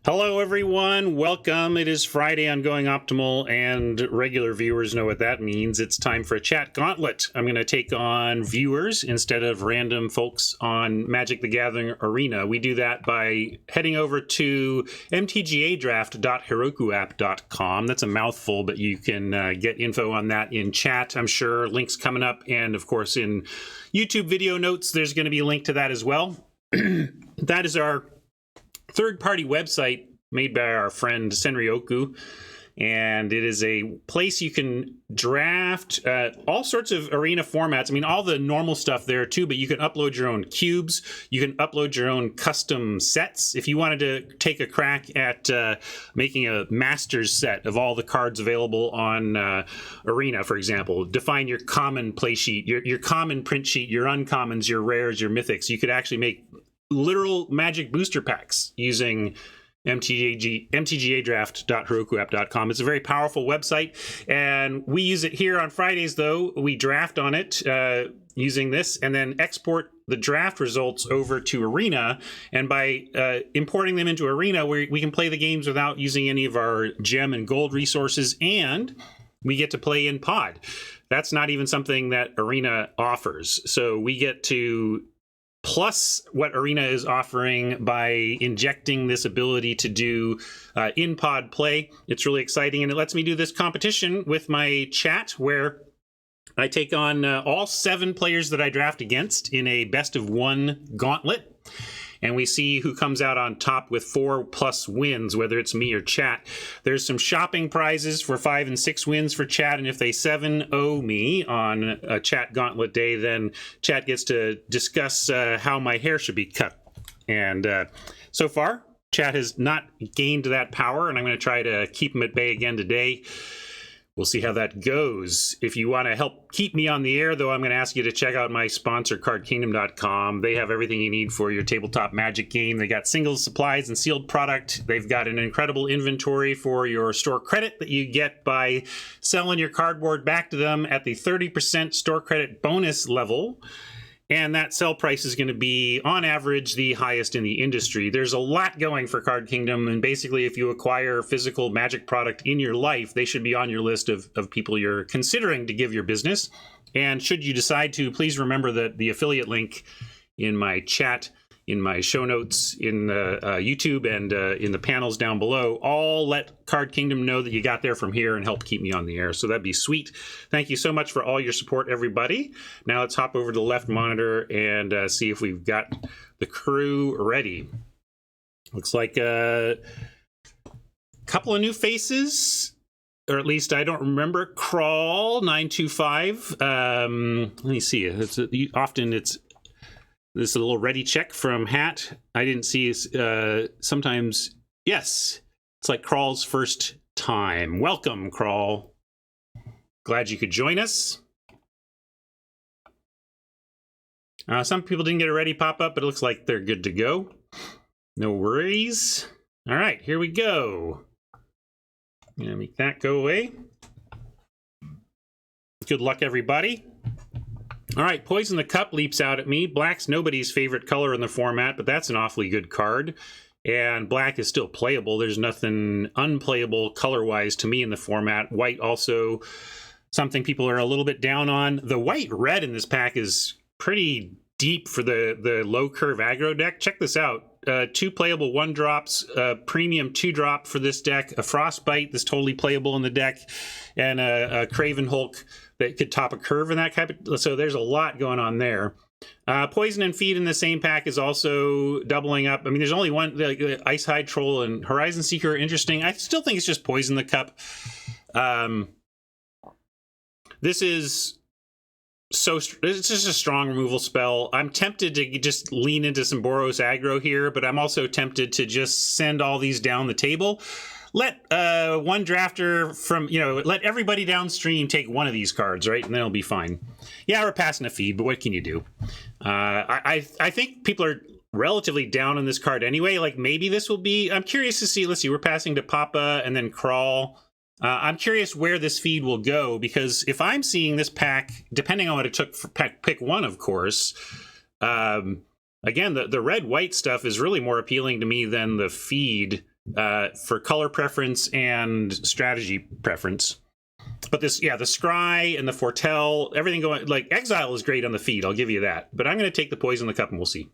Hello everyone, welcome. It is Friday on Going Optimal, and regular viewers know what that means. It's time for a chat gauntlet. I'm going to take on viewers instead of random folks on Magic the Gathering Arena. We do that by heading over to MTGAdraft.herokuapp.com. That's a mouthful, but you can get info on that in chat. I'm sure links coming up, and of course in YouTube video notes there's going to be a link to that as well. That is our third-party website made by our friend Senryoku, and it is a place you can draft all sorts of arena formats. I mean, all the normal stuff there too, but you can upload your own cubes. You can upload your own custom sets. If you wanted to take a crack at making a master's set of all the cards available on Arena, for example, define your common play sheet, your common print sheet, your uncommons, your rares, your mythics. You could actually make literal Magic booster packs using MTGAdraft.herokuapp.com. It's a very powerful website, and we use it here on Fridays, though. We draft on it using this and then export the draft results over to Arena, and by importing them into Arena, we can play the games without using any of our gem and gold resources, and we get to play in pod. That's not even something that Arena offers, so we get to plus what Arena is offering by injecting this ability to do in-pod play. It's really exciting, and it lets me do this competition with my chat where I take on all 7 players that I draft against in a best-of-1 gauntlet. And we see who comes out on top with 4+ wins, whether it's me or chat. There's some shopping prizes for 5 and 6 wins for chat, and if they 7-0 me on a chat gauntlet day, then chat gets to discuss how my hair should be cut. And so far, chat has not gained that power, and I'm going to try to keep them at bay again today. We'll see how that goes. If you want to help keep me on the air, though, I'm going to ask you to check out my sponsor, CardKingdom.com. They have everything you need for your tabletop Magic game. They got singles, supplies, and sealed product. They've got an incredible inventory for your store credit that you get by selling your cardboard back to them at the 30% store credit bonus level. And that sell price is going to be, on average, the highest in the industry. There's a lot going for Card Kingdom, and basically if you acquire physical Magic product in your life, they should be on your list of people you're considering to give your business. And should you decide to, please remember that the affiliate link in my chat, in my show notes, in YouTube, and in the panels down below, all let Card Kingdom know that you got there from here and help keep me on the air. So that'd be sweet. Thank you so much for all your support, everybody. Now let's hop over to the left monitor and see if we've got the crew ready. Looks like a couple of new faces, or at least I don't remember. Crawl 925. Let me see. Often it's this is a little ready check from Hat. I didn't see sometimes. Yes, it's like Crawl's first time. Welcome, Crawl. Glad you could join us. Some people didn't get a ready pop up, but it looks like they're good to go. No worries. All right, here we go. I'm gonna make that go away. Good luck, everybody. All right, Poison the Cup leaps out at me. Black's nobody's favorite color in the format, but that's an awfully good card. And black is still playable. There's nothing unplayable color-wise to me in the format. White also something people are a little bit down on. The white-red in this pack is pretty deep for the low-curve aggro deck. Check this out. 2 playable 1-drops, premium 2-drop for this deck, a Frostbite that's totally playable in the deck, and a Craven Hulk that could top a curve in that type of, so there's a lot going on there. Poison and Feed in the same pack is also doubling up. I mean, there's only one, like Ice Hide Troll and Horizon Seeker are interesting. I still think it's just Poison the Cup. This is it's just a strong removal spell. I'm tempted to just lean into some Boros aggro here, but I'm also tempted to just send all these down the table. Let one drafter from, let everybody downstream take one of these cards, right? And then it'll be fine. Yeah, we're passing a feed, but what can you do? I think people are relatively down on this card anyway. Like, maybe this will be, I'm curious to see. Let's see, we're passing to Papa and then Crawl. I'm curious where this feed will go, because if I'm seeing this pack, depending on what it took for pick 1, of course, again, the red-white stuff is really more appealing to me than the feed for color preference and strategy preference. But this, yeah, the Scry and the Foretell, everything going, like Exile is great on the feed, I'll give you that. But I'm going to take the Poison the Cup and we'll see.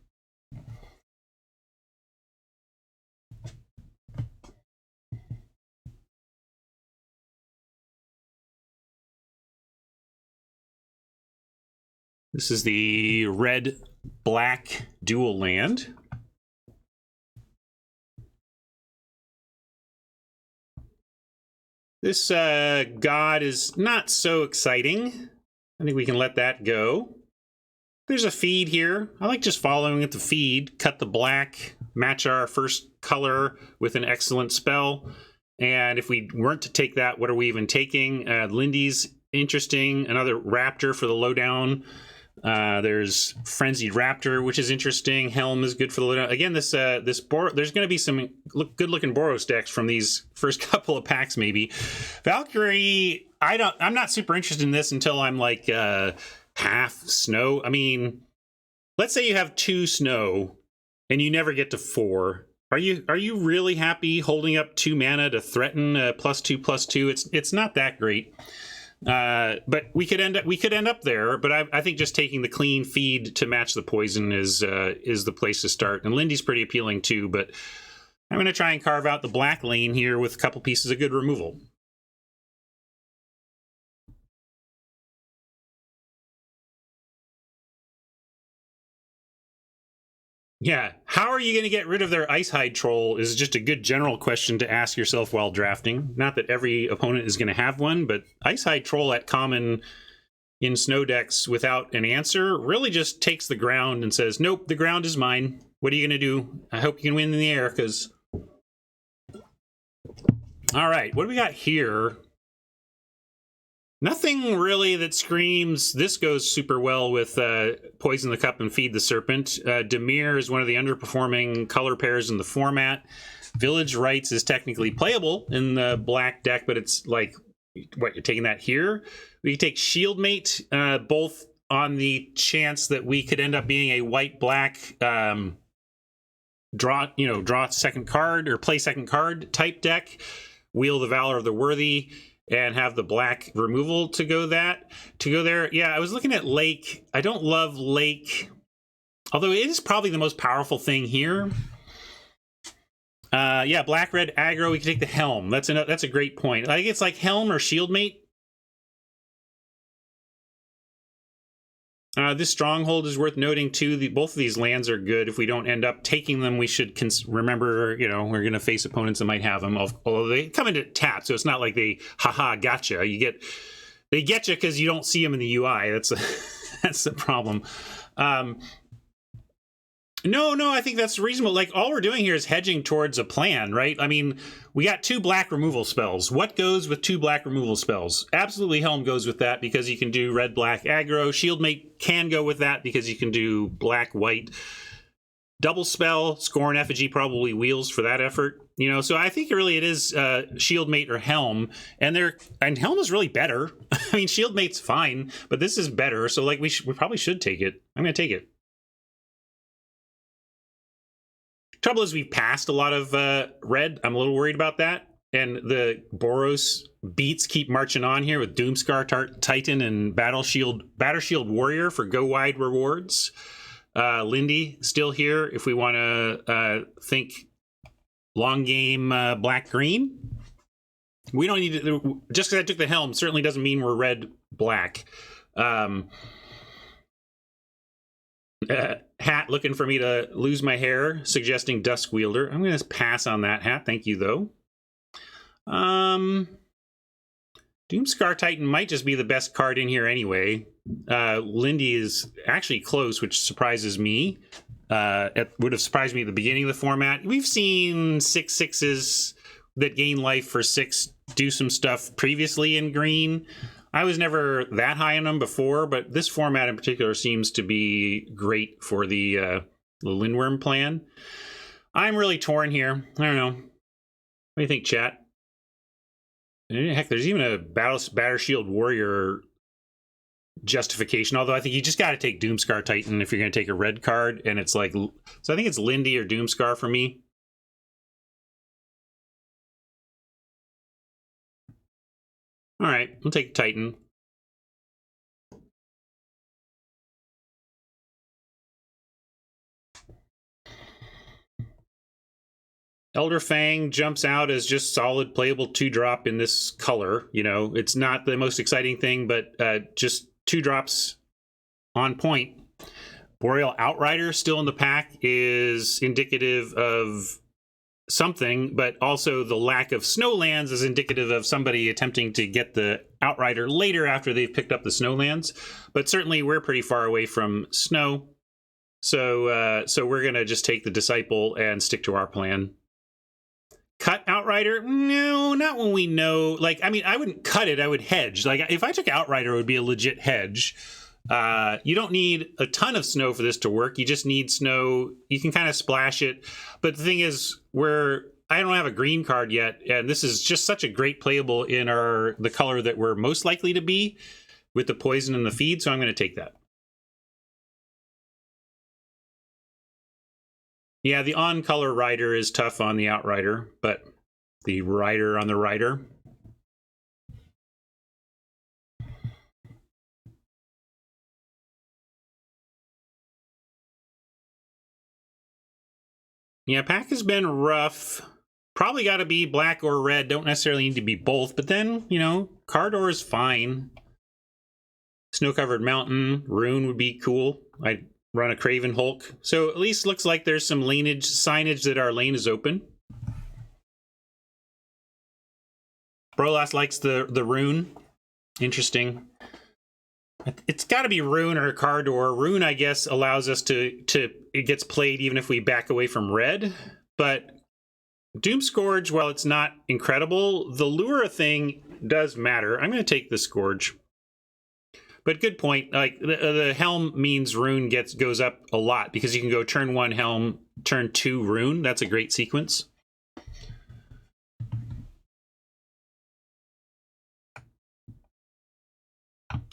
This is the red-black dual land. This god is not so exciting. I think we can let that go. There's a feed here. I like just following at the feed. Cut the black, match our first color with an excellent spell. And if we weren't to take that, what are we even taking? Lindy's interesting. Another Raptor for the lowdown. There's Frenzied Raptor, which is interesting. Helm is good for the lowdown. Again, there's going to be some good-looking Boros decks from these first couple of packs, maybe. Valkyrie, I'm not super interested in this until I'm like half snow. I mean, let's say you have 2 snow and you never get to 4. Are you really happy holding up 2 mana to threaten +2/+2? It's not that great. But we could end up there. But I think just taking the clean feed to match the poison is the place to start. And Lindy's pretty appealing too. But I'm going to try and carve out the black lane here with a couple pieces of good removal. Yeah, how are you going to get rid of their Ice Hide Troll is just a good general question to ask yourself while drafting. Not that every opponent is going to have one, but Ice Hide Troll at common in snow decks without an answer really just takes the ground and says, nope, the ground is mine. What are you going to do? I hope you can win in the air, because... All right, what do we got here? Nothing really that screams, this goes super well with Poison the Cup and Feed the Serpent. Dimir is one of the underperforming color pairs in the format. Village Rites is technically playable in the black deck, but it's like, what, you're taking that here? We can take Shieldmate, both on the chance that we could end up being a white-black draw second card or play second card type deck. Wheel the Valor of the Worthy, and have the black removal to go there. Yeah, I was looking at Lake. I don't love Lake, although it is probably the most powerful thing here. Yeah, black-red aggro, we can take the Helm. That's a great point. I think it's like Helm or Shieldmate. This Stronghold is worth noting, too. Both of these lands are good. If we don't end up taking them, we should remember, we're going to face opponents that might have them. Although they come into tap, so it's not like they, haha, gotcha. They get you because you don't see them in the UI. That's the problem. No, I think that's reasonable. Like, all we're doing here is hedging towards a plan, right? I mean, we got 2 black removal spells. What goes with 2 black removal spells? Absolutely Helm goes with that because you can do red-black aggro. Shieldmate can go with that because you can do black-white. Double spell, Scorn Effigy probably wheels for that effort. So I think really it is Shieldmate or Helm. And Helm is really better. I mean, Shieldmate's fine, but this is better. So like we probably should take it. I'm going to take it. Trouble is we've passed a lot of red. I'm a little worried about that. And the Boros beats keep marching on here with Doomscar Titan and Battle Shield Warrior for go wide rewards. Lindy still here if we want to think long game black-green. We don't need to, just because I took the Helm certainly doesn't mean we're red-black. Hat looking for me to lose my hair, suggesting Dusk Wielder. I'm going to pass on that, Hat. Thank you, though. Doomscar Titan might just be the best card in here anyway. Lindy is actually close, which surprises me. It would have surprised me at the beginning of the format. We've seen 6/6s that gain life for 6 do some stuff previously in green. I was never that high on them before, but this format in particular seems to be great for the Lindworm plan. I'm really torn here. I don't know. What do you think, chat? Heck, there's even a Battle Shield Warrior justification, although I think you just got to take Doomscar Titan if you're going to take a red card, and it's like, so I think it's Lindy or Doomscar for me. All right, we'll take Titan. Elder Fang jumps out as just solid playable 2-drop in this color. You know, it's not the most exciting thing, but just 2 drops on point. Boreal Outrider still in the pack is indicative of something, but also the lack of snowlands is indicative of somebody attempting to get the Outrider later after they've picked up the snowlands. But certainly we're pretty far away from snow. So we're going to just take the Disciple and stick to our plan. Cut Outrider? No, not when we know. Like, I mean, I wouldn't cut it. I would hedge. Like, if I took Outrider, it would be a legit hedge. You don't need a ton of snow for this to work. You just need snow. You can kind of splash it. But the thing is, I don't have a green card yet, and this is just such a great playable in the color that we're most likely to be with the poison and the feed, so I'm going to take that. Yeah, the on-color rider is tough on the Outrider, but the rider on the rider. Yeah, pack has been rough. Probably got to be black or red. Don't necessarily need to be both, but then, you know, Cardor is fine. Snow-covered mountain, rune would be cool. I'd run a Craven Hulk. So at least looks like there's some signage that our lane is open. Brolas likes the rune. Interesting. It's got to be rune or Cardor. Rune, I guess, allows us to it gets played even if we back away from red. But Doomscourge, while it's not incredible, the Lura thing does matter. I'm going to take the Scourge. But good point. Like the Helm means rune goes up a lot because you can go turn 1 Helm, turn 2 rune. That's a great sequence.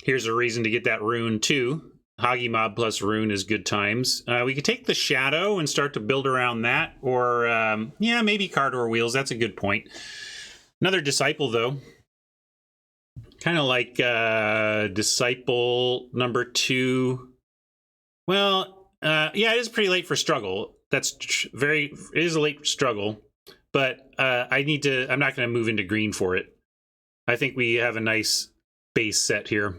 Here's a reason to get that rune too. Hoggy Mob plus rune is good times. We could take the Shadow and start to build around that, or yeah, maybe Cardor Wheels. That's a good point. Another Disciple though. Kind of like Disciple number 2. Well, yeah, it is pretty late for Struggle. It is a late struggle, but I'm not going to move into green for it. I think we have a nice base set here.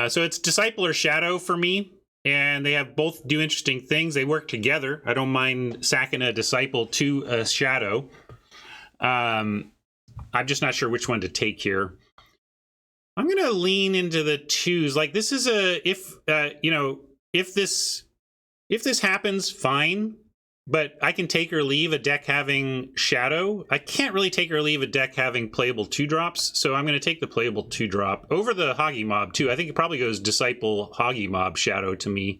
So it's Disciple or Shadow for me, and they have both do interesting things. They work together. I don't mind sacking a Disciple to a Shadow. I'm just not sure which one to take here. I'm going to lean into the 2s. Like, this is if this happens, fine. But I can take or leave a deck having Shadow. I can't really take or leave a deck having playable 2-drops. So I'm going to take the playable 2-drop over the Hoggy Mob too. I think it probably goes Disciple, Hoggy Mob, Shadow to me.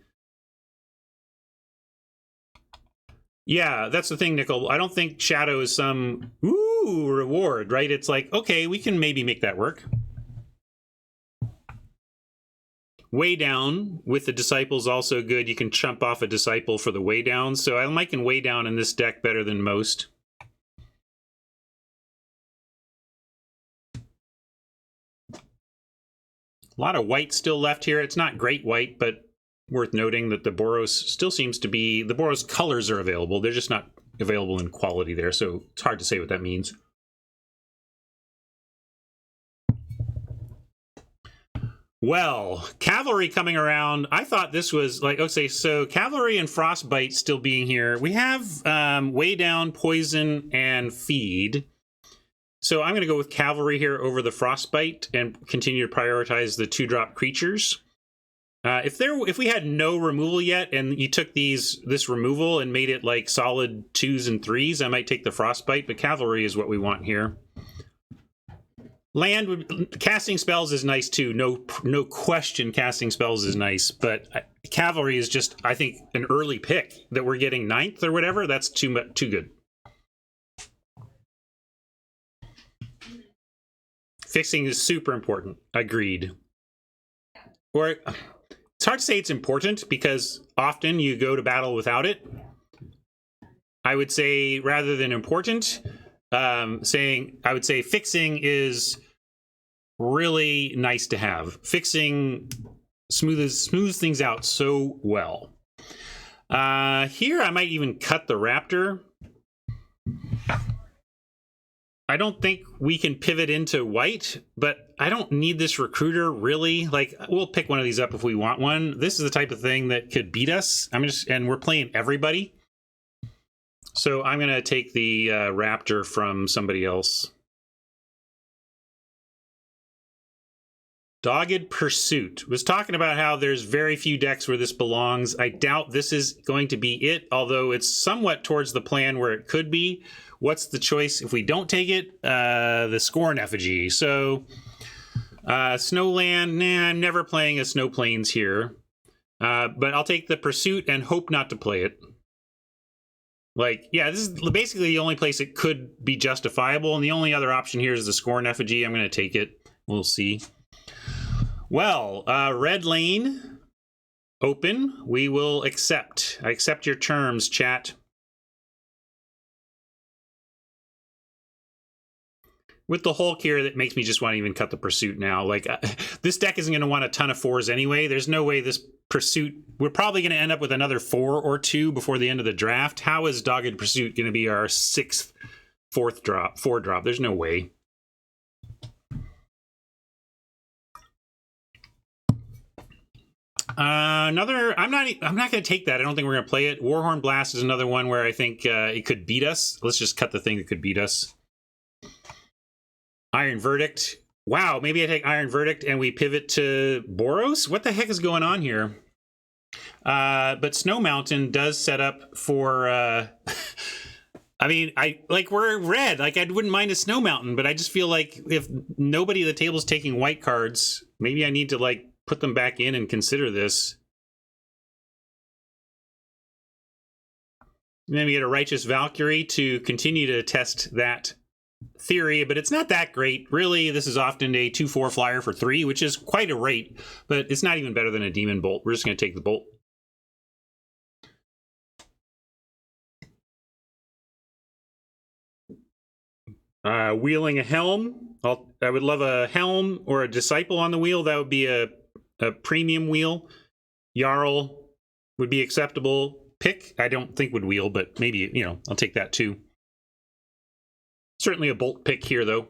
Yeah, that's the thing, Nickel. I don't think Shadow is some reward, right? It's like, okay, we can maybe make that work. Way down with the Disciples also good. You can chump off a Disciple for the way down. So I'm liking way down in this deck better than most. A lot of white still left here. It's not great white, but worth noting that the Boros still seems to be... The Boros colors are available. They're just not available in quality there, so it's hard to say what that means. Well, Cavalry coming around. I thought this was like, okay, so Cavalry and Frostbite still being here. We have way down, Poison, and Feed. So I'm going to go with Cavalry here over the Frostbite and continue to prioritize the 2-drop creatures. If we had no removal yet and you took this removal and made it like solid 2s and 3s, I might take the Frostbite, but Cavalry is what we want here. Casting spells is nice too. No question, casting spells is nice. But Cavalry is just, I think, an early pick that we're getting 9th or whatever. That's too good. Fixing is super important. Agreed. Or it's hard to say it's important because often you go to battle without it. I would say rather than important. I would say fixing is really nice to have. Fixing smooths things out so well. Here I might even cut the Raptor. I don't think we can pivot into white, but I don't need this recruiter really. Like, we'll pick one of these up if we want one. This is the type of thing that could beat us. And we're playing everybody. So I'm gonna take the Raptor from somebody else. Dogged Pursuit was talking about how there's very few decks where this belongs. I doubt this is going to be it, although it's somewhat towards the plan where it could be. What's the choice if we don't take it? The Scorn Effigy. So Snowland, nah, I'm never playing a Snow Plains here. But I'll take the Pursuit and hope not to play it. Like, yeah, this is basically the only place it could be justifiable, and the only other option here is the Scorn Effigy. I'm going to take it. We'll see. Well, red lane, open. We will accept. I accept your terms, chat. With the Hulk here, that makes me just want to even cut the Pursuit now. Like, this deck isn't going to want a ton of 4s anyway. There's no way this Pursuit... We're probably going to end up with another 4 or 2 before the end of the draft. How is Dogged Pursuit going to be our 6th, 4 drop? There's no way. I'm not going to take that. I don't think we're going to play it. Warhorn Blast is another one where I think it could beat us. Let's just cut the thing that could beat us. Iron Verdict. Wow, maybe I take Iron Verdict and we pivot to Boros? What the heck is going on here? But Snow Mountain does set up for... I mean, we're red. Like, I wouldn't mind a Snow Mountain, but I just feel like if nobody at the table is taking white cards, maybe I need to, like, put them back in and consider this. And then we get a Righteous Valkyrie to continue to test that theory, but it's not that great. Really, this is often a 2/4 flyer for 3, which is quite a rate, but it's not even better than a Demon Bolt. We're just going to take the Bolt. Wheeling a Helm. I would love a Helm or a Disciple on the wheel. That would be a premium wheel. Jarl would be acceptable. Pick, I don't think would wheel, but maybe, you know, I'll take that too. Certainly a Bolt pick here, though.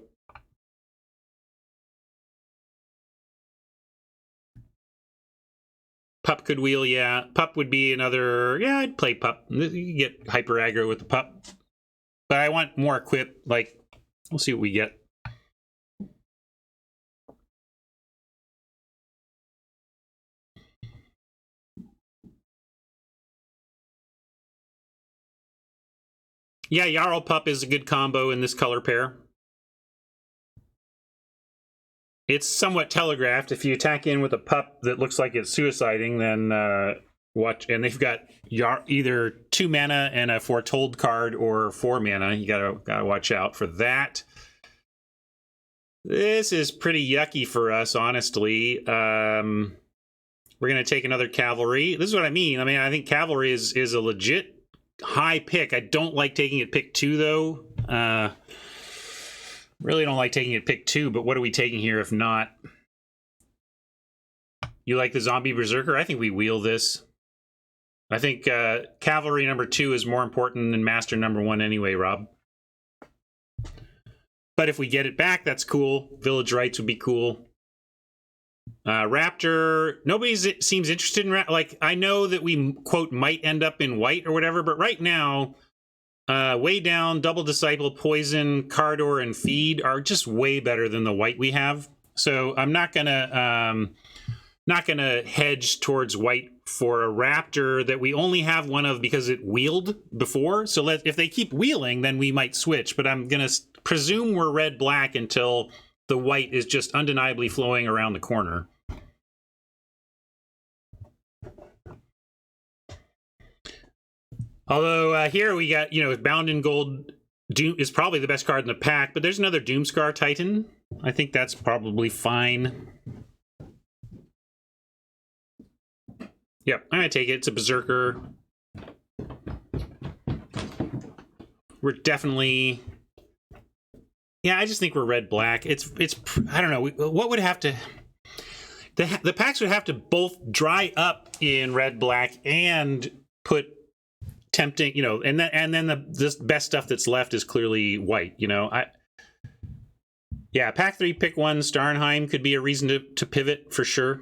Pup could wheel, yeah. Pup would be another... Yeah, I'd play Pup. You get hyper aggro with the Pup. But I want more equip. Like, we'll see what we get. Yeah, Jarl Pup is a good combo in this color pair. It's somewhat telegraphed. If you attack in with a Pup that looks like it's suiciding, then watch. And they've got either 2 mana and a Foretold card, or 4 mana. You gotta watch out for that. This is pretty yucky for us, honestly. We're gonna take another Cavalry. This is what I mean. I think Cavalry is a legit high pick. I don't like taking it pick 2, though. Really don't like taking it pick 2, but what are we taking here if not? You like the Zombie Berserker? I think we wheel this. I think Cavalry number 2 is more important than Master number 1 anyway, Rob. But if we get it back, that's cool. Village Rites would be cool. Raptor, nobody seems interested in like, I know that we, quote, might end up in white or whatever, but right now, way down, Double Disciple, Poison, Cardor, and Feed are just way better than the white we have. So I'm not gonna hedge towards white for a Raptor that we only have one of because it wheeled before. So if they keep wheeling, then we might switch, but I'm gonna presume we're red-black until the white is just undeniably flowing around the corner. Although here we got, Bound in Gold Doom is probably the best card in the pack, but there's another Doomscar Titan. I think that's probably fine. Yep, I'm gonna take it. It's a Berserker. We're definitely Yeah, I just think we're red black. It's I don't know. What would have to the packs would have to both dry up in red black and put tempting, and then the best stuff that's left is clearly white. Yeah, pack 3, pick 1. Starnheim could be a reason to pivot for sure.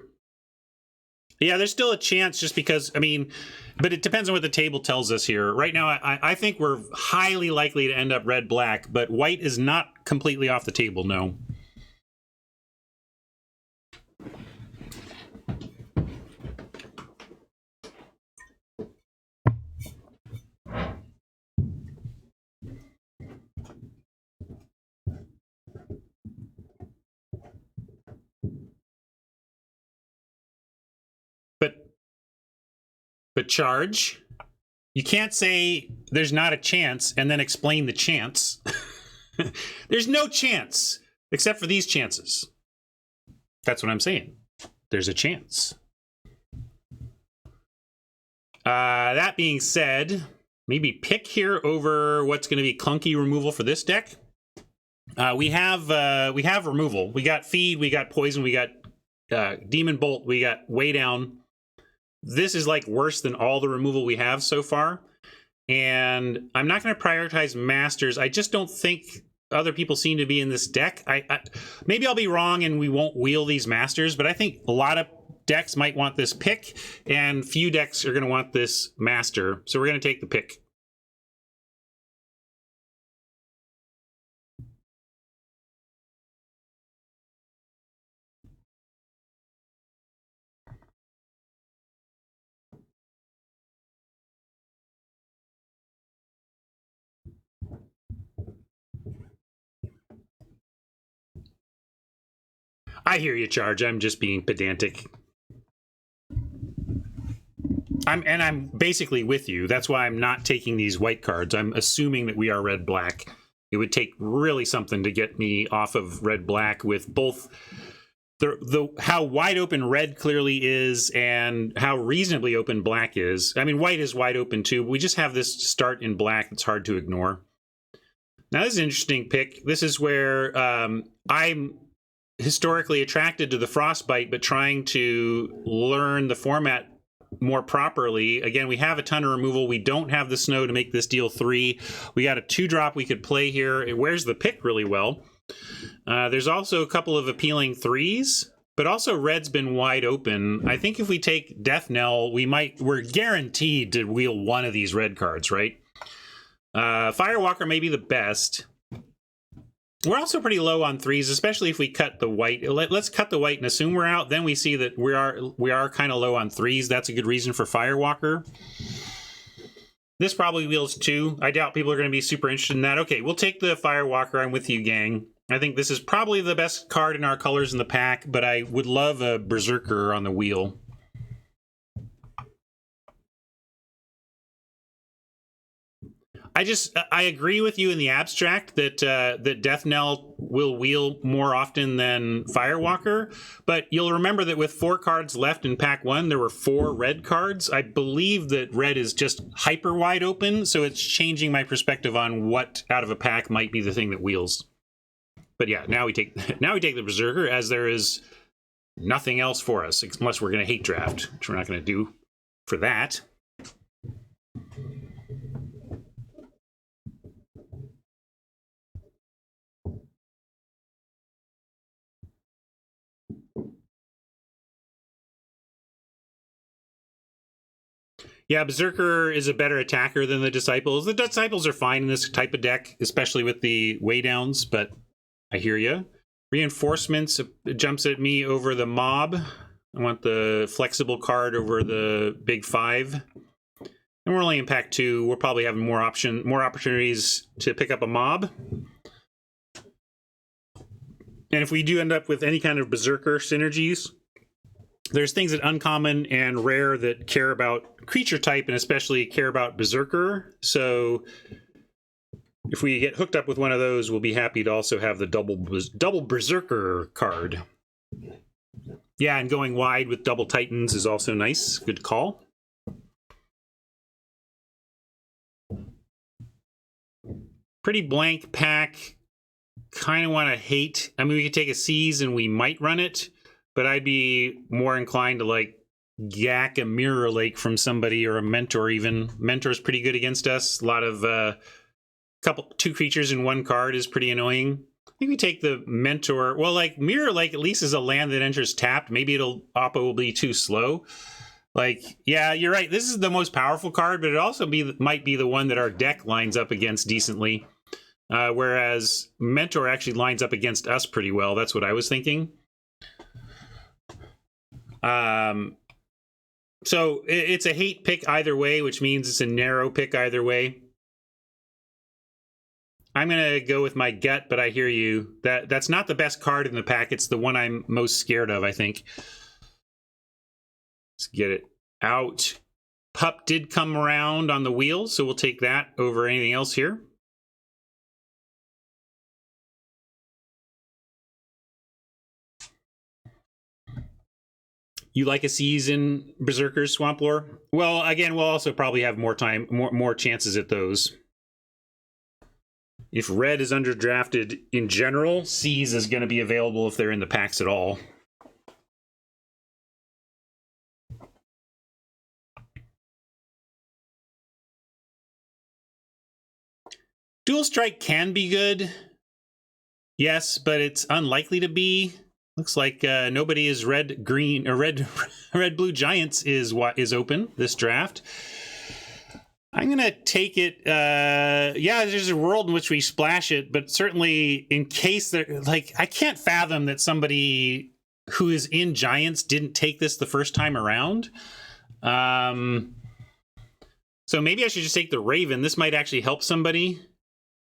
Yeah, there's still a chance just because, but it depends on what the table tells us here. Right now, I think we're highly likely to end up red-black, but white is not completely off the table, no. But charge. You can't say there's not a chance and then explain the chance. There's no chance except for these chances. That's what I'm saying. There's a chance. That being said, maybe pick here over what's going to be clunky removal for this deck. We have removal. We got feed, we got poison, we got demon bolt, we got way down. This is like worse than all the removal we have so far. And I'm not going to prioritize masters. I just don't think other people seem to be in this deck. Maybe I'll be wrong and we won't wheel these masters, but I think a lot of decks might want this pick and few decks are going to want this master. So we're going to take the pick. I hear you, Charge. I'm just being pedantic. I'm basically with you. That's why I'm not taking these white cards. I'm assuming that we are red-black. It would take really something to get me off of red-black with both the how wide open red clearly is and how reasonably open black is. White is wide open too. But we just have this start in black that's hard to ignore. Now, this is an interesting pick. This is where I'm historically attracted to the Frostbite, but trying to learn the format more properly. Again, we have a ton of removal. We don't have the snow to make this deal 3. We got a 2-drop we could play here. It wears the pick really well. There's also a couple of appealing 3s, but also red's been wide open. I think if we take Death Knell, we're guaranteed to wheel one of these red cards, right? Firewalker may be the best. We're also pretty low on 3s, especially if we cut the white. Let's cut the white and assume we're out. Then we see that we are kind of low on 3s. That's a good reason for Firewalker. This probably wheels 2. I doubt people are going to be super interested in that. Okay, we'll take the Firewalker. I'm with you, gang. I think this is probably the best card in our colors in the pack, but I would love a Berserker on the wheel. I agree with you in the abstract that that Death Knell will wheel more often than Firewalker, but you'll remember that with 4 cards left in pack 1, there were 4 red cards. I believe that red is just hyper wide open, so it's changing my perspective on what out of a pack might be the thing that wheels. But yeah, now we take the Berserker, as there is nothing else for us unless we're going to hate draft, which we're not going to do for that. Yeah, Berserker is a better attacker than the Disciples. The Disciples are fine in this type of deck, especially with the waydowns, but I hear you. Reinforcements jumps at me over the mob. I want the flexible card over the big 5. And we're only in pack 2. We'll probably have more opportunities to pick up a mob. And if we do end up with any kind of Berserker synergies, there's things that uncommon and rare that care about creature type and especially care about Berserker. So if we get hooked up with one of those, we'll be happy to also have the double Berserker card. Yeah, and going wide with double Titans is also nice. Good call. Pretty blank pack. kind of want to hate. I mean, we could take a Seize and we might run it, but I'd be more inclined to like yak a Mirror Lake from somebody or a Mentor even. Mentor's pretty good against us. A lot of two creatures in one card is pretty annoying. I think we take the Mentor. Well, like Mirror Lake at least is a land that enters tapped. Maybe Oppo will be too slow. Like, yeah, you're right. This is the most powerful card, but it also might be the one that our deck lines up against decently. Whereas Mentor actually lines up against us pretty well. That's what I was thinking. So it's a hate pick either way, which means it's a narrow pick either way. I'm going to go with my gut, but I hear you. That's not the best card in the pack. It's the one I'm most scared of, I think. Let's get it out. Pup did come around on the wheel, so we'll take that over anything else here. You like a season, Berserkers, Swamp Lore? Well, again, we'll also probably have more time, more chances at those. If red is underdrafted in general, Seize is going to be available if they're in the packs at all. Dual Strike can be good. Yes, but it's unlikely to be. Looks like nobody is red green or red blue giants is open this draft. I'm gonna take it. Yeah, there's a world in which we splash it, but certainly in case there, like, I can't fathom that somebody who is in giants didn't take this the first time around. So maybe I should just take the Raven. This might actually help somebody.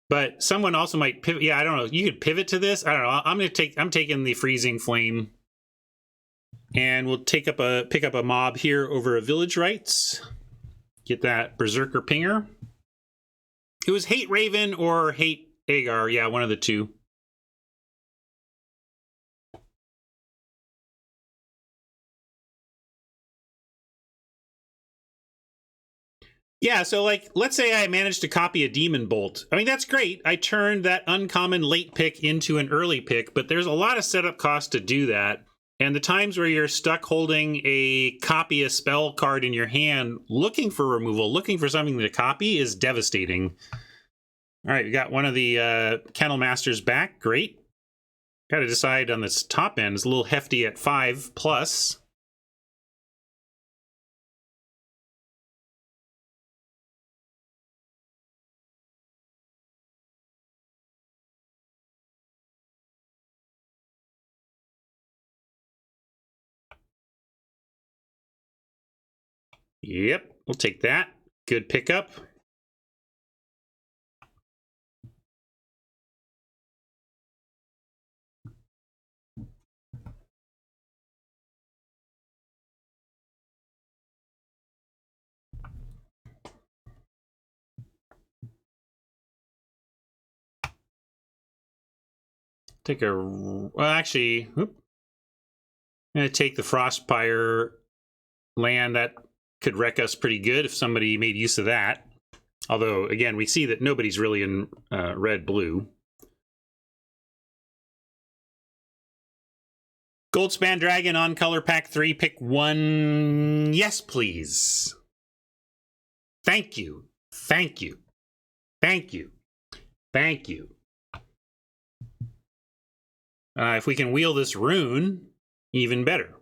But someone also might pivot. Yeah, I don't know. You could pivot to this. I don't know. I'm taking the Freezing Flame, and we'll pick up a mob here over a Village Rites. Get that Berserker Pinger. It was Hate Raven or Hate Agar. Yeah, one of the two. Yeah, so like, let's say I managed to copy a Demon Bolt. I mean, that's great. I turned that uncommon late pick into an early pick, but there's a lot of setup cost to do that. And the times where you're stuck holding a copy a spell card in your hand, looking for removal, looking for something to copy is devastating. All right, we got one of the Kennel Masters back. Great. Got to decide on this top end. It's a little hefty at 5+. Yep, we'll take that. Good pickup. Take a... Well, actually... Whoop. I'm going to take the Frostpire land. That could wreck us pretty good if somebody made use of that. Although, again, we see that nobody's really in red-blue. Goldspan Dragon on Color Pack 3. Pick one. Yes, please. Thank you. Thank you. Thank you. Thank you. If we can wheel this rune, even better.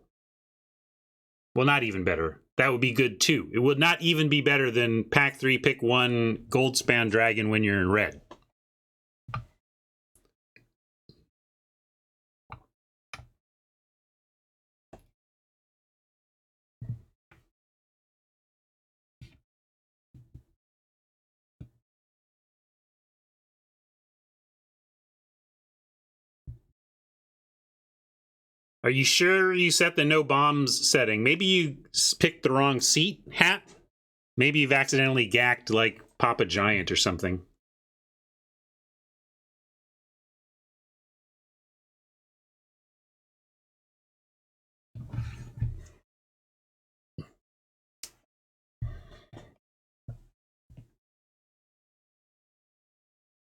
Well, not even better. That would be good too. It would not even be better than Pack 3, pick one, Goldspan Dragon when you're in red. Are you sure you set the no bombs setting? Maybe you picked the wrong seat, Hat? Maybe you've accidentally gacked like Papa Giant or something.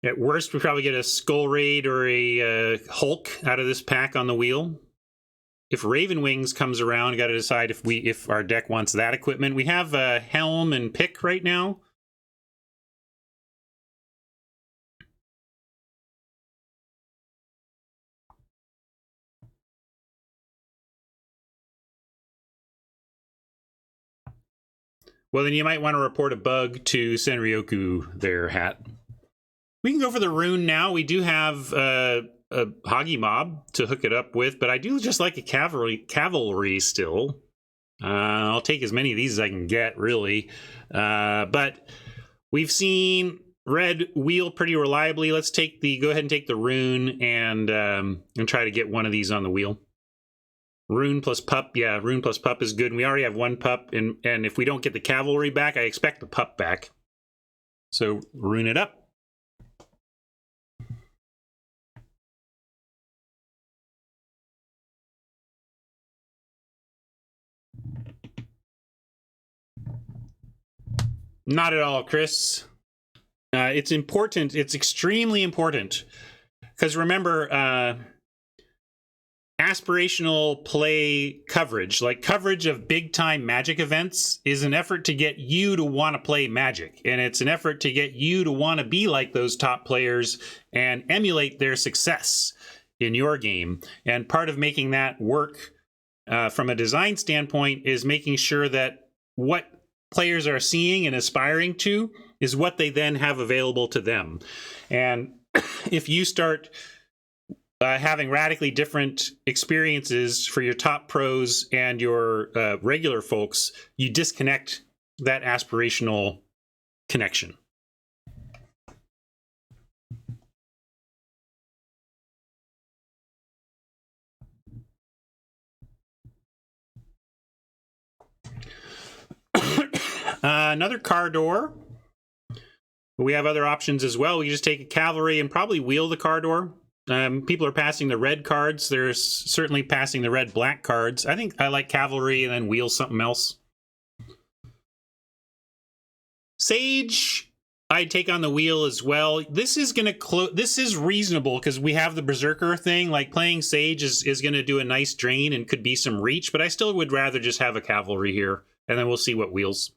At worst, we probably get a Skull Raid or a Hulk out of this pack on the wheel. If Raven Wings comes around, got to decide if our deck wants that equipment. We have Helm and Pick right now. Well, then you might want to report a bug to Senryoku there, Hat. We can go for the rune now. We do have a Hagi Mob to hook it up with, but I do just like a cavalry still. I'll take as many of these as I can get, really. But we've seen red wheel pretty reliably. Let's go ahead and take the rune and try to get one of these on the wheel. Rune plus pup, yeah, rune plus pup is good. And we already have one pup, and if we don't get the cavalry back, I expect the pup back. So rune it up. Not at all, Chris. It's important. It's extremely important. Because remember, aspirational play coverage, like coverage of big-time Magic events, is an effort to get you to want to play Magic. And it's an effort to get you to want to be like those top players and emulate their success in your game. And part of making that work from a design standpoint is making sure that what players are seeing and aspiring to is what they then have available to them. And if you start having radically different experiences for your top pros and your regular folks, you disconnect that aspirational connection. Another car door. We have other options as well. We just take a cavalry and probably wheel the car door. People are passing the red cards. They're certainly passing the red-black cards. I think I like cavalry and then wheel something else. Sage, I'd take on the wheel as well. This is going to this is reasonable because we have the Berserker thing. Like playing Sage is going to do a nice drain and could be some reach, but I still would rather just have a cavalry here, and then we'll see what wheels.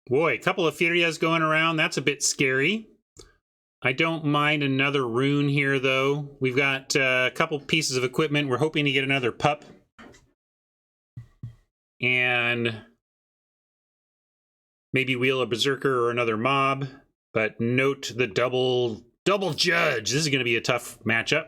Boy, a couple of Furias going around. That's a bit scary. I don't mind another rune here, though. We've got a couple pieces of equipment. We're hoping to get another pup. And maybe wheel a Berserker or another mob. But note the double judge. This is going to be a tough matchup.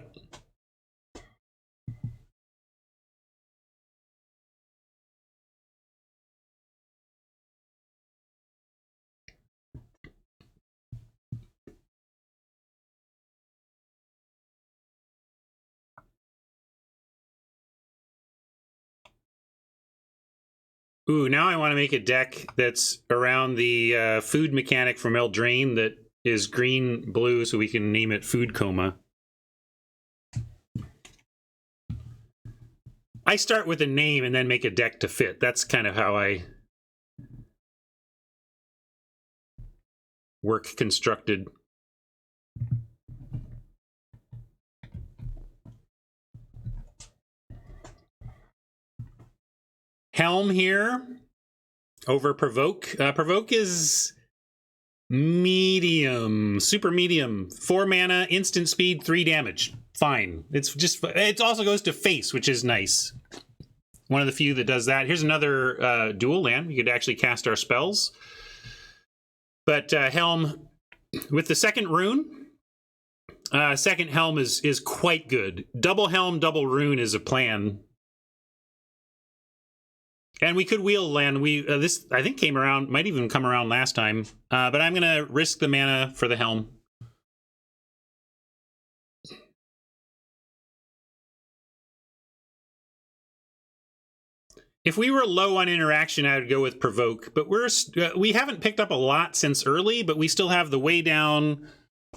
Ooh, now I want to make a deck that's around the food mechanic from Eldraine that is green-blue, so we can name it Food Coma. I start with a name and then make a deck to fit. That's kind of how I work constructed. Helm here over Provoke. Provoke is medium, super medium. 4 mana, instant speed, 3 damage. Fine. It also goes to face, which is nice. One of the few that does that. Here's another dual land. We could actually cast our spells. But Helm, with the second rune, second Helm is quite good. Double Helm, double rune is a plan. And we could wheel land. This, I think, might even come around last time. But I'm going to risk the mana for the Helm. if we were low on interaction, I would go with Provoke. But we haven't picked up a lot since early, but we still have the Way Down,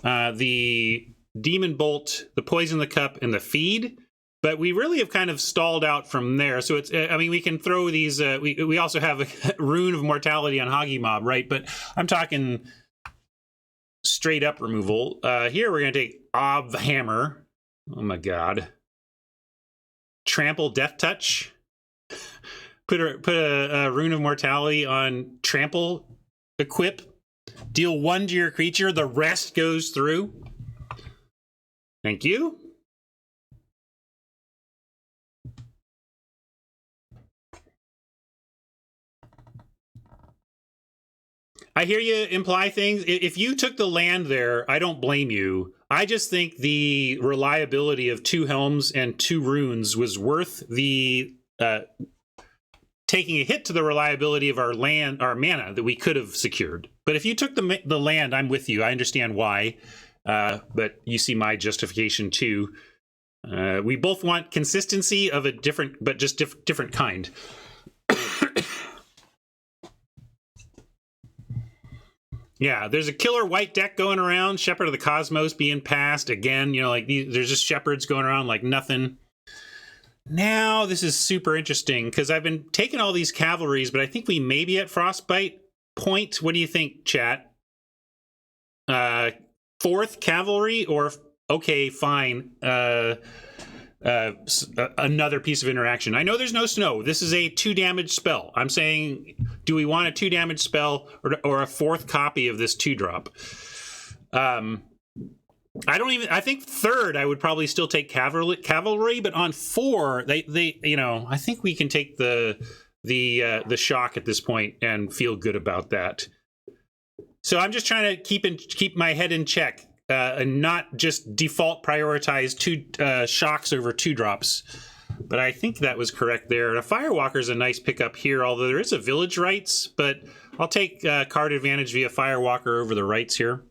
the Demon Bolt, the Poison the Cup, and the Feed. But we really have kind of stalled out from there. So it's, I mean, we can throw these, we also have a Rune of Mortality on Hoggy Mob, right? But I'm talking straight up removal. Here we're going to take Ob the Hammer. Oh my God. Trample Death Touch. Put a Rune of Mortality on Trample. Equip. Deal 1 to your creature. The rest goes through. Thank you. I hear you imply things. If you took the land there, I don't blame you. I just think the reliability of 2 Helms and 2 Runes was worth the taking a hit to the reliability of our land, our mana that we could have secured. But if you took the land, I'm with you. I understand why, but you see my justification too. We both want consistency of a different, but just different kind. Yeah, there's a killer white deck going around. Shepherd of the Cosmos being passed again. You know, like there's just shepherds going around like nothing. Now this is super interesting because I've been taking all these cavalries, but I think we may be at Frostbite point. What do you think, chat? 4th cavalry or okay, fine. Another piece of interaction. I know there's no snow. This is a 2 damage spell. I'm saying, do we want a 2 damage spell or a 4th copy of this 2-drop? I think 3rd I would probably still take cavalry, but on 4 they you know, I think we can take the shock at this point and feel good about that. So I'm just trying to keep my head in check. And not just default prioritize 2 shocks over 2-drops. But I think that was correct there. And a Firewalker is a nice pickup here, although there is a Village Rites, but I'll take card advantage via Firewalker over the Rites here.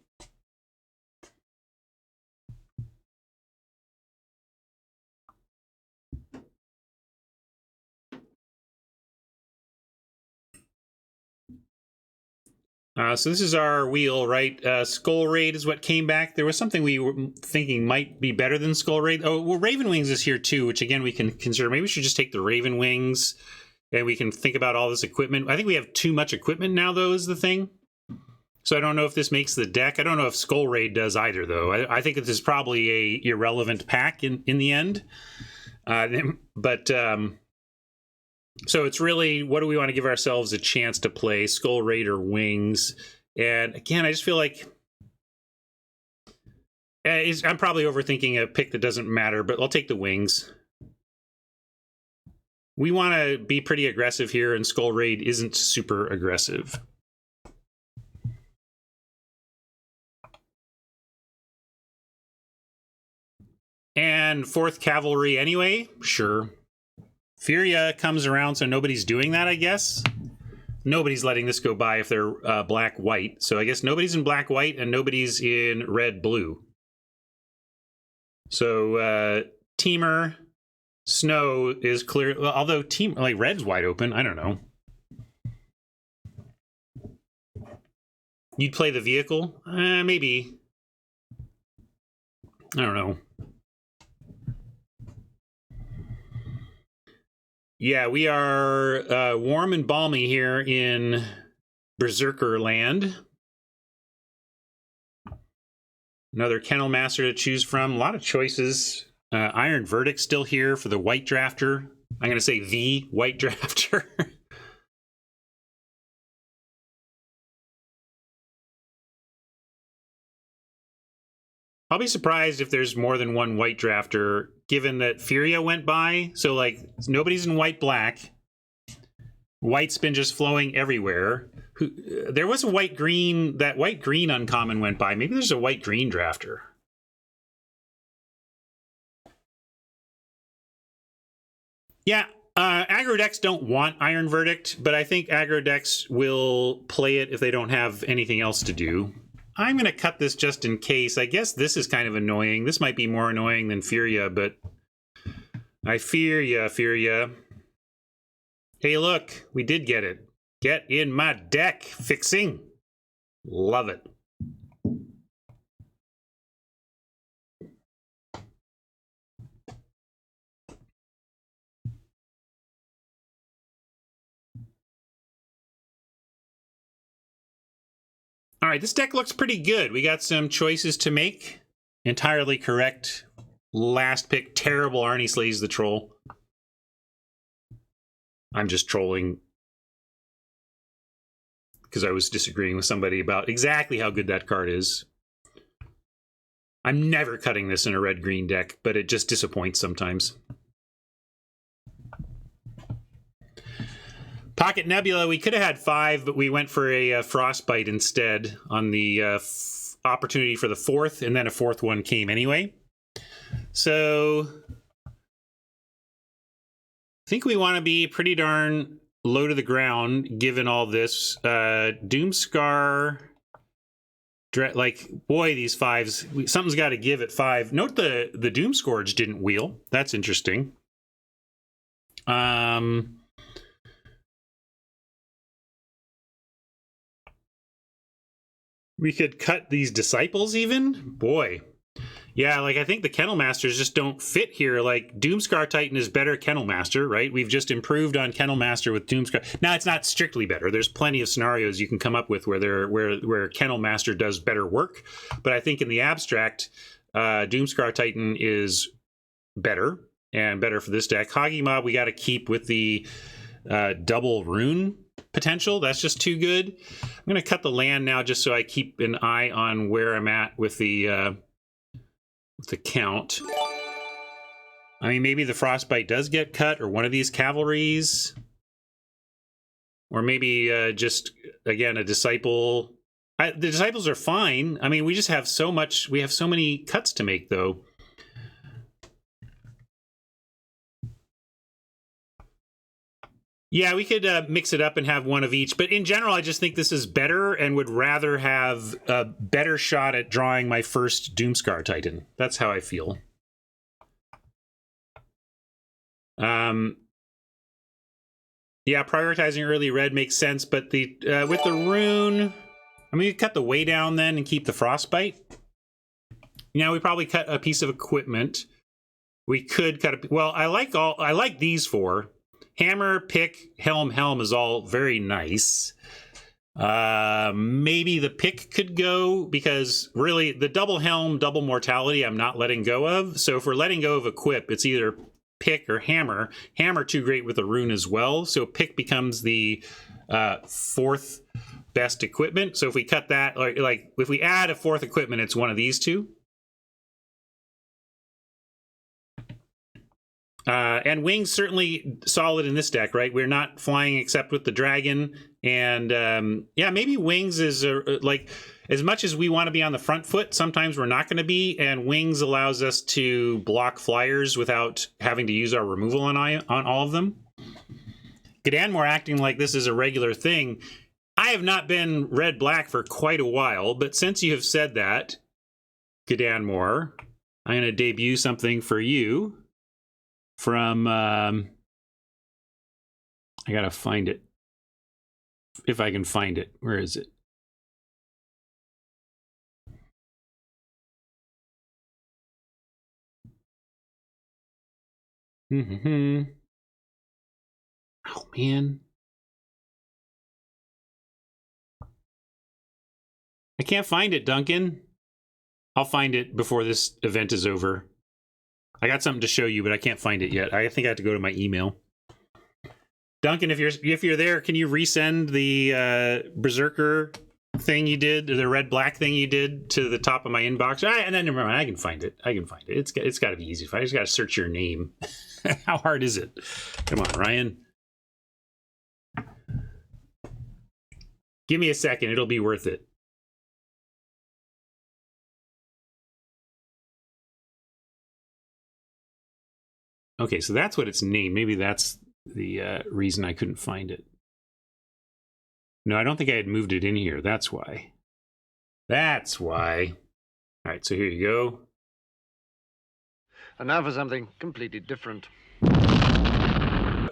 So this is our wheel, right? Skull Raid is what came back. There was something we were thinking might be better than Skull Raid. Oh, well, Raven Wings is here too, which again we can consider. Maybe we should just take the Raven Wings and we can think about all this equipment. I think we have too much equipment now, though, is the thing. So I don't know if this makes the deck. I don't know if Skull Raid does either, though. I think this is probably a irrelevant pack in the end. So it's really, what do we want to give ourselves a chance to play? Skull Raid or Wings? And again, I just feel like I'm probably overthinking a pick that doesn't matter, but I'll take the Wings. We want to be pretty aggressive here, and Skull Raid isn't super aggressive. And 4th Cavalry anyway? Sure. Furia comes around, so nobody's doing that, I guess. Nobody's letting this go by if they're black-white. So I guess nobody's in black-white and nobody's in red-blue. So Teamer, Snow is clear. Although red's wide open. I don't know. You'd play the vehicle? Maybe. I don't know. Yeah, we are warm and balmy here in Berserker Land. Another Kennel Master to choose from. A lot of choices. Iron Verdict still here for the White Drafter. I'm going to say the White Drafter. I'll be surprised if there's more than one White Drafter, given that Furia went by. So, like, nobody's in white-black. White's been just flowing everywhere. There was a white-green... That white-green uncommon went by. Maybe there's a white-green Drafter. Yeah, aggro decks don't want Iron Verdict, but I think aggro decks will play it if they don't have anything else to do. I'm going to cut this just in case. I guess this is kind of annoying. This might be more annoying than Furia, but I fear ya, Furia. Hey, look, we did get it. Get in my deck. Fixing. Love it. All right, this deck looks pretty good. We got some choices to make. Entirely correct. Last pick, terrible Arnie Slays the Troll. I'm just trolling because I was disagreeing with somebody about exactly how good that card is. I'm never cutting this in a red-green deck, but it just disappoints sometimes. Pocket Nebula, we could have had 5, but we went for a Frostbite instead on the opportunity for the 4th, and then a 4th one came anyway. So I think we want to be pretty darn low to the ground, given all this. Doomscar, like, boy, these 5s, something's got to give at 5. Note the Doomscourge didn't wheel. That's interesting. We could cut these Disciples even? Boy. Yeah, like, I think the Kennel Masters just don't fit here. Like, Doomscar Titan is better Kennel Master, right? We've just improved on Kennel Master with Doomscar. Now, it's not strictly better. There's plenty of scenarios you can come up with where Kennel Master does better work. But I think in the abstract, Doomscar Titan is better and better for this deck. Hoggy Mob, we got to keep with the double rune potential. That's just too good. I'm going to cut the land now just so I keep an eye on where I'm at with the count. I mean, maybe the Frostbite does get cut, or one of these Cavalries. Or maybe just, again, a Disciple. The Disciples are fine. I mean, we just have so much. We have so many cuts to make, though. Yeah, we could mix it up and have one of each. But in general, I just think this is better and would rather have a better shot at drawing my first Doomscar Titan. That's how I feel. Yeah, prioritizing early red makes sense, but the with the rune, I mean, you cut the way down then and keep the Frostbite. Now we probably cut a piece of equipment. We could cut a, well, I like these 4. Hammer, pick, helm is all very nice. Maybe the pick could go, because really the double helm, double mortality I'm not letting go of. So if we're letting go of equip, it's either pick or hammer. Hammer too great with a rune as well. So pick becomes the 4th best equipment. So if we cut that, like if we add a 4th equipment, it's one of these 2. And Wings certainly solid in this deck, right? We're not flying except with the dragon. And yeah, maybe Wings is like, as much as we want to be on the front foot, sometimes we're not going to be. And Wings allows us to block flyers without having to use our removal on all of them. Gdanmore acting like this is a regular thing. I have not been red-black for quite a while, but since you have said that, Gdanmore, I'm going to debut something for you. From, I gotta find it. If I can find it. Where is it? Oh, man. I can't find it, Duncan. I'll find it before this event is over. I got something to show you, but I can't find it yet. I think I have to go to my email. Duncan, if you're there, can you resend the Berserker thing you did, or the red-black thing you did, to the top of my inbox? And then never mind, I can find it. It's got to be easy. I just got to search your name. How hard is it? Come on, Ryan. Give me a second. It'll be worth it. Okay, so that's what it's named. Maybe that's the reason I couldn't find it. No, I don't think I had moved it in here. That's why. That's why. All right, so here you go. And now for something completely different.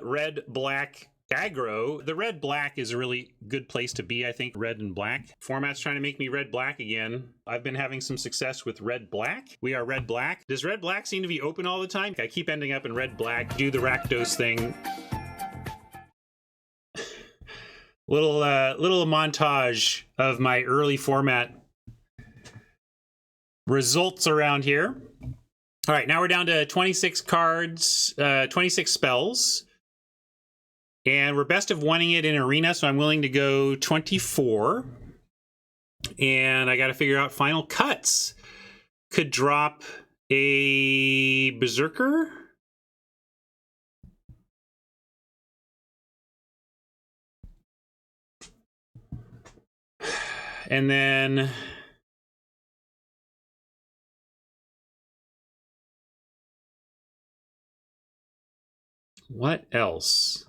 Red, black, aggro. The red-black is a really good place to be, I think. Red and black. Format's trying to make me red-black again. I've been having some success with red-black. We are red-black. Does red-black seem to be open all the time? I keep ending up in red-black. Do the Rakdos thing. Little montage of my early format results around here. All right, now we're down to 26 cards, 26 spells. And we're best of one-ing it in Arena, so I'm willing to go 24. And I got to figure out final cuts. Could drop a Berserker. And then what else?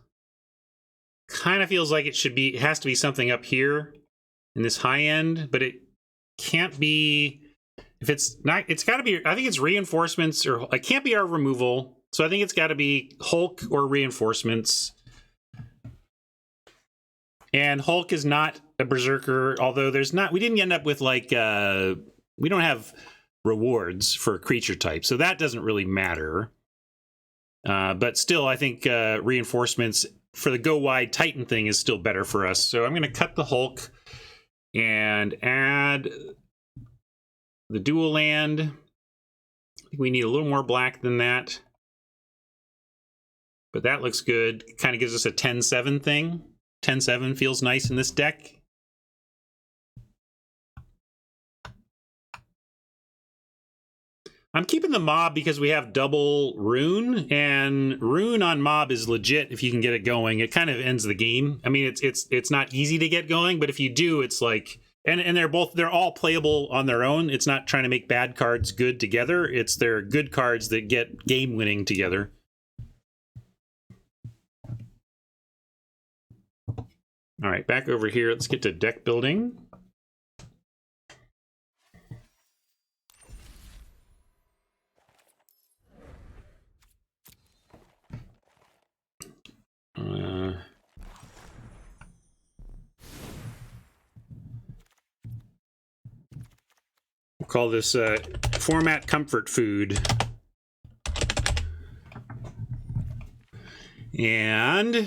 Kind of feels like it has to be something up here in this high end, but it can't be. If it's not, it's got to be. I think it's reinforcements, or it can't be our removal. So I think it's got to be Hulk or reinforcements. And Hulk is not a Berserker, although there's not. We didn't end up with like we don't have rewards for creature type, so that doesn't really matter. But still, I think reinforcements for the go wide Titan thing is still better for us. So I'm going to cut the Hulk and add the dual land. I think we need a little more black than that. But that looks good. Kind of gives us a 10-7 thing. 10-7 feels nice in this deck. I'm keeping the mob because we have double rune, and rune on mob is legit if you can get it going. It kind of ends the game. I mean, it's not easy to get going, but if you do, it's like, and they're all playable on their own. It's not trying to make bad cards good together. They're good cards that get game winning together. All right, back over here. Let's get to deck building. We'll call this format comfort food. And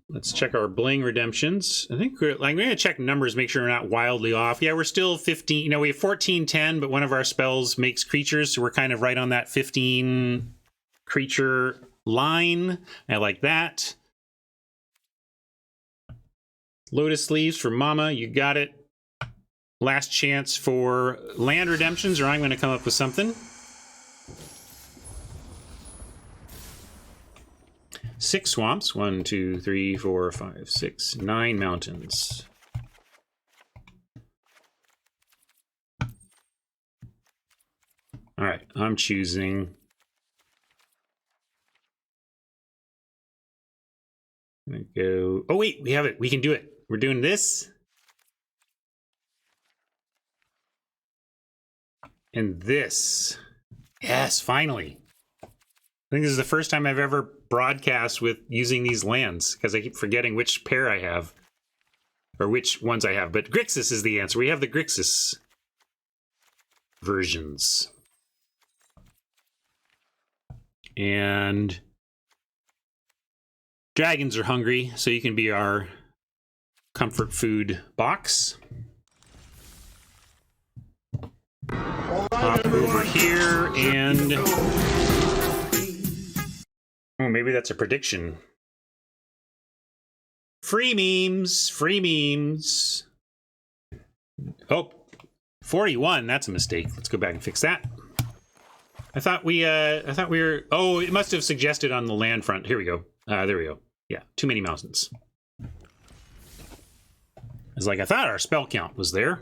let's check our bling redemptions. I think I'm going to check numbers, make sure we're not wildly off. Yeah, we're still 15. You know, we have 14-10, but one of our spells makes creatures, so we're kind of right on that 15 creature line. I like that. Lotus leaves for Mama, you got it. Last chance for land redemptions, or I'm going to come up with something. 6 swamps. 1, 2, 3, 4, 5, 6, 9 mountains. All right, I'm choosing. I'm gonna go. Oh wait, we have it. We can do it. We're doing this. And this. Yes, finally. I think this is the first time I've ever broadcast with using these lands, because I keep forgetting which pair I have. Or which ones I have. But Grixis is the answer. We have the Grixis versions. And dragons are hungry, so you can be our comfort food box. Hop over here and... oh, maybe that's a prediction. Free memes, free memes. Oh, 41, that's a mistake. Let's go back and fix that. I thought we were, oh, it must have suggested on the land front. Here we go. There we go. Yeah, too many mountains. It's like, I thought our spell count was there.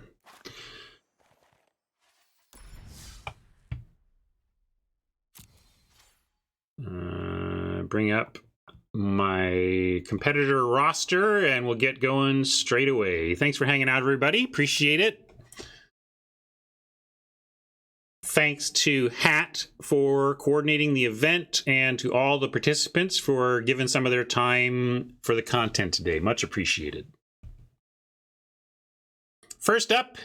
Bring up my competitor roster and we'll get going straight away. Thanks for hanging out, everybody. Appreciate it. thanks to Hat for coordinating the event and to all the participants for giving some of their time for the content today. Much appreciated. First up,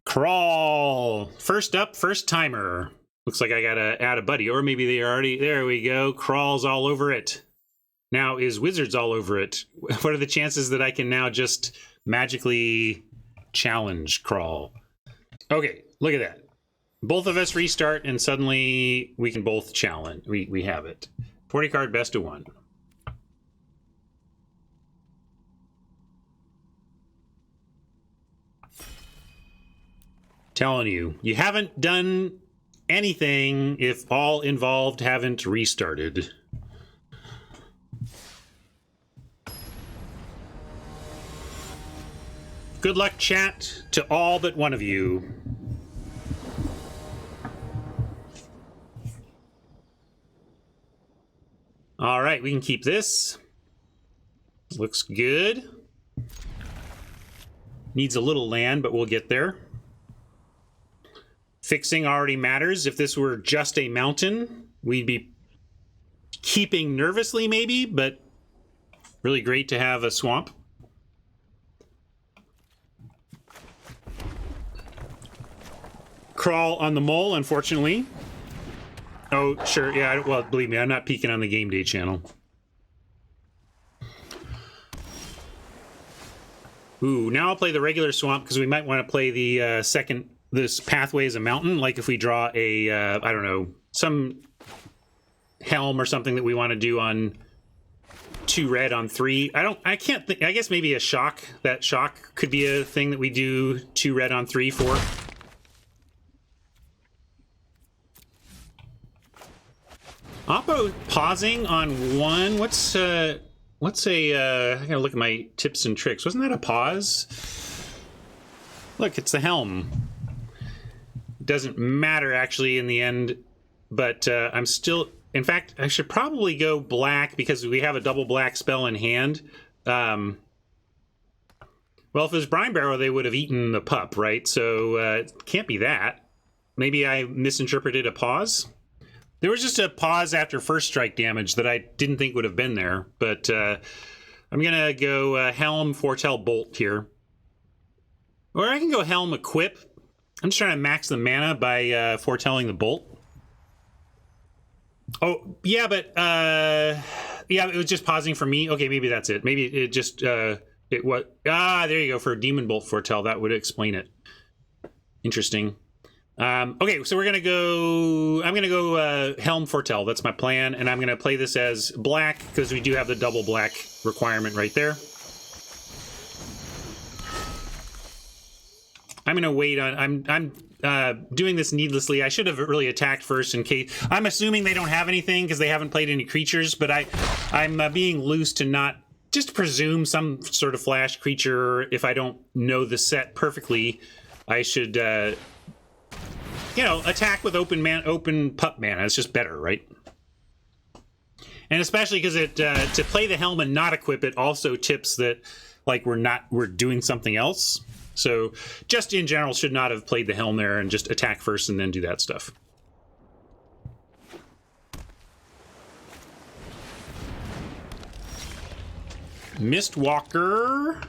Crawl. First up, first timer. Looks like I gotta add a buddy, or maybe they already, there we go. Crawl's all over it. Now is Wizards all over it. What are the chances that I can now just magically challenge Crawl? Okay, look at that. Both of us restart and suddenly we can both challenge. We have it. 40 card best of one. Telling you, you haven't done anything if all involved haven't restarted. Good luck, chat, to all but one of you. All right, we can keep this. Looks good. Needs a little land, but we'll get there. Fixing already matters. If this were just a mountain, we'd be keeping nervously maybe, but really great to have a swamp. Crawl on the mole, unfortunately. Oh, sure, yeah, well, believe me, I'm not peeking on the game day channel. Ooh, now I'll play the regular swamp because we might want to play the this pathway is a mountain, like if we draw a, I don't know, some helm or something that we want to do on 2 red on 3. I can't think, I guess maybe a shock. That shock could be a thing that we do 2 red on 3 for. Oppo pausing on 1. What's a, I gotta look at my tips and tricks. Wasn't that a pause? Look, it's the helm. Doesn't matter actually in the end, but I'm still, in fact, I should probably go black because we have a double black spell in hand. Well, if it was Brine Barrow, they would have eaten the pup, right? So it can't be that. Maybe I misinterpreted a pause. There was just a pause after first strike damage that I didn't think would have been there, but I'm gonna go Helm, Foretell, Bolt here. Or I can go Helm, Equip. I'm just trying to max the mana by foretelling the Bolt. Oh, yeah, but yeah, it was just pausing for me. Okay, maybe that's it. Maybe it just it was, there you go, for a Demon Bolt Foretell. That would explain it. Interesting. Okay, so we're gonna go, I'm gonna go Helm Foretell. That's my plan, and I'm gonna play this as black because we do have the double black requirement right there. I'm gonna wait on, I'm doing this needlessly. I should have really attacked first in case, I'm assuming they don't have anything because they haven't played any creatures, but I'm being loose to not, just presume some sort of flash creature. If I don't know the set perfectly, I should, you know, attack with open pup mana. It's just better, right? And especially because it, to play the helm and not equip it also tips that, like, we're doing something else. So just in general, should not have played the helm there and just attack first and then do that stuff. Mistwalker.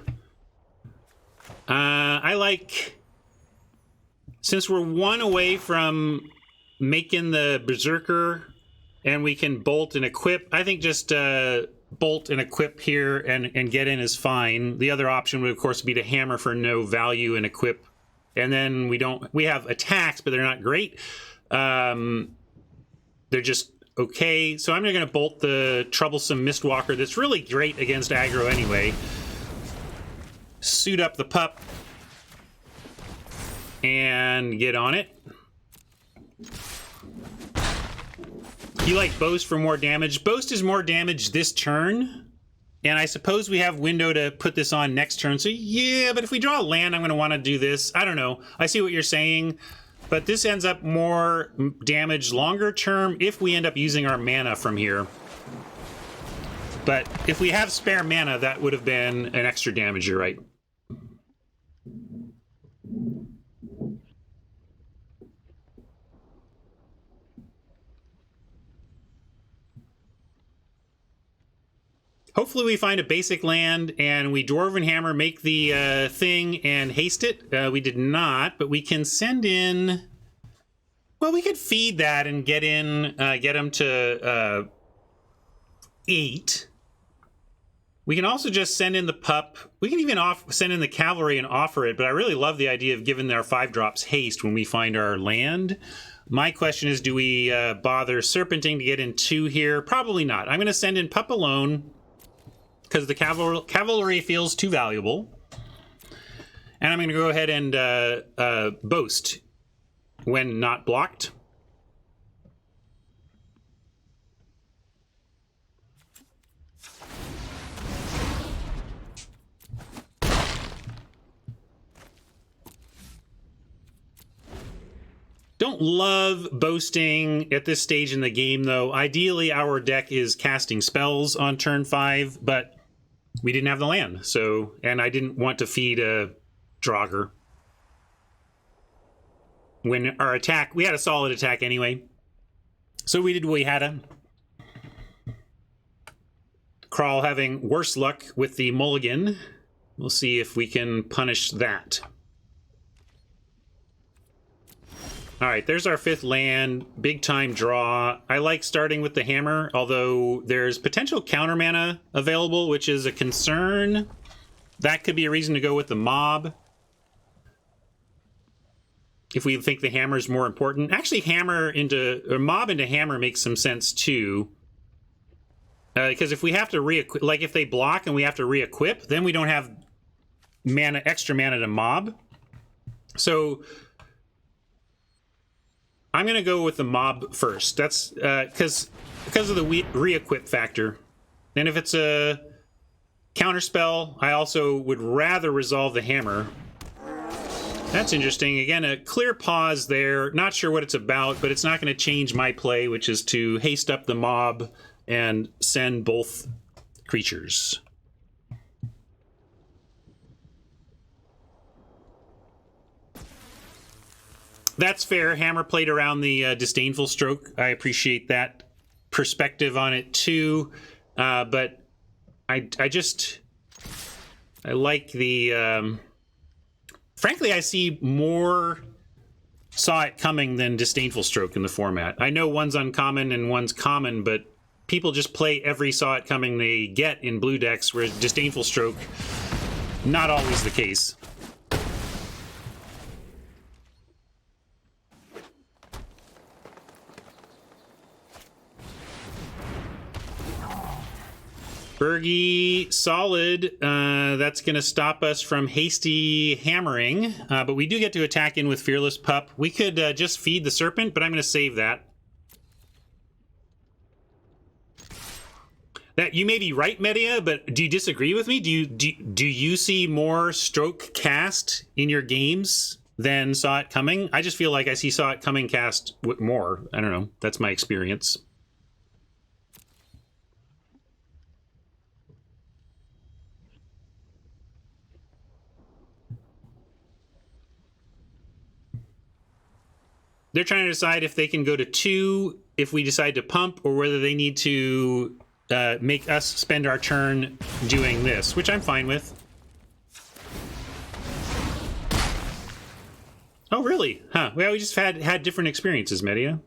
I like, since we're 1 away from making the Berserker and we can bolt and equip, I think just bolt and equip here and get in is fine. The other option would of course be to hammer for no value and equip, and then we have attacks, but they're not great. They're just okay. So I'm going to bolt the troublesome Mistwalker that's really great against aggro anyway. Suit up the pup and get on it. You like Boast for more damage? Boast is more damage this turn, and I suppose we have window to put this on next turn. So yeah, but if we draw a land, I'm going to want to do this. I don't know. I see what you're saying, but this ends up more damage longer term if we end up using our mana from here. But if we have spare mana, that would have been an extra damage, you're right. Hopefully we find a basic land and we Dwarven Hammer, make the thing, and haste it. We did not, but we can send in... Well, we could feed that and get them to 8. We can also just send in the pup. We can even send in the cavalry and offer it, but I really love the idea of giving our 5-drops haste when we find our land. My question is, do we bother serpenting to get in 2 here? Probably not. I'm going to send in pup alone because the cavalry feels too valuable. And I'm going to go ahead and boast when not blocked. Don't love boasting at this stage in the game, though. Ideally, our deck is casting spells on turn 5, but we didn't have the land, so, and I didn't want to feed a Draugr. When our attack, we had a solid attack anyway, so we did what we had to. Kral having worse luck with the mulligan. We'll see if we can punish that. All right, there's our 5th land, big time draw. I like starting with the hammer, although there's potential counter mana available, which is a concern. That could be a reason to go with the mob. If we think the hammer is more important. Actually, mob into hammer makes some sense too. Because if we have to re-equip, like if they block and we have to re-equip, then we don't have extra mana to mob. So I'm going to go with the mob first. That's because of the re-equip factor. And if it's a counterspell, I also would rather resolve the hammer. That's interesting. Again, a clear pause there. Not sure what it's about, but it's not going to change my play, which is to haste up the mob and send both creatures. That's fair. Hammer played around the disdainful stroke. I appreciate that perspective on it too. But I like the... frankly, I see more Saw It Coming than Disdainful Stroke in the format. I know one's uncommon and one's common, but people just play every Saw It Coming they get in blue decks, whereas Disdainful Stroke, not always the case. Bergie, solid. That's going to stop us from hasty hammering, but we do get to attack in with Fearless Pup. We could just feed the Serpent, but I'm going to save that. That you may be right, Media, but do you disagree with me? Do you see more stroke cast in your games than Saw It Coming? I just feel like I see Saw It Coming cast more. I don't know. That's my experience. They're trying to decide if they can go to 2 if we decide to pump, or whether they need to make us spend our turn doing this, which I'm fine with. Oh, really? Huh. Well, we just had different experiences, Media.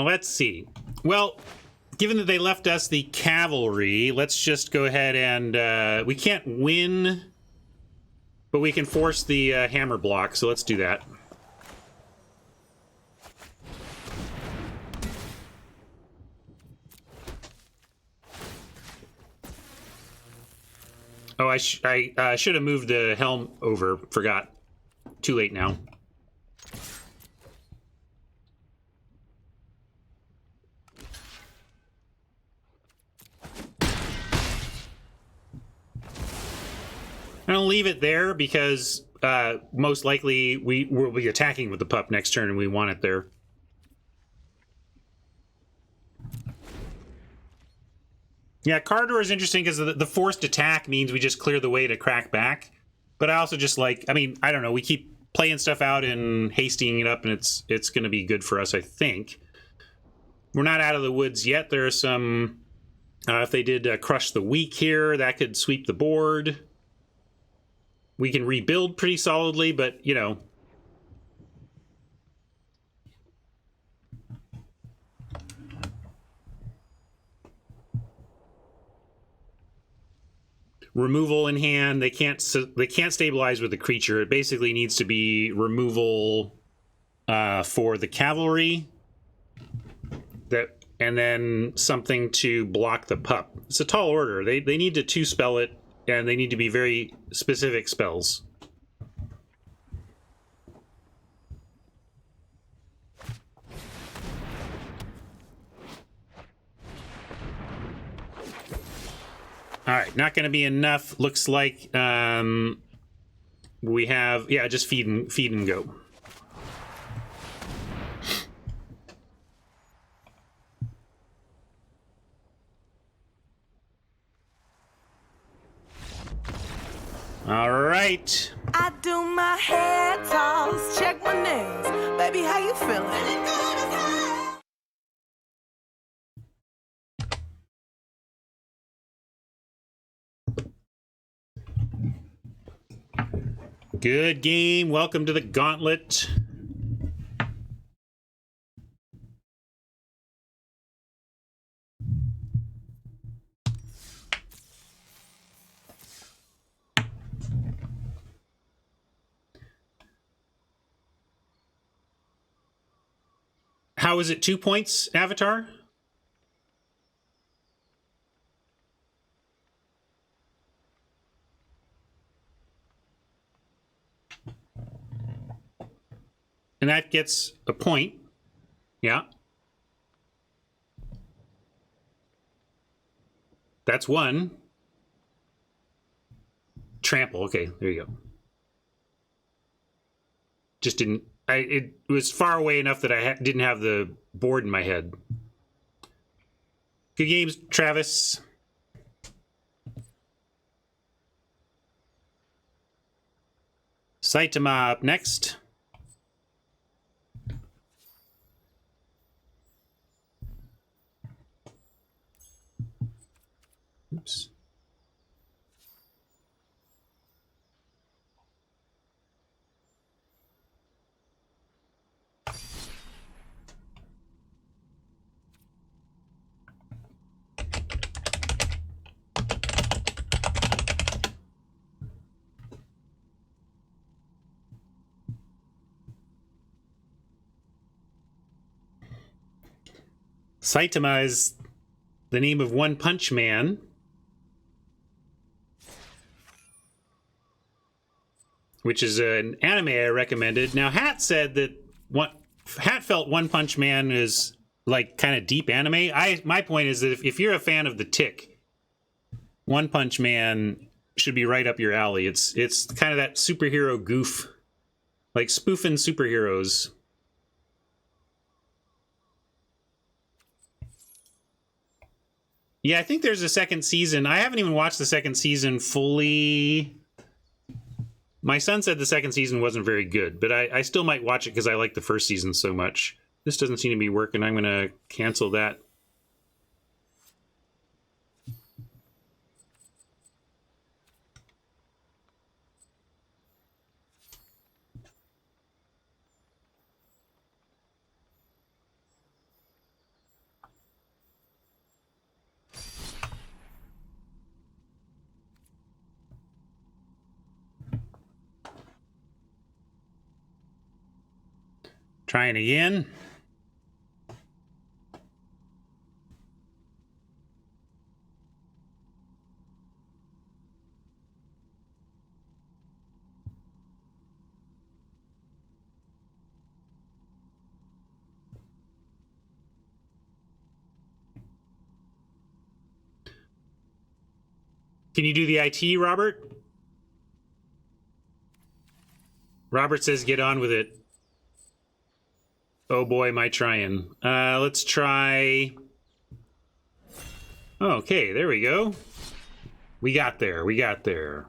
Let's see. Well, given that they left us the cavalry, let's just go ahead and... we can't win, but we can force the hammer block, so let's do that. Oh, I should have moved the helm over. Forgot. Too late now. I don't leave it there because most likely we will be attacking with the pup next turn and we want it there. Yeah, Cardor is interesting because the forced attack means we just clear the way to crack back. But I also just like, I mean, I don't know, we keep playing stuff out and hasting it up, and it's going to be good for us, I think. We're not out of the woods yet. There are some, if they did crush the weak here, that could sweep the board. We can rebuild pretty solidly, but, you know. Removal in hand, they can't stabilize with the creature. It basically needs to be removal for the cavalry, and then something to block the pup. It's a tall order. They need to 2-spell it, and they need to be very specific spells. All right, not going to be enough. Looks like we have, yeah, just feed and go. All right. I do my hair toss, check my nails. Baby, how you feeling? Good game. Welcome to the Gauntlet. How is it 2 points, Avatar? And that gets a point. Yeah. That's 1. Trample. Okay, there you go. Just didn't... it was far away enough that I didn't have the board in my head. Good games, Travis. Saitama up next. Oops. Saitama is the name of One Punch Man. Which is an anime I recommended. Now, Hat said that Hat felt One Punch Man is like kind of deep anime. My point is that if you're a fan of the Tick, One Punch Man should be right up your alley. It's kind of that superhero goof, like spoofing superheroes. Yeah, I think there's a second season. I haven't even watched the second season fully. My son said the second season wasn't very good, but I still might watch it because I like the first season so much. This doesn't seem to be working. I'm going to cancel that. Trying again. Can you do the IT, Robert? Robert says get on with it. Oh boy, am I trying. Let's try... Okay, there we go. We got there. We got there.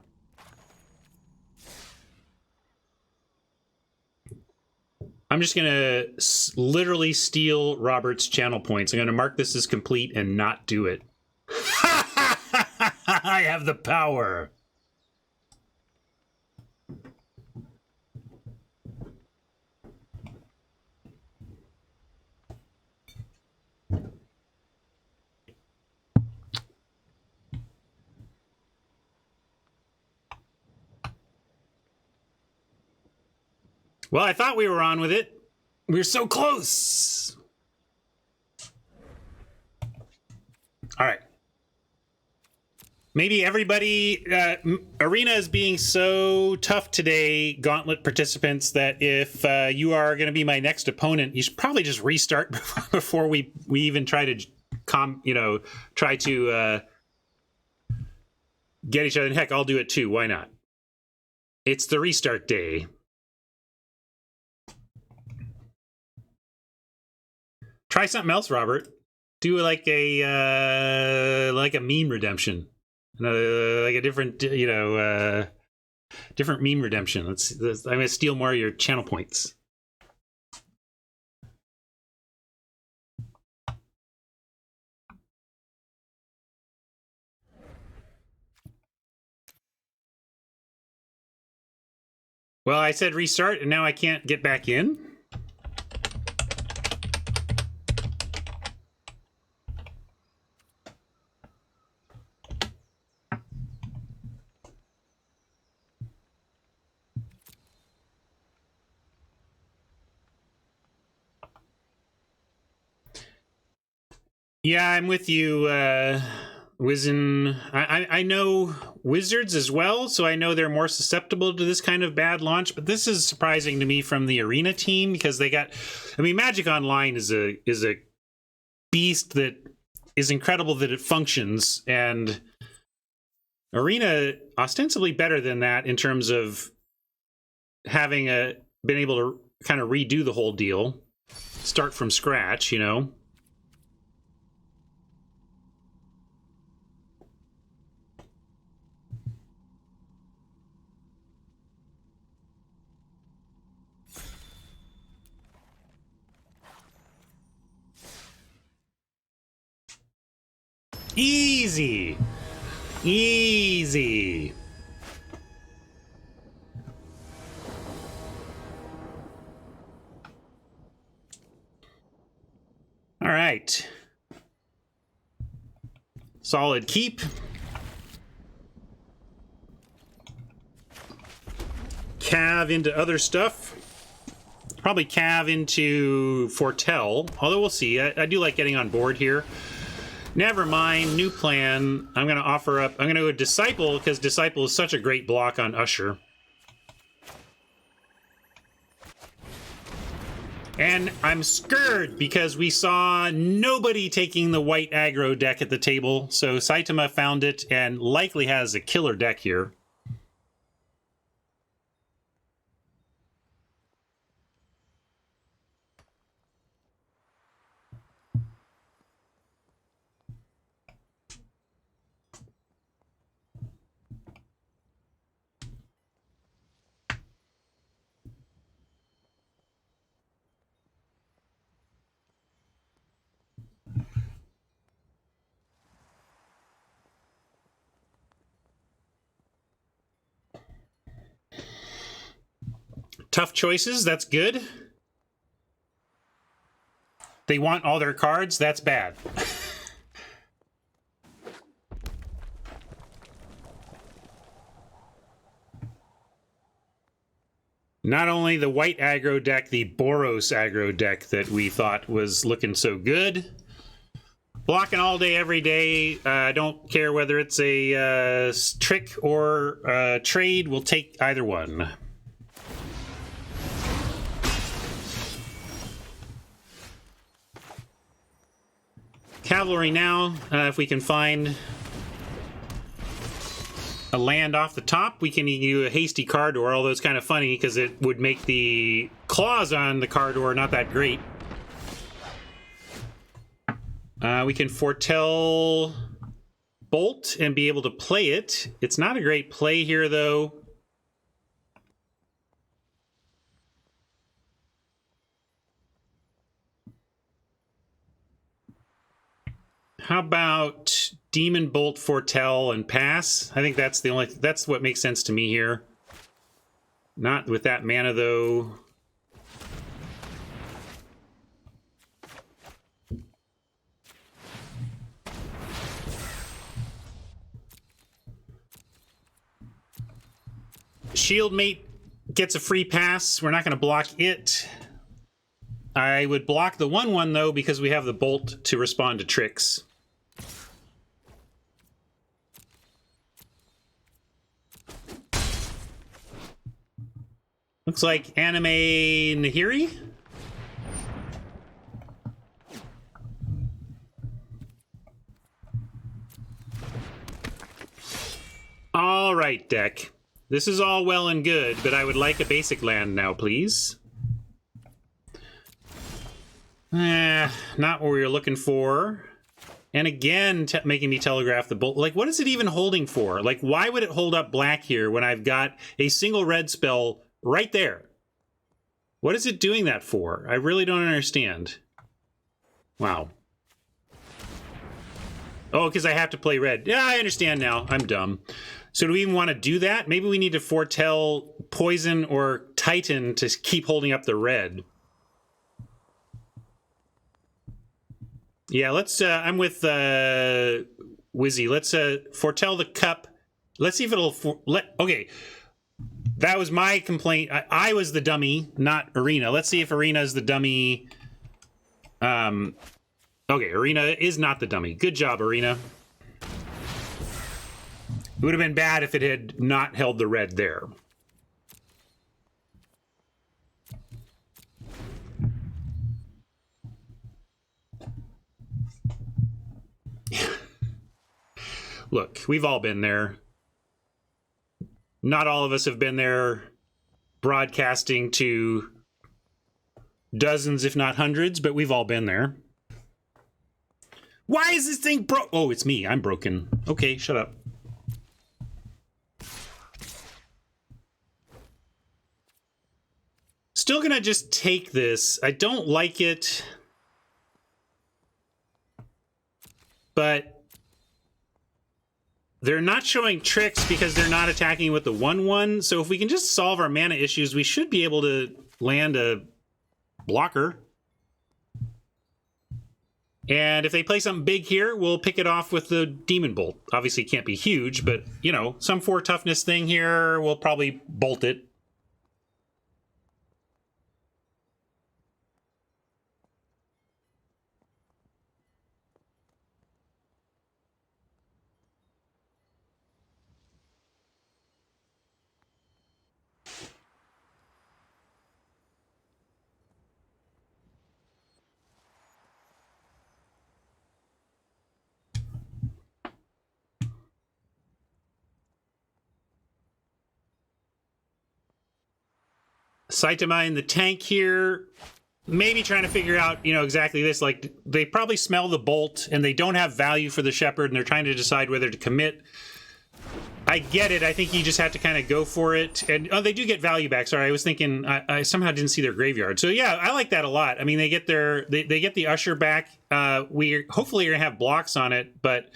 I'm just going to literally steal Robert's channel points. I'm going to mark this as complete and not do it. I have the power. Well, I thought we were on with it. We were so close. All right. Maybe everybody... Arena is being so tough today, Gauntlet participants, that if you are going to be my next opponent, you should probably just restart before we even try to, try to get each other. And heck, I'll do it too. Why not? It's the restart day. Try something else, Robert. Do like a meme redemption, like a different, different meme redemption. I'm gonna steal more of your channel points. Well, I said restart, and now I can't get back in. Yeah, I'm with you, Wizen. I know Wizards as well, so I know they're more susceptible to this kind of bad launch, but this is surprising to me from the Arena team because they got... I mean, Magic Online is a beast that is incredible that it functions, and Arena ostensibly better than that in terms of having been able to kind of redo the whole deal, start from scratch, you know? Easy. Easy. All right. Solid keep. Cav into other stuff. Probably cav into Foretell, although we'll see. I do like getting on board here. Never mind, new plan. I'm going to offer up... I'm going to go Disciple, because Disciple is such a great block on Usher. And I'm scared, because we saw nobody taking the white aggro deck at the table, so Saitama found it, and likely has a killer deck here. Tough choices, that's good. They want all their cards, that's bad. Not only the white aggro deck, the Boros aggro deck that we thought was looking so good. Blocking all day, every day. I don't care whether it's a trick or a trade. We'll take either one. Cavalry now, if we can find a land off the top. We can do a hasty car door, although it's kind of funny because it would make the claws on the car door not that great. We can foretell Bolt and be able to play it. It's not a great play here, though. How about Demon Bolt, foretell, and pass? I think that's what makes sense to me here. Not with that mana, though. Shieldmate gets a free pass. We're not going to block it. I would block the 1/1, though, because we have the Bolt to respond to tricks. Looks like Anime Nahiri. All right, deck. This is all well and good, but I would like a basic land now, please. Not what we were looking for. And again, making me telegraph the Bolt. Like, what is it even holding for? Like, why would it hold up black here when I've got a single red spell right there? What is it doing that for? I really don't understand. Wow. Oh, because I have to play red. Yeah, I understand now. I'm dumb. So do we even want to do that? Maybe we need to foretell Poison or Titan to keep holding up the red. Yeah, let's... I'm with Wizzy. Let's foretell the cup. Let's see if it'll... Okay. That was my complaint. I was the dummy, not Arena. Let's see if Arena is the dummy. Okay, Arena is not the dummy. Good job, Arena. It would have been bad if it had not held the red there. Look, we've all been there. Not all of us have been there broadcasting to dozens, if not hundreds, but we've all been there. Why is this thing broke? Oh, it's me. I'm broken. Okay, shut up. Still gonna just take this. I don't like it. But they're not showing tricks because they're not attacking with the 1/1. So if we can just solve our mana issues, we should be able to land a blocker. And if they play something big here, we'll pick it off with the Demon Bolt. Obviously, it can't be huge, but, you know, some 4 toughness thing here, we'll probably bolt it. Saitama in the tank here, maybe trying to figure out, you know, exactly this. Like, they probably smell the Bolt, and they don't have value for the Shepherd, and they're trying to decide whether to commit. I get it. I think you just have to kind of go for it. And, oh, they do get value back. Sorry, I was thinking, I somehow didn't see their graveyard. So, yeah, I like that a lot. I mean, they get they get the Usher back. We hopefully are going to have blocks on it, but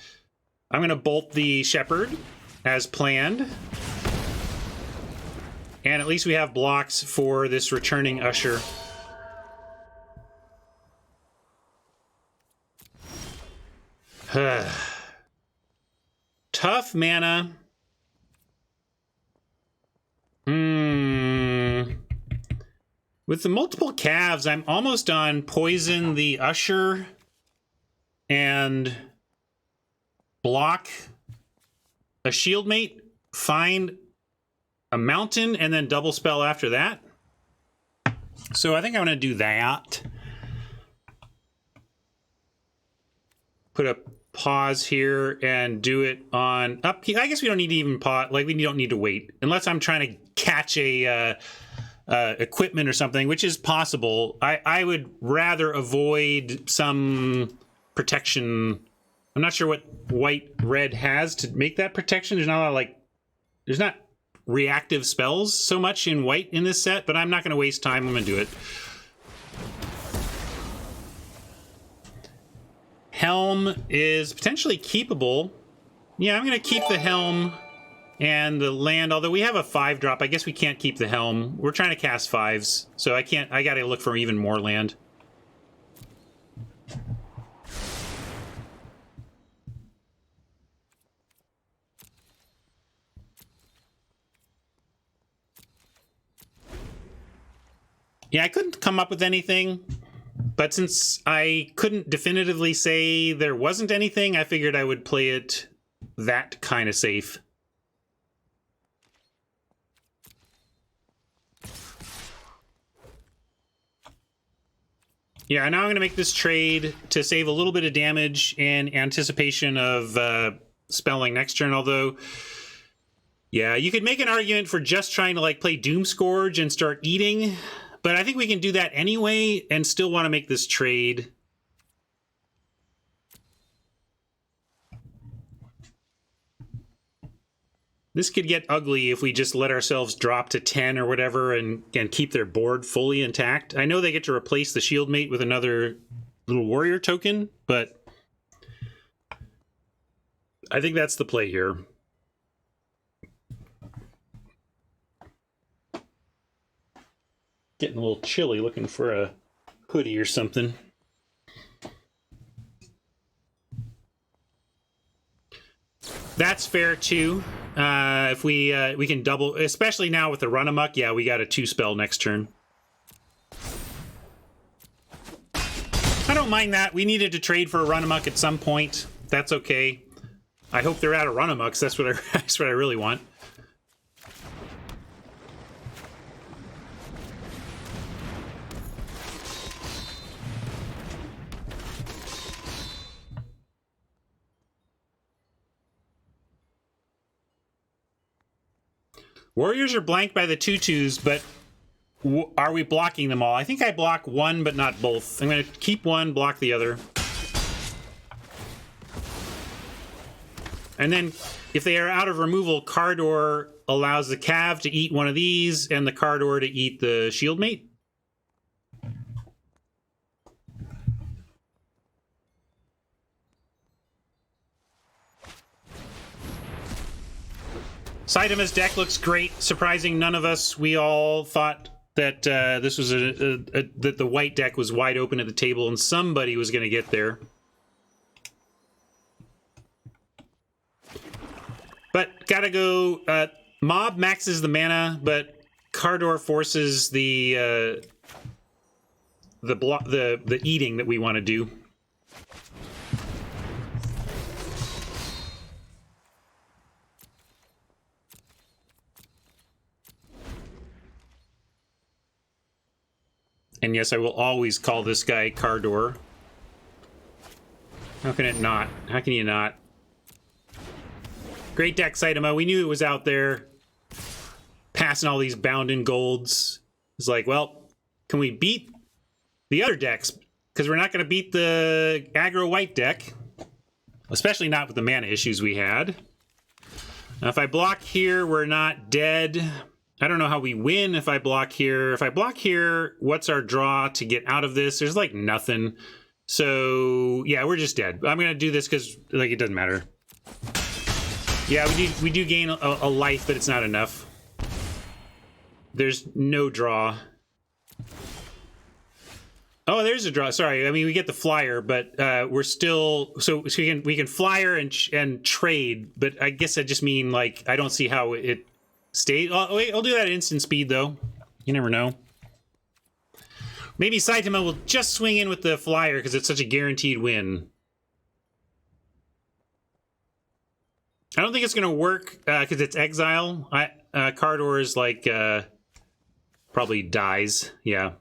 I'm going to bolt the Shepherd as planned. And at least we have blocks for this returning Usher. Tough mana. With the multiple calves, I'm almost on Poison the Usher and block a Shieldmate, find a Mountain, and then double spell after that. So I think I'm going to do that. Put pause here and do it on up. I guess we don't need to even pause. Like, we don't need to wait unless I'm trying to catch a equipment or something, which is possible. I would rather avoid some protection. I'm not sure what white red has to make that protection. There's not a lot of, like, there's not reactive spells so much in white in this set, but I'm not going to waste time. I'm going to do it. Helm is potentially keepable. Yeah, I'm going to keep the Helm and the land, although we have a 5-drop. I guess we can't keep the Helm. We're trying to cast 5s, so I can't. I got to look for even more land. Yeah, I couldn't come up with anything, but since I couldn't definitively say there wasn't anything, I figured I would play it that kind of safe. Yeah, now I'm going to make this trade to save a little bit of damage in anticipation of spelling next turn, although... Yeah, you could make an argument for just trying to, like, play Doomscourge and start eating, but I think we can do that anyway and still want to make this trade. This could get ugly if we just let ourselves drop to 10 or whatever and keep their board fully intact. I know they get to replace the Shield Mate with another little warrior token, but I think that's the play here. Getting a little chilly, looking for a hoodie or something. That's fair too. If we can double, especially now with the run amok. Yeah, we got a 2-spell next turn. I don't mind that. We needed to trade for a run amok at some point. That's okay. I hope they're out of run amoks. That's what that's what I really want. Warriors are blanked by the 2/2s, but are we blocking them all? I think I block one, but not both. I'm going to keep one, block the other. And then, if they are out of removal, Cardor allows the Cav to eat one of these, and the Cardor to eat the Shield Mate. Saitama's deck looks great. Surprising none of us. We all thought that this was that the white deck was wide open at the table, and somebody was going to get there. But gotta go. Mob maxes the mana, but Cardor forces the eating that we want to do. And yes, I will always call this guy Cardor. How can it not? How can you not? Great deck, Saitama. We knew it was out there. Passing all these bound-in golds. It's like, well, can we beat the other decks? Because we're not going to beat the aggro white deck. Especially not with the mana issues we had. Now, if I block here, we're not dead. I don't know how we win if I block here. If I block here, what's our draw to get out of this? There's like nothing. So yeah, we're just dead. I'm gonna do this because like it doesn't matter. Yeah, we do gain a life, but it's not enough. There's no draw. Oh, there's a draw. Sorry, I mean we get the flyer, but we're still so we can flyer and trade. But I guess I just mean like I don't see how it. Oh, wait, I'll do that at instant speed, though. You never know. Maybe Saitama will just swing in with the flyer because it's such a guaranteed win. I don't think it's going to work because it's exile. Cardor is like probably dies. Yeah.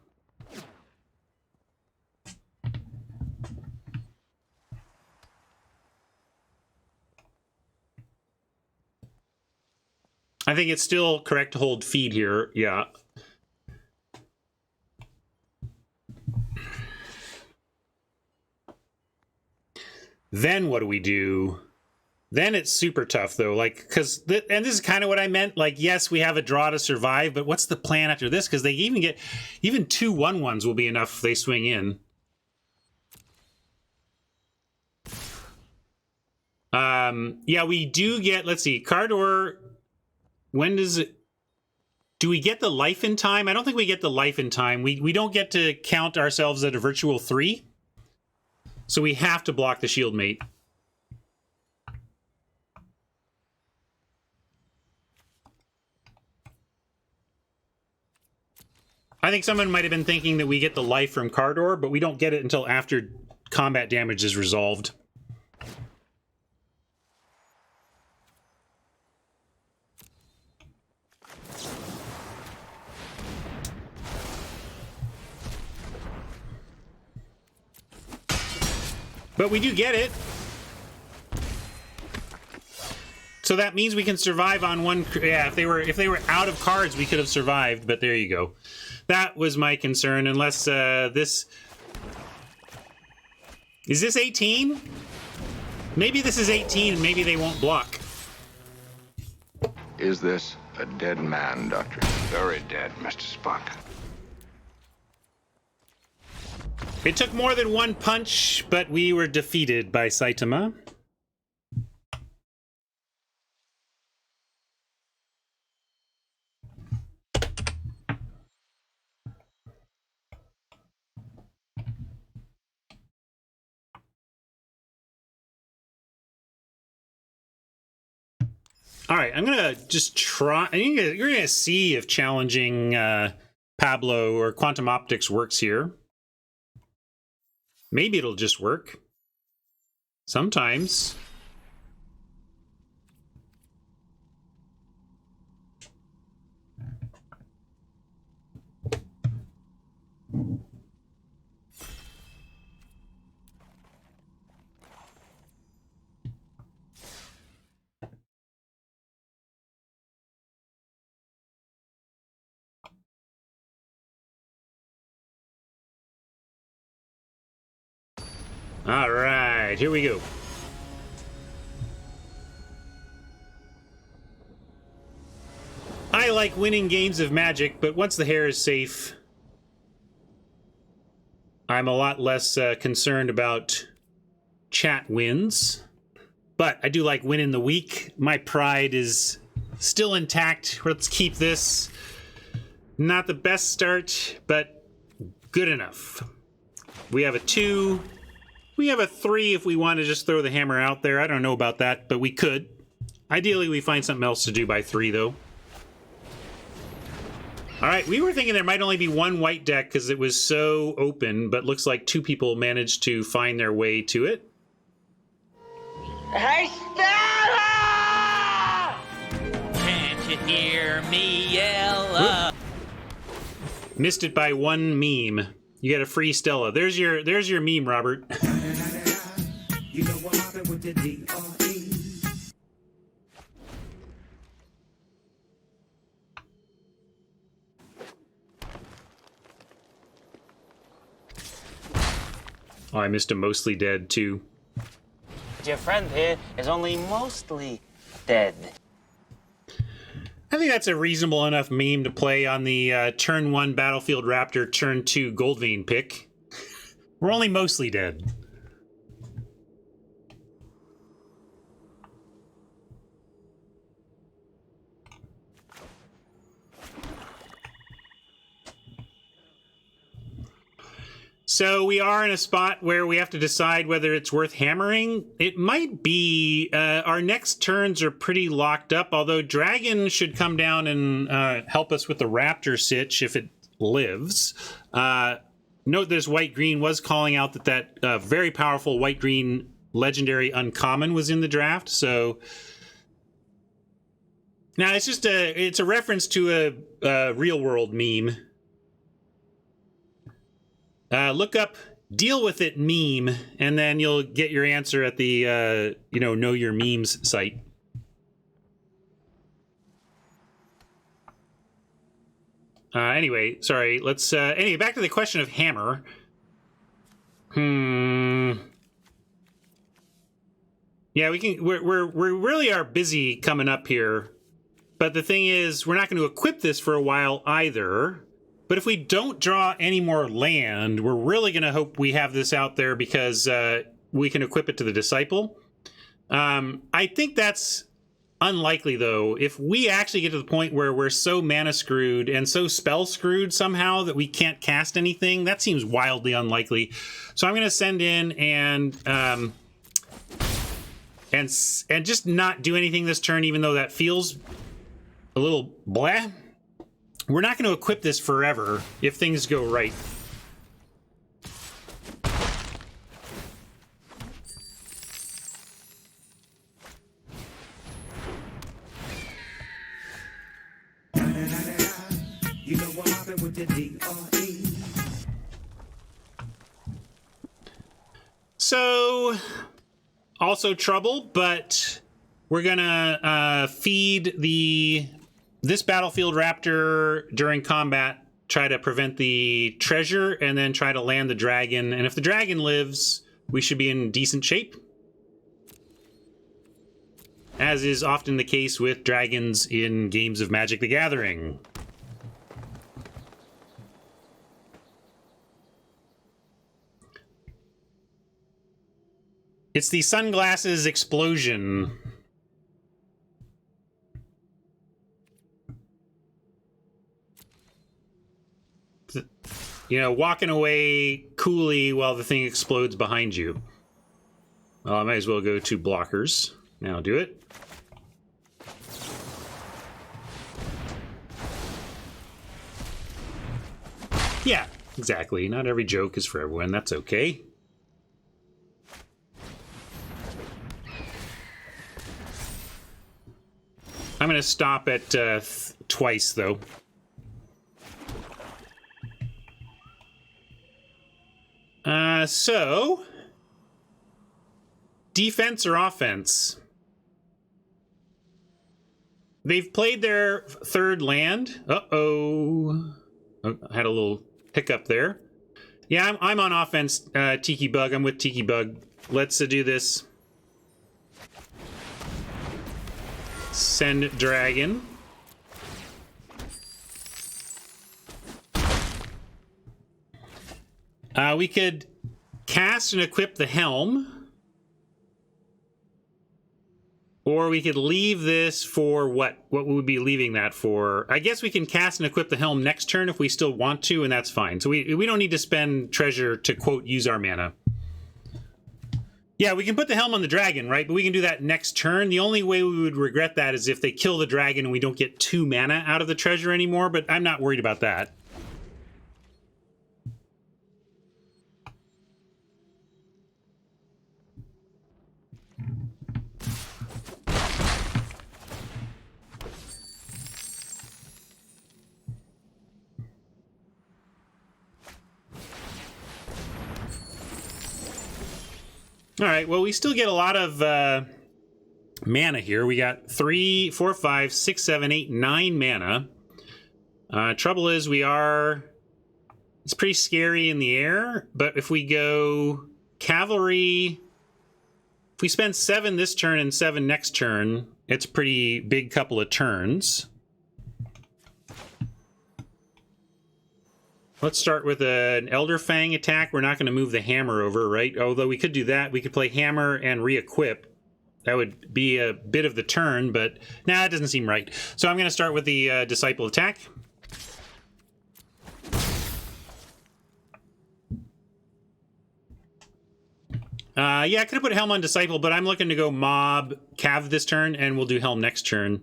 I think it's still correct to hold feed here. Yeah. Then what do we do? Then it's super tough, though. Like, because, and this is kind of what I meant. Like, yes, we have a draw to survive, but what's the plan after this? Because they even 2 1/1s will be enough if they swing in. Yeah, we do get, let's see, Cardor, when does it, do we get the life in time? I don't think we get the life in time. We don't get to count ourselves at a virtual 3. So we have to block the shield mate. I think someone might have been thinking that we get the life from Cardor, but we don't get it until after combat damage is resolved. But we do get it. So that means we can survive on one. Yeah, if they were out of cards, we could have survived. But there you go. That was my concern. Unless this is this 18. Maybe this is 18, and maybe they won't block. Is this a dead man, Doctor? Very dead, Mr. Spock. It took more than one punch, but we were defeated by Saitama. All right, I'm gonna just try. You're gonna see if challenging Pablo or Quantum Optics works here. Maybe it'll just work. Sometimes. All right, here we go. I like winning games of Magic, but once the hair is safe, I'm a lot less concerned about chat wins. But I do like winning the week. My pride is still intact. Let's keep this. Not the best start, but good enough. We have a 2. We have a 3 if we want to just throw the hammer out there. I don't know about that, but we could. Ideally, we find something else to do by 3, though. All right, we were thinking there might only be one white deck because it was so open, but looks like 2 people managed to find their way to it. Hey, Stella! Can't you hear me yell? Missed it by 1 meme. You got a free Stella. There's your meme, Robert. You know what happened with the DRE? Oh, I missed a mostly dead, too. Your friend here is only mostly dead. I think that's a reasonable enough meme to play on the turn 1 Battlefield Raptor, turn 2 Goldvein pick. We're only mostly dead. So we are in a spot where we have to decide whether it's worth hammering. It might be. Our next turns are pretty locked up, although Dragon should come down and help us with the Raptor sitch if it lives. Note this white-green was calling out that very powerful white-green legendary uncommon was in the draft, so... Now, it's just it's a reference to a real-world meme. Look up "deal with it" meme, and then you'll get your answer at the know your memes site. Anyway, sorry. Let's anyway, back to the question of hammer. Yeah, we can. We really are busy coming up here, but the thing is, we're not going to equip this for a while either. But if we don't draw any more land, we're really going to hope we have this out there because we can equip it to the Disciple. I think that's unlikely, though. If we actually get to the point where we're so mana screwed and so spell screwed somehow that we can't cast anything, that seems wildly unlikely. So I'm going to send in and just not do anything this turn, even though that feels a little blah. We're not going to equip this forever if things go right. You know what happened with the DRE. So, also trouble, but we're gonna feed this Battlefield Raptor during combat, try to prevent the treasure, and then try to land the dragon. And if the dragon lives, we should be in decent shape. As is often the case with dragons in games of Magic the Gathering. It's the sunglasses explosion. You know, walking away coolly while the thing explodes behind you. Well, I might as well go to blockers. Now do it. Yeah, exactly. Not every joke is for everyone. That's okay. I'm going to stop at twice, though. So, defense or offense? They've played their third land. Uh-oh. Oh, I had a little hiccup there. Yeah, I'm on offense, Tiki Bug. I'm with Tiki Bug. Let's do this. Send dragon. We could cast and equip the helm. Or we could leave this for what? What would we be leaving that for? I guess we can cast and equip the helm next turn if we still want to, and that's fine. So we don't need to spend treasure to, quote, use our mana. Yeah, we can put the helm on the dragon, right? But we can do that next turn. The only way we would regret that is if they kill the dragon and we don't get 2 mana out of the treasure anymore, but I'm not worried about that. All right, well, we still get a lot of mana here. We got 3, 4, 5, 6, 7, 8, 9 mana. Trouble is it's pretty scary in the air, but if we go cavalry, if we spend 7 this turn and 7 next turn, it's a pretty big couple of turns. Let's start with an Elder Fang attack. We're not going to move the hammer over, right? Although we could do that. We could play hammer and re-equip. That would be a bit of the turn, but nah, it doesn't seem right. So I'm going to start with the Disciple attack. Yeah, I could have put Helm on Disciple, but I'm looking to go Mob Cav this turn, and we'll do Helm next turn.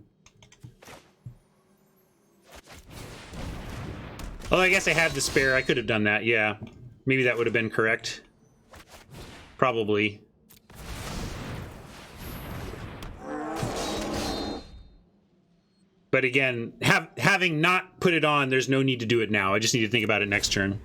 Oh, I guess I had the spare. I could have done that, yeah. Maybe that would have been correct. Probably. But again, having not put it on, there's no need to do it now. I just need to think about it next turn.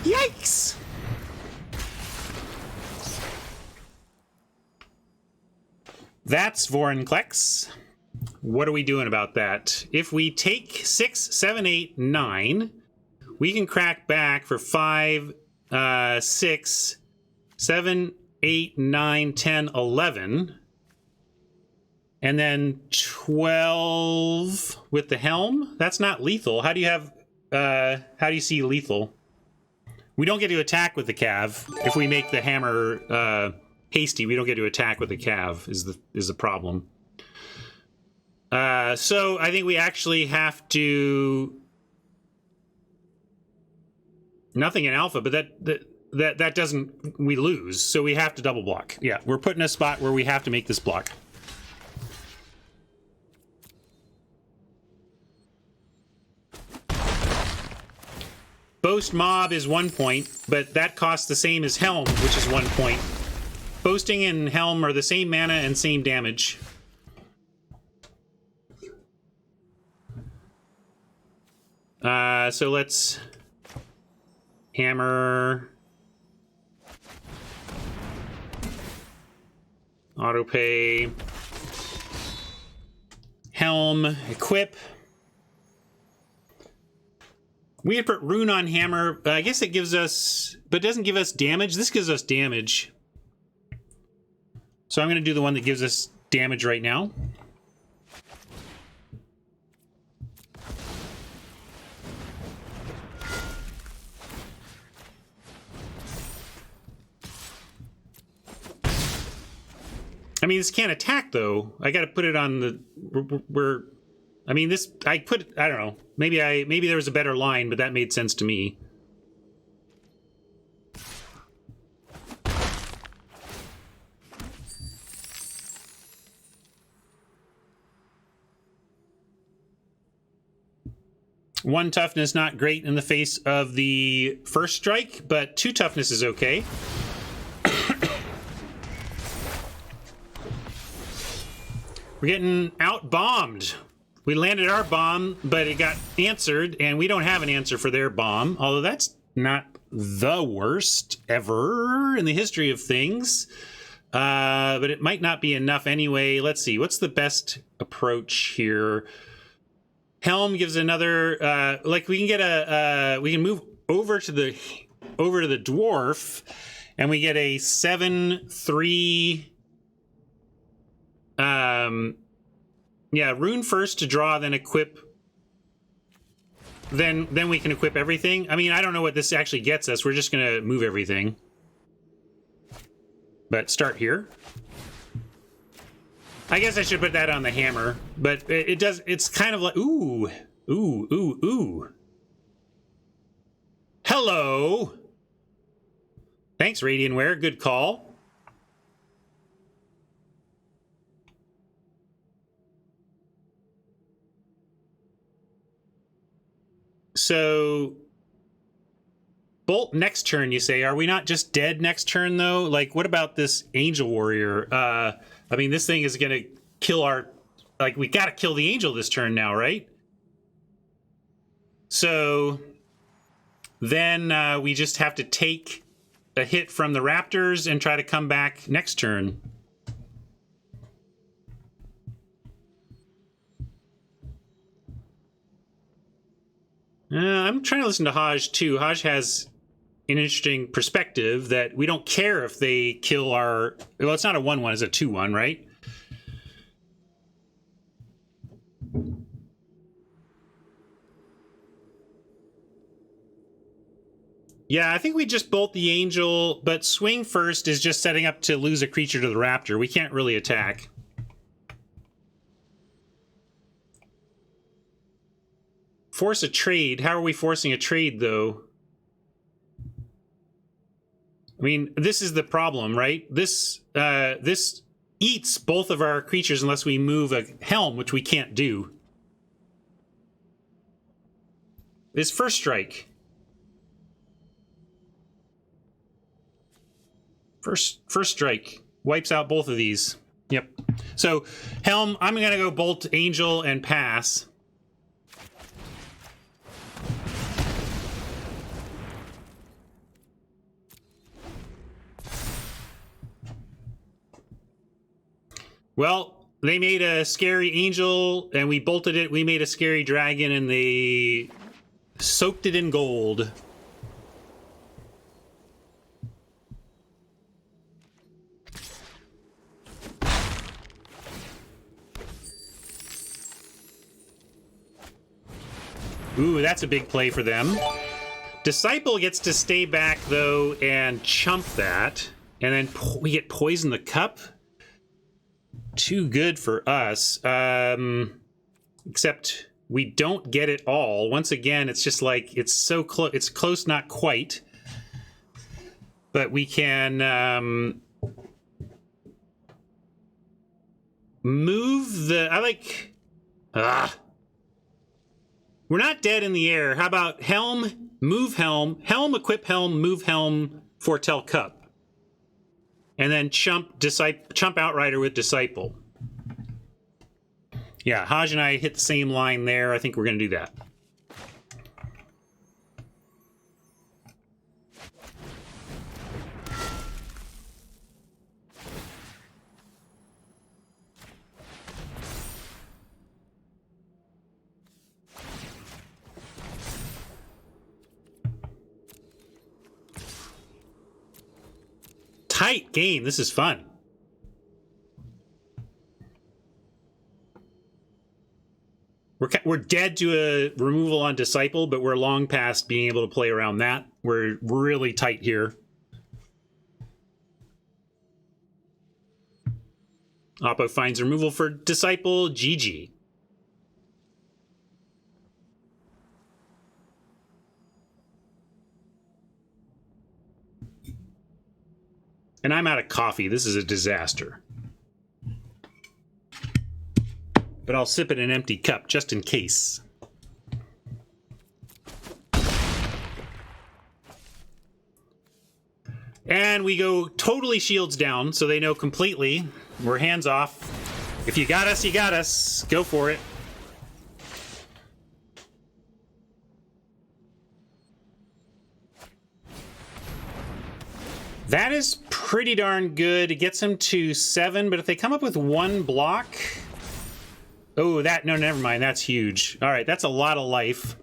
Yikes! That's Vorinclex. What are we doing about that? If we take 6, 7, 8, 9, we can crack back for 5, 6, 7, 8, 9, 10, 11. And then 12 with the helm. That's not lethal. How do you have how do you see lethal? We don't get to attack with the cav. If we make the hammer hasty, we don't get to attack with the cav is the problem. So I think we actually have to nothing in alpha, but that doesn't, we lose, so we have to double block. Yeah, we're put in a spot where we have to make this block. Boast Mob is 1 point, but that costs the same as Helm, which is 1 point. Boasting and Helm are the same mana and same damage. So let's hammer, autopay, helm, equip. We had put rune on hammer. I guess it gives us, but it doesn't give us damage. This gives us damage. So I'm going to do the one that gives us damage right now. I mean, this can't attack, though. I got to put it on the... I mean, this... I don't know. Maybe there was a better line, but that made sense to me. One toughness, not great in the face of the first strike, but 2 toughness is okay. We're getting out-bombed. We landed our bomb, but it got answered, and we don't have an answer for their bomb, although that's not the worst ever in the history of things. But it might not be enough anyway. Let's see. What's the best approach here? Helm gives another... like, we can get we can move over to the dwarf, and we get a 7/3... yeah, rune first to draw, then equip. Then we can equip everything. I mean, I don't know what this actually gets us. We're just gonna move everything. But start here. I guess I should put that on the hammer, but it does. It's kind of like ooh. Hello. Thanks, Radiantware. Good call. So, bolt next turn, you say. Are we not just dead next turn, though? Like, what about this Angel Warrior? I mean, this thing is going to kill our... Like, we got to kill the Angel this turn now, right? So, then we just have to take a hit from the Raptors and try to come back next turn. I'm trying to listen to Haj, too. Haj has an interesting perspective that we don't care if they kill our... Well, it's not a 1/1, it's a 2/1, right? Yeah, I think we just bolt the Angel, but swing first is just setting up to lose a creature to the Raptor. We can't really attack. Force a trade. How are we forcing a trade, though? I mean, this is the problem, right? This eats both of our creatures unless we move a helm, which we can't do. This first strike. First strike wipes out both of these. Yep. So, helm, I'm going to go bolt Angel and pass. Well, they made a scary angel, and we bolted it. We made a scary dragon, and they soaked it in gold. Ooh, that's a big play for them. Disciple gets to stay back, though, and chump that. And then we get Poison the Cup. Too good for us. Except we don't get it all. Once again, it's just like, it's so close. It's close, not quite. But we can move the... I like... We're not dead in the air. How about Helm, move Helm, Helm, equip Helm, move Helm, foretell Cup. And then chump Outrider with Disciple. Yeah, Haj and I hit the same line there. I think we're going to do that. Tight game. This is fun. We're dead to a removal on Disciple, but we're long past being able to play around that. We're really tight here. Oppo finds removal for Disciple. GG. And I'm out of coffee. This is a disaster. But I'll sip in an empty cup just in case. And we go totally shields down, so they know completely. We're hands off. If you got us, you got us. Go for it. That is pretty darn good. It gets them to 7, but if they come up with 1 block... Oh, that... No, never mind. That's huge. All right, that's a lot of life.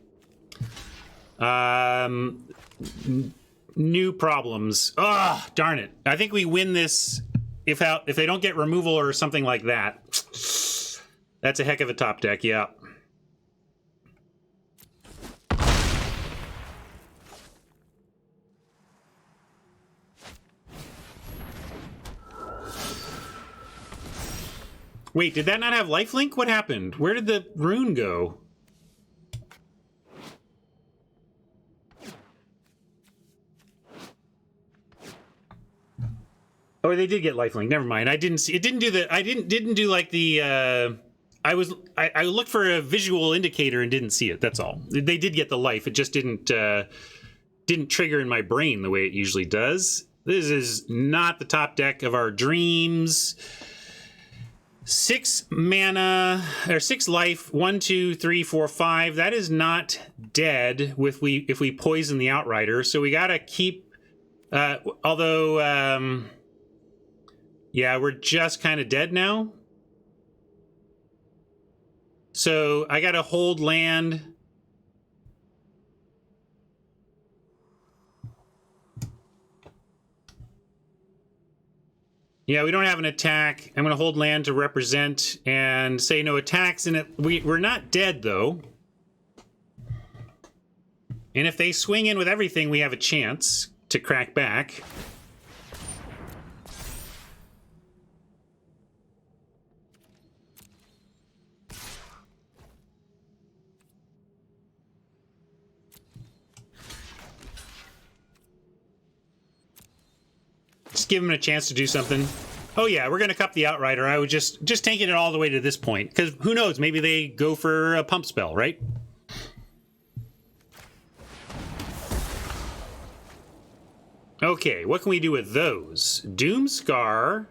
New problems. Ah, darn it. I think we win this if they don't get removal or something like that. That's a heck of a top deck, yeah. Wait, did that not have lifelink? What happened? Where did the rune go? Oh, they did get lifelink. Never mind. I didn't see. It didn't do the. I didn't do like the. I looked for a visual indicator and didn't see it. That's all. They did get the life. It just didn't trigger in my brain the way it usually does. This is not the top deck of our dreams. 6 mana or 6 life. 1, 2, 3, 4, 5. That is not dead if we poison the Outrider. So we gotta keep. Although, yeah, we're just kind of dead now. So I gotta hold land. Yeah, we don't have an attack. I'm going to hold land to represent and say no attacks. And we're not dead, though. And if they swing in with everything, we have a chance to crack back. Just give him a chance to do something. Oh yeah, we're gonna cup the Outrider. I would just taking it all the way to this point, because who knows? Maybe they go for a pump spell, right? Okay, what can we do with those? Doomscar,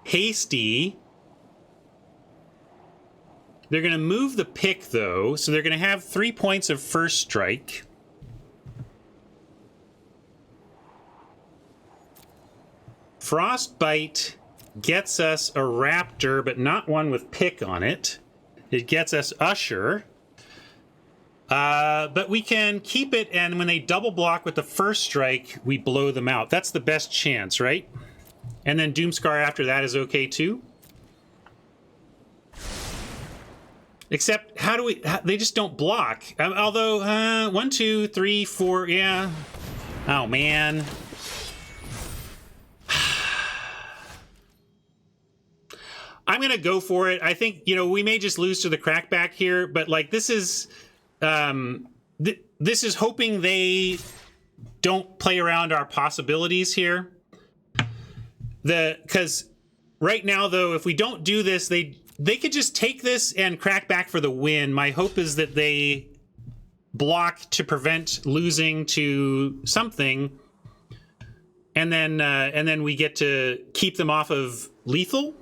Hasty. They're gonna move the pick though, so they're gonna have 3 points of first strike. Frostbite, gets us a Raptor, but not one with pick on it. It gets us Usher. But we can keep it, and when they double block with the first strike, we blow them out. That's the best chance, right? And then Doomscar after that is okay too. Except, how do we... they just don't block. Although, 1, 2, 3, 4, yeah. Oh, man. I'm going to go for it. I think, you know, we may just lose to the crackback here, but, like, this is... this is hoping they don't play around our possibilities here. Because right now, though, if we don't do this, they could just take this and crack back for the win. My hope is that they block to prevent losing to something, and then we get to keep them off of lethal.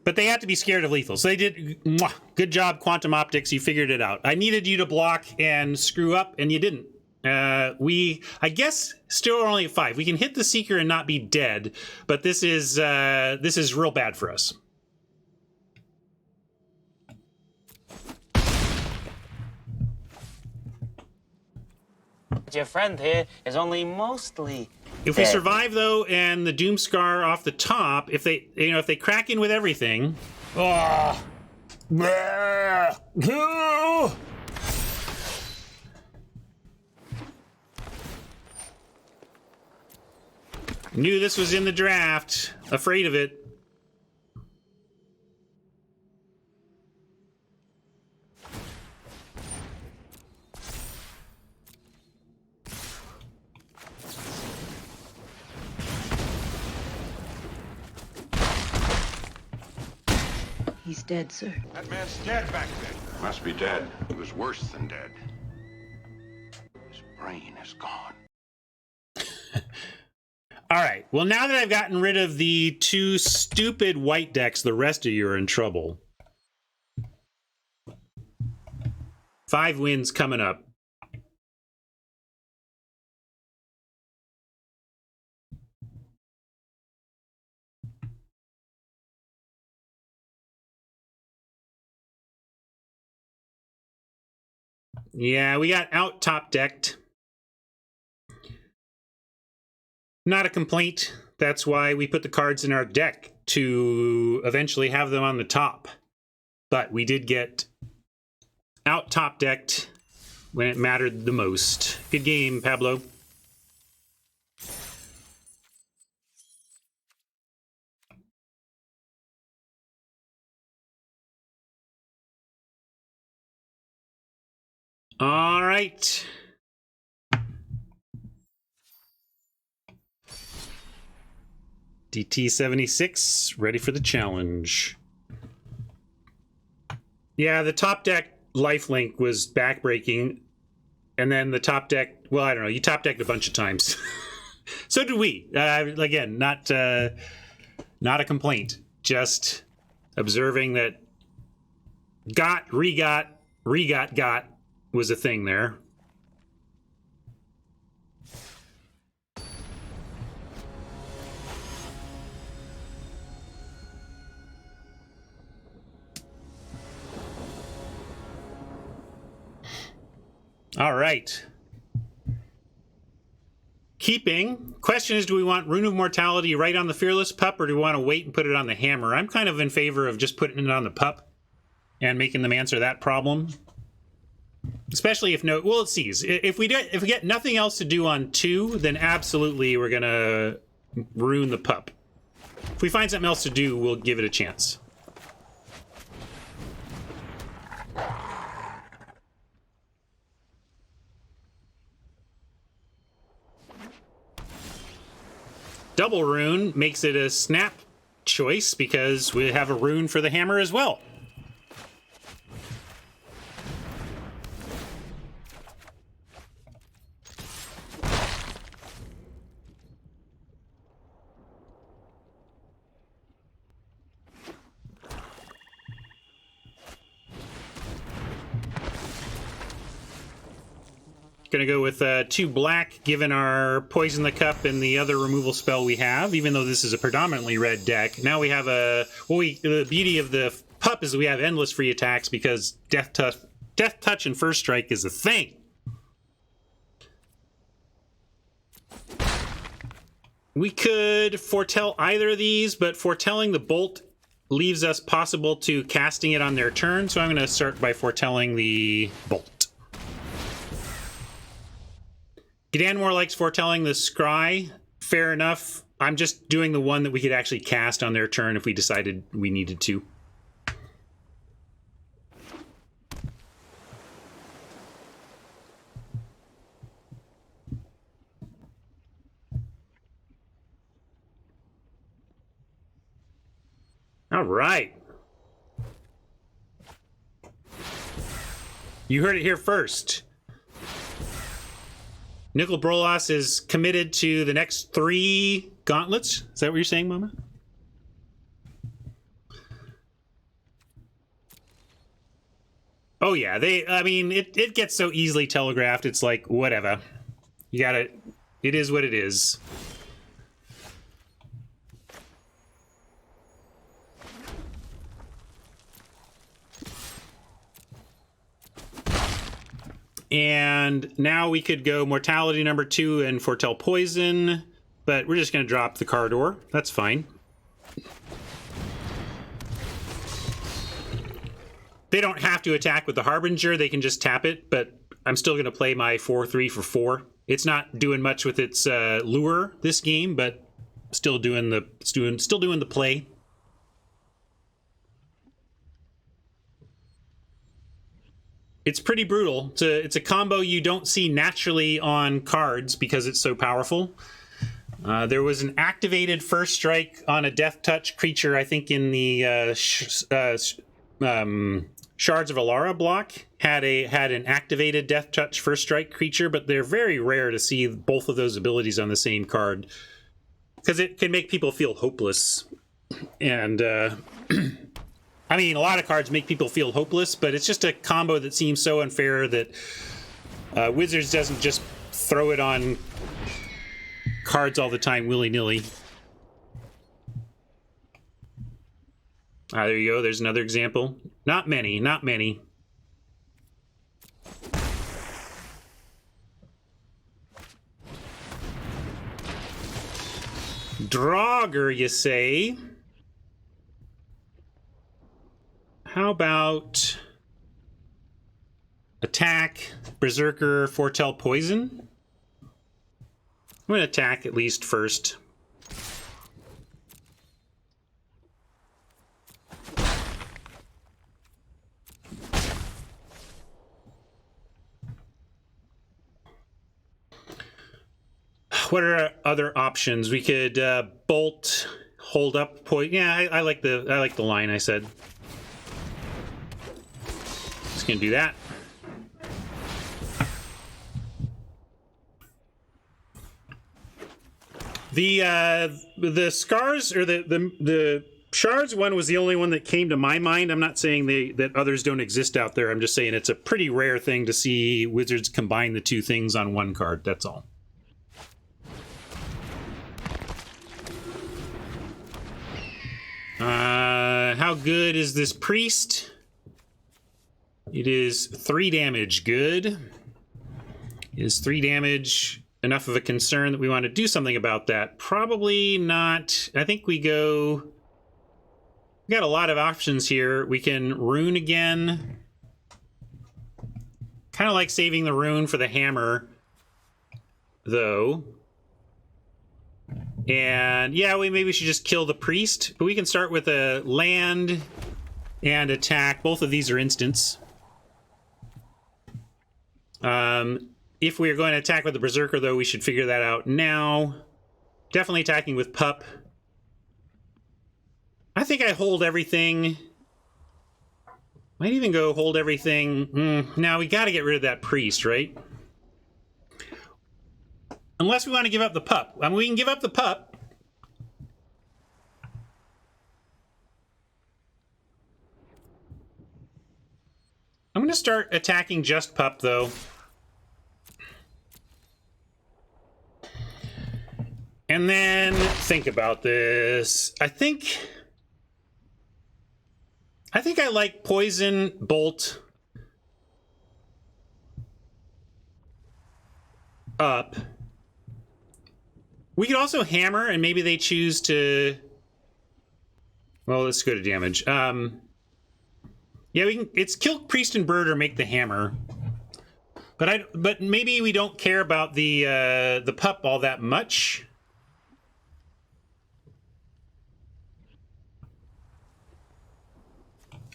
But they have to be scared of lethal. So they did. Good job, Quantum Optics. You figured it out. I needed you to block and screw up, and you didn't. I guess, still only at 5. We can hit the Seeker and not be dead, but this is real bad for us. Your friend here is only mostly If we survive, though, and the Doomscar off the top, if they crack in with everything... Oh! Knew this was in the draft. Afraid of it. He's dead, sir. That man's dead back there. Must be dead. He was worse than dead. His brain is gone. All right. Well, now that I've gotten rid of the 2 stupid white decks, the rest of you are in trouble. 5 wins coming up. Yeah, we got out top decked. Not a complaint. That's why we put the cards in our deck, to eventually have them on the top. But we did get out top decked when it mattered the most. Good game, Pablo. All right. DT76, ready for the challenge. Yeah, the top deck lifelink was backbreaking, and then the top deck, well, I don't know, you top decked a bunch of times. So did we. Again, not a complaint, just observing that got was a thing there. All right. Keeping. Question is, do we want Rune of Mortality right on the Fearless Pup, or do we want to wait and put it on the Hammer? I'm kind of in favor of just putting it on the Pup and making them answer that problem. Especially if no... Well, let's see. If we get nothing else to do on 2, then absolutely we're going to ruin the Pup. If we find something else to do, we'll give it a chance. Double rune makes it a snap choice because we have a rune for the hammer as well. Gonna go with 2 black, given our Poison the Cup and the other removal spell we have, even though this is a predominantly red deck. Now we have a... Well, the beauty of the pup is that we have endless free attacks because Death Touch and First Strike is a thing. We could foretell either of these, but foretelling the Bolt leaves us possible to casting it on their turn, so I'm going to start by foretelling the Bolt. Gidanmore likes foretelling the Scry. Fair enough. I'm just doing the one that we could actually cast on their turn if we decided we needed to. All right. You heard it here first. Nicol Brolas is committed to the next 3 gauntlets. Is that what you're saying, Mama? Oh yeah, I mean, it gets so easily telegraphed. It's like, whatever. You gotta, it is what it is. And now we could go Mortality number 2 and Foretell Poison, but we're just going to drop the Cardor. That's fine. They don't have to attack with the Harbinger. They can just tap it, but I'm still going to play my 4/3 for 4. It's not doing much with its lure this game, but still doing the play. It's pretty brutal. It's a combo you don't see naturally on cards because it's so powerful. There was an activated First Strike on a Death Touch creature, I think in the Shards of Alara block, had an activated Death Touch First Strike creature, but they're very rare to see both of those abilities on the same card because it can make people feel hopeless. And I mean, a lot of cards make people feel hopeless, but it's just a combo that seems so unfair that Wizards doesn't just throw it on cards all the time willy-nilly. There you go. There's another example. Not many, not many. Draugr, you say? How about attack, Berserker, Foretell Poison? I'm going to attack at least first. What are other options? We could bolt, hold up, point. Yeah, I like the line I said. Just gonna do that. The scars or the shards one was the only one that came to my mind. I'm not saying that others don't exist out there. I'm just saying it's a pretty rare thing to see Wizards combine the two things on one card. That's all. How good is this priest? It is 3 damage. Good. Is 3 damage enough of a concern that we want to do something about that? Probably not. I think we got a lot of options here. We can rune again. Kind of like saving the rune for the hammer, though. And yeah, maybe we should just kill the priest, but we can start with a land and attack. Both of these are instants. If we are going to attack with the Berserker, though, we should figure that out now. Definitely attacking with Pup. I think I hold everything. Might even go hold everything. Now we got to get rid of that priest, right? Unless we want to give up the Pup. I mean, we can give up the Pup. I'm going to start attacking just Pup, though. And then think about this. I think I like poison, bolt, up. We could also hammer, and maybe they choose to. Well, let's go to damage. Yeah, we can. It's kill priest and bird or make the hammer. But maybe we don't care about the pup all that much.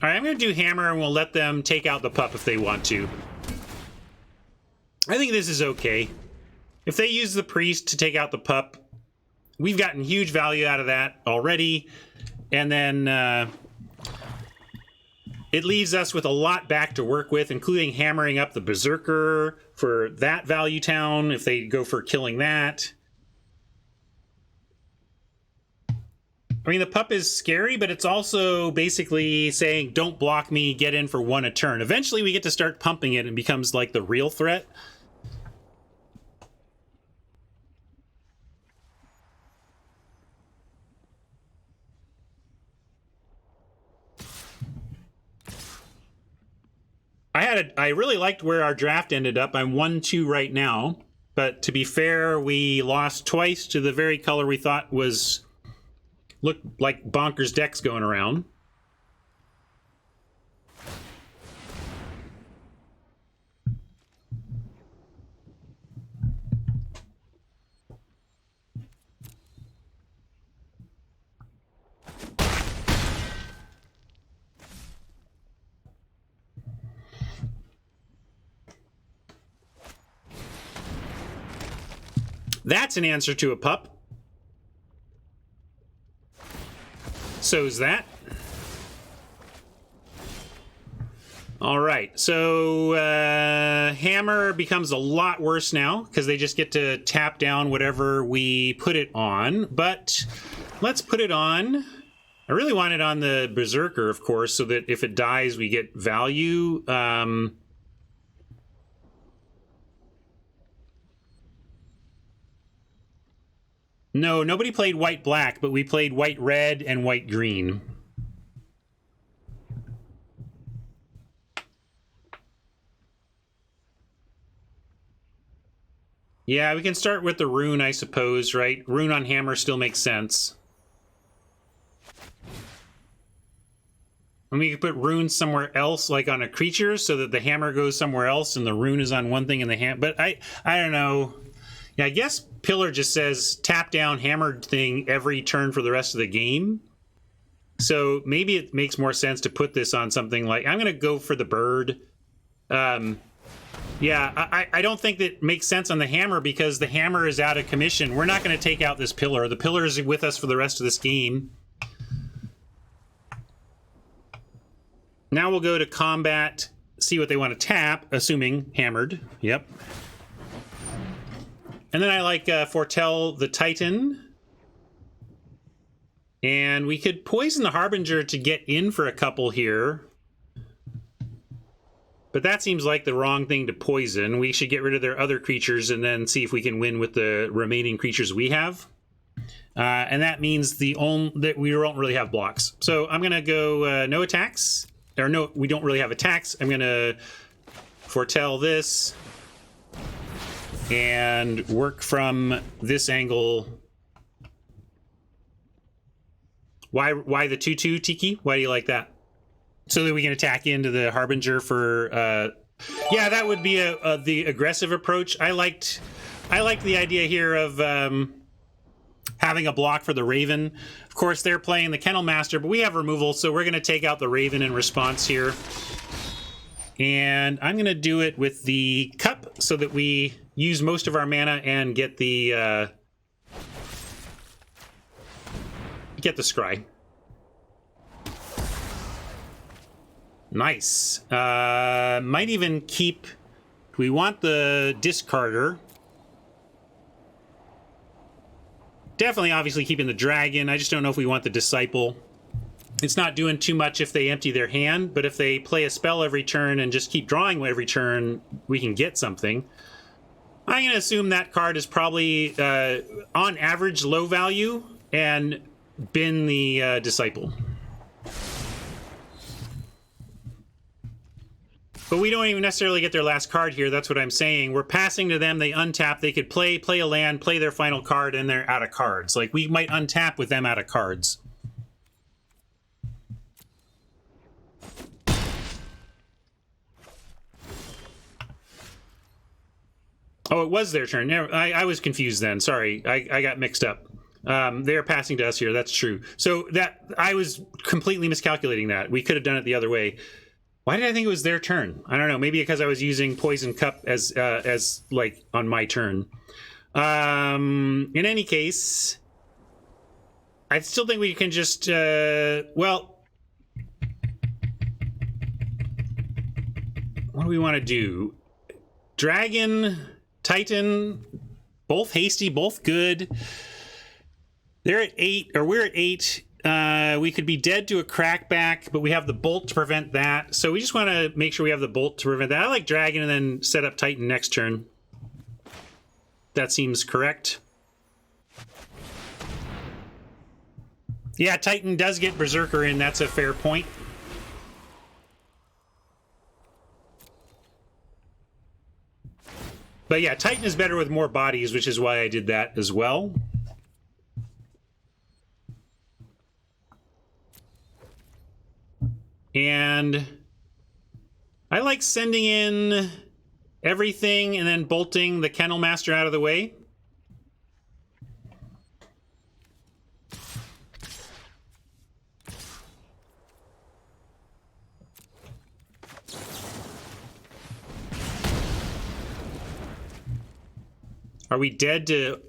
All right, I'm going to do hammer, and we'll let them take out the pup if they want to. I think this is okay. If they use the priest to take out the pup, we've gotten huge value out of that already. And then it leaves us with a lot back to work with, including hammering up the berserker for that value town if they go for killing that. I mean, the pup is scary, but it's also basically saying, don't block me, get in for 1 a turn. Eventually, we get to start pumping it and it becomes like the real threat. I really liked where our draft ended up. I'm 1-2 right now. But to be fair, we lost twice to the very color we thought was... looked like bonkers decks going around. That's an answer to a pup. So's that. All right, so hammer becomes a lot worse now because they just get to tap down whatever we put it on. But let's put it on. I really want it on the berserker, of course, so that if it dies, we get value. No, nobody played white-black, but we played white-red and white-green. Yeah, we can start with the rune, I suppose, right? Rune on hammer still makes sense. And we could put runes somewhere else, like on a creature, so that the hammer goes somewhere else and the rune is on one thing and the ham. But I don't know. Yeah, I guess Pillar just says tap down hammered thing every turn for the rest of the game. So maybe it makes more sense to put this on something like... I'm going to go for the bird. Yeah, I don't think that makes sense on the hammer because the hammer is out of commission. We're not going to take out this Pillar. The Pillar is with us for the rest of this game. Now we'll go to combat, see what they want to tap, assuming hammered. Yep. And then I like Foretell the Titan. And we could poison the Harbinger to get in for a couple here. But that seems like the wrong thing to poison. We should get rid of their other creatures and then see if we can win with the remaining creatures we have. And that means that we don't really have blocks. So I'm going to go no attacks. Or no, we don't really have attacks. I'm going to foretell this. And work from this angle. Why the 2/2, Tiki? Why do you like that? So that we can attack into the Harbinger for... yeah, that would be the aggressive approach. I liked the idea here of having a block for the Raven. Of course, they're playing the Kennel Master, but we have removal, so we're going to take out the Raven in response here. And I'm going to do it with the Cup so that we use most of our mana and get the Scry. Nice. Might even keep... We want the Discarder. Definitely, obviously, keeping the Dragon. I just don't know if we want the Disciple. It's not doing too much if they empty their hand, but if they play a spell every turn and just keep drawing every turn, we can get something. I'm going to assume that card is probably, on average, low value, and been the Disciple. But we don't even necessarily get their last card here. That's what I'm saying. We're passing to them. They untap. They could play a land, play their final card, and they're out of cards. Like, we might untap with them out of cards. Oh, it was their turn. I was confused then. Sorry, I got mixed up. They're passing to us here. That's true. So that I was completely miscalculating that. We could have done it the other way. Why did I think it was their turn? I don't know. Maybe because I was using Poison Cup as like on my turn. In any case, I still think we can just well, what do we want to do? Dragon, Titan, both hasty, both good. They're at 8, or we're at 8. We could be dead to a crackback, but we have the bolt to prevent that. So we just want to make sure we have the bolt to prevent that. I like Dragon and then set up Titan next turn. That seems correct. Yeah, Titan does get Berserker in. That's a fair point. But yeah, Titan is better with more bodies, which is why I did that as well. And I like sending in everything and then bolting the Kennel Master out of the way. Are we dead to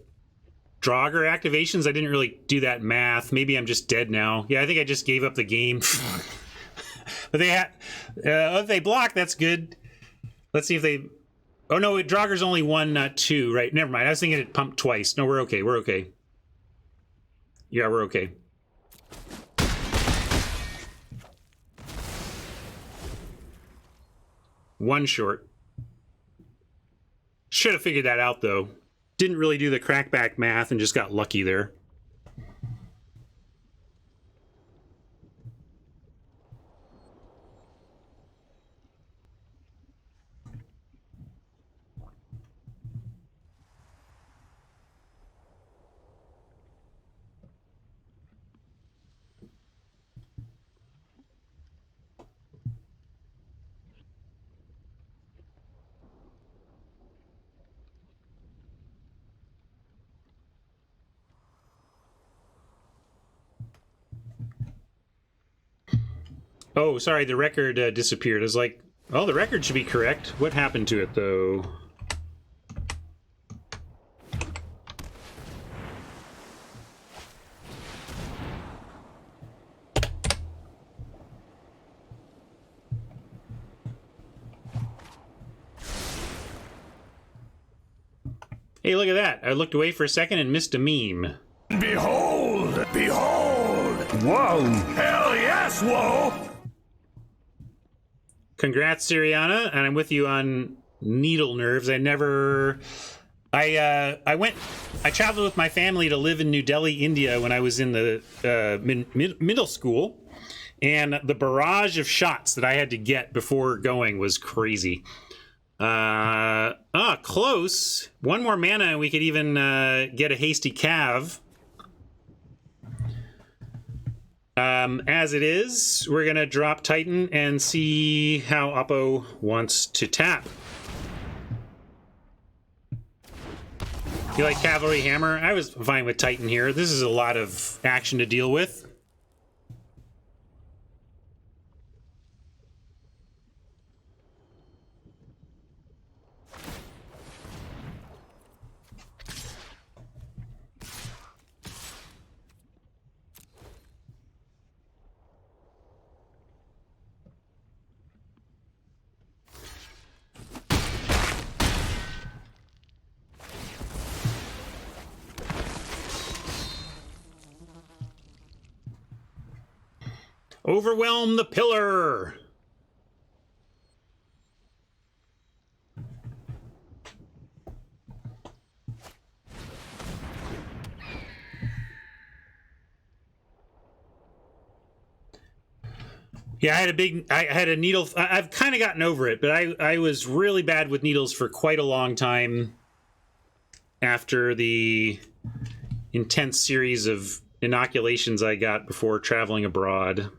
Draugr activations? I didn't really do that math. Maybe I'm just dead now. Yeah, I think I just gave up the game. But they had, if they block, that's good. Let's see if they. Oh no, Draugr's only 1, not 2, right? Never mind. I was thinking it pumped twice. No, we're okay. We're okay. Yeah, we're okay. One short. Should have figured that out though. Didn't really do the crackback math and just got lucky there. Oh, sorry, the record disappeared. I was like, oh, the record should be correct. What happened to it, though? Hey, look at that. I looked away for a second and missed a meme. Behold! Behold! Whoa! Hell yes, whoa! Congrats, Siriana, and I'm with you on needle nerves. I traveled with my family to live in New Delhi, India when I was in the middle school, and the barrage of shots that I had to get before going was crazy. Close. One more mana and we could even get a hasty cav. As it is, we're gonna drop Titan and see how Oppo wants to tap. You like Cavalry Hammer? I was fine with Titan here. This is a lot of action to deal with. Overwhelm the pillar! Yeah, I had a needle. I've kind of gotten over it, but I was really bad with needles for quite a long time after the intense series of inoculations I got before traveling abroad.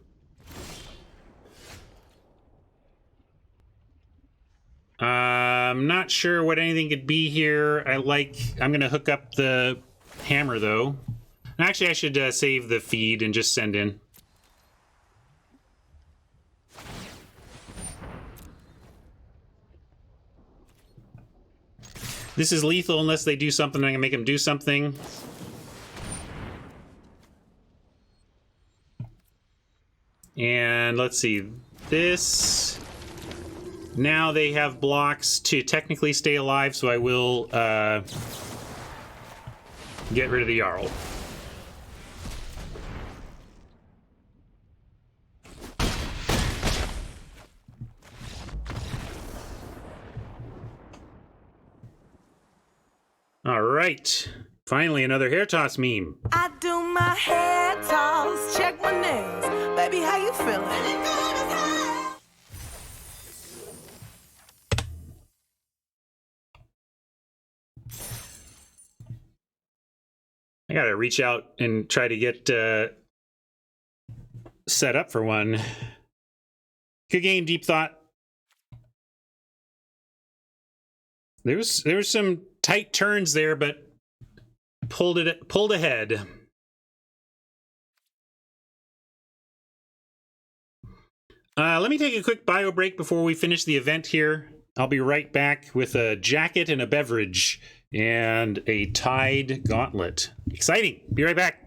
I'm not sure what anything could be here. I'm going to hook up the hammer, though. Actually, I should save the feed and just send in. This is lethal unless they do something. I'm going to make them do something. And let's see. This... Now they have blocks to technically stay alive, so I will get rid of the Jarl. All right. Finally, another hair toss meme. I do my hair toss, check my nails. Baby, how you feeling? I gotta reach out and try to get set up for one. Good game, Deep Thought. There was some tight turns there, but pulled ahead. Let me take a quick bio break before we finish the event here. I'll be right back with a jacket and a beverage and a tied gauntlet. Exciting. Be right back.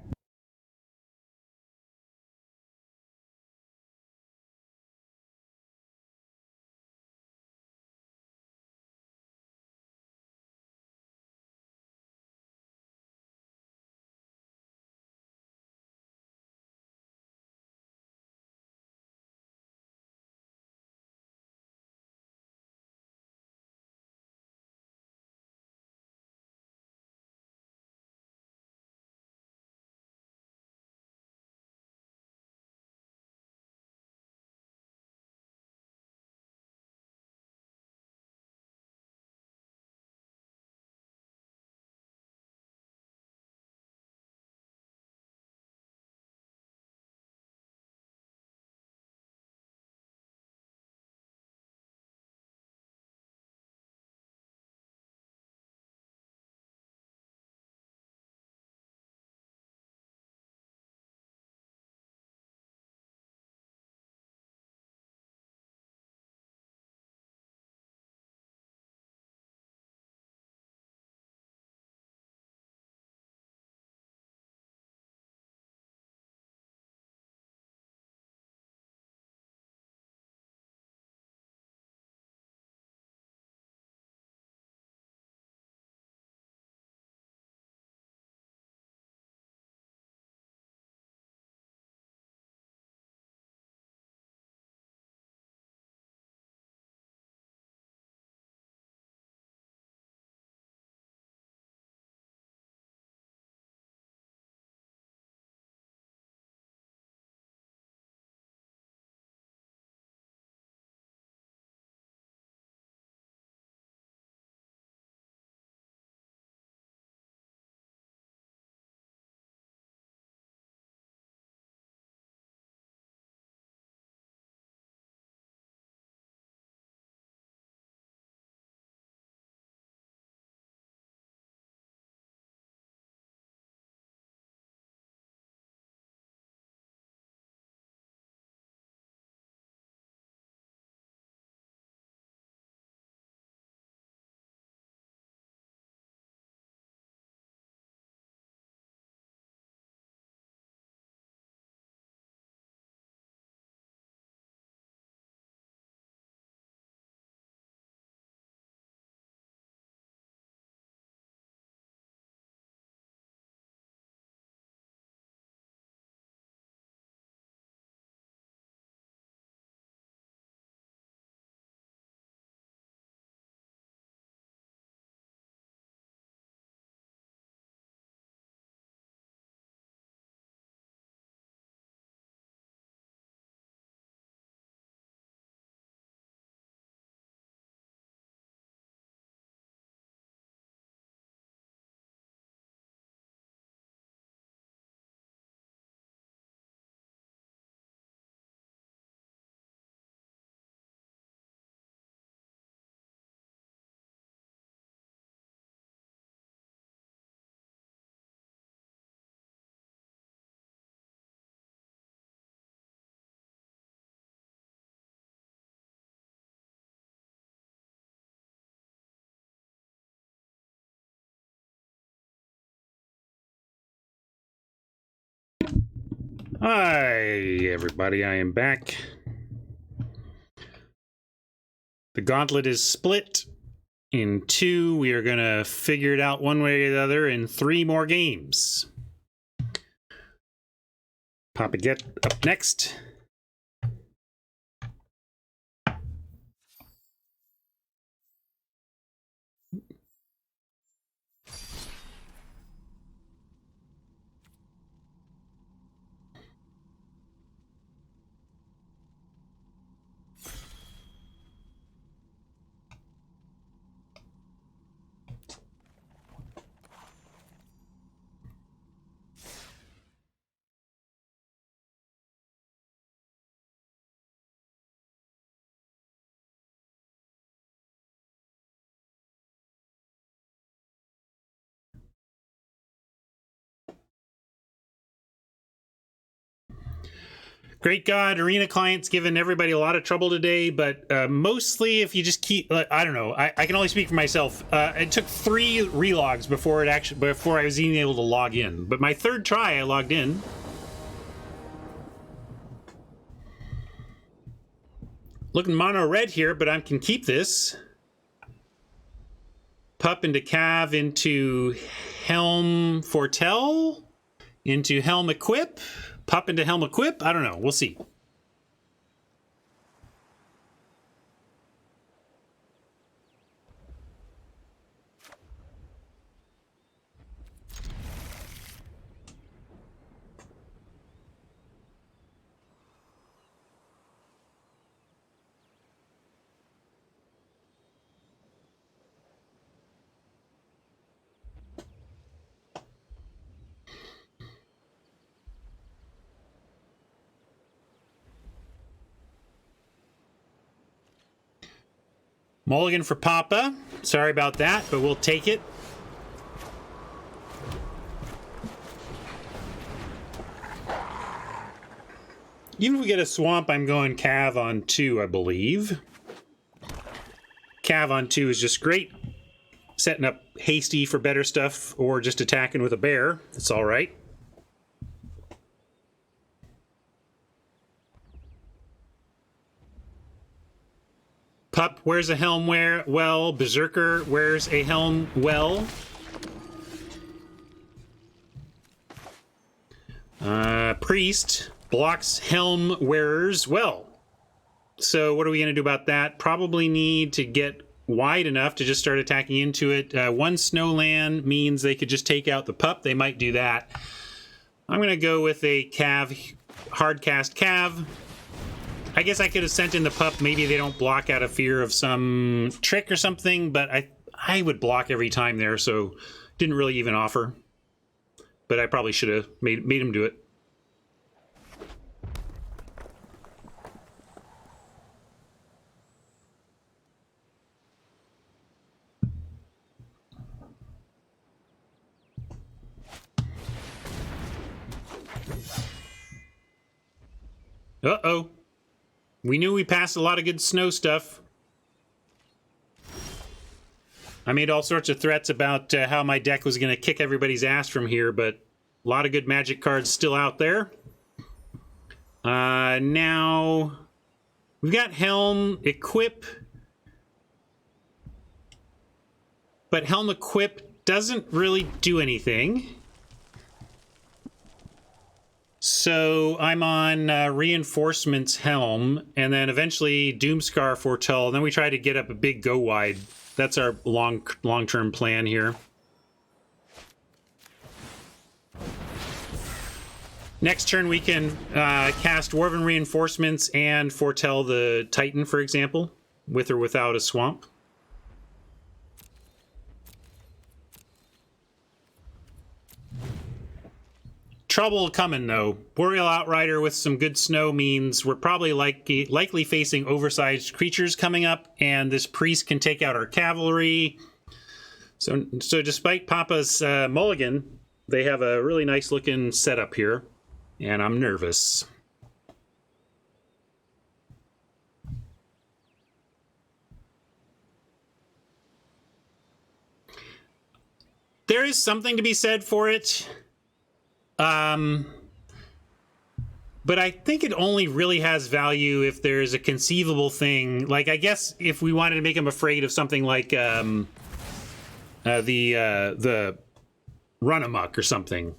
Hi, everybody. I am back. The Gauntlet is split in two. We are going to figure it out one way or the other in 3 more games. Papa Get up next. Great God, Arena client's given everybody a lot of trouble today, but mostly if you just keep, I don't know, I can only speak for myself. It took 3 relogs before I was even able to log in. But my 3rd try, I logged in. Looking mono red here, but I can keep this. Pup into Cav into Helm Foretell into Helm Equip. Pup into Helm Equip? I don't know. We'll see. Mulligan for Papa. Sorry about that, but we'll take it. Even if we get a swamp, I'm going Cav on 2, I believe. Cav on 2 is just great. Setting up hasty for better stuff, or just attacking with a bear. It's all right. Pup wears a helm well. Berserker wears a helm well. Priest blocks helm wearers well. So what are we going to do about that? Probably need to get wide enough to just start attacking into it. 1 snowland means they could just take out the pup. They might do that. I'm going to go with a Cav, hardcast Cav. I guess I could have sent in the pup. Maybe they don't block out of fear of some trick or something, but I would block every time there, so didn't really even offer. But I probably should have made him do it. Uh-oh. We knew we passed a lot of good snow stuff. I made all sorts of threats about how my deck was going to kick everybody's ass from here, but a lot of good magic cards still out there. Now, we've got Helm Equip. But Helm Equip doesn't really do anything. So I'm on Reinforcements Helm, and then eventually Doomscar Foretell, and then we try to get up a big go wide. That's our long-term plan here. Next turn we can cast Dwarven Reinforcements and Foretell the Titan, for example, with or without a swamp. Trouble coming, though. Boreal Outrider with some good snow means we're probably likely facing oversized creatures coming up, and this priest can take out our cavalry. So despite Papa's mulligan, they have a really nice looking setup here, and I'm nervous. There is something to be said for it. But I think it only really has value if there's a conceivable thing. Like, I guess if we wanted to make them afraid of something like the run amok or something.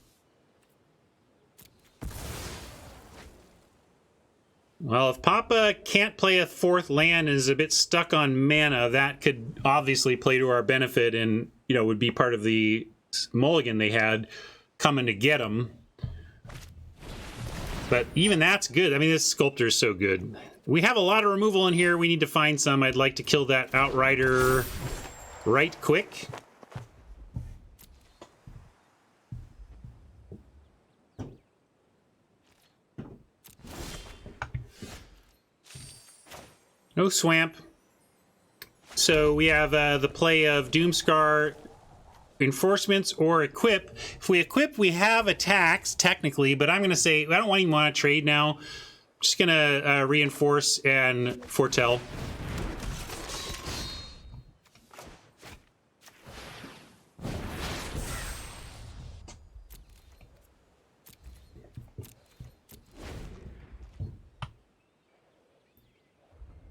Well, if Papa can't play a fourth land and is a bit stuck on mana, that could obviously play to our benefit and, you know, would be part of the mulligan they had coming to get him. But even that's good. I mean, this sculptor is so good. We have a lot of removal in here. We need to find some. I'd like to kill that Outrider right quick. No swamp. So we have the play of Doomscar Enforcements or Equip. If we equip, we have attacks, technically, but I'm going to say I don't even want to trade now. I'm just going to Reinforce and Foretell.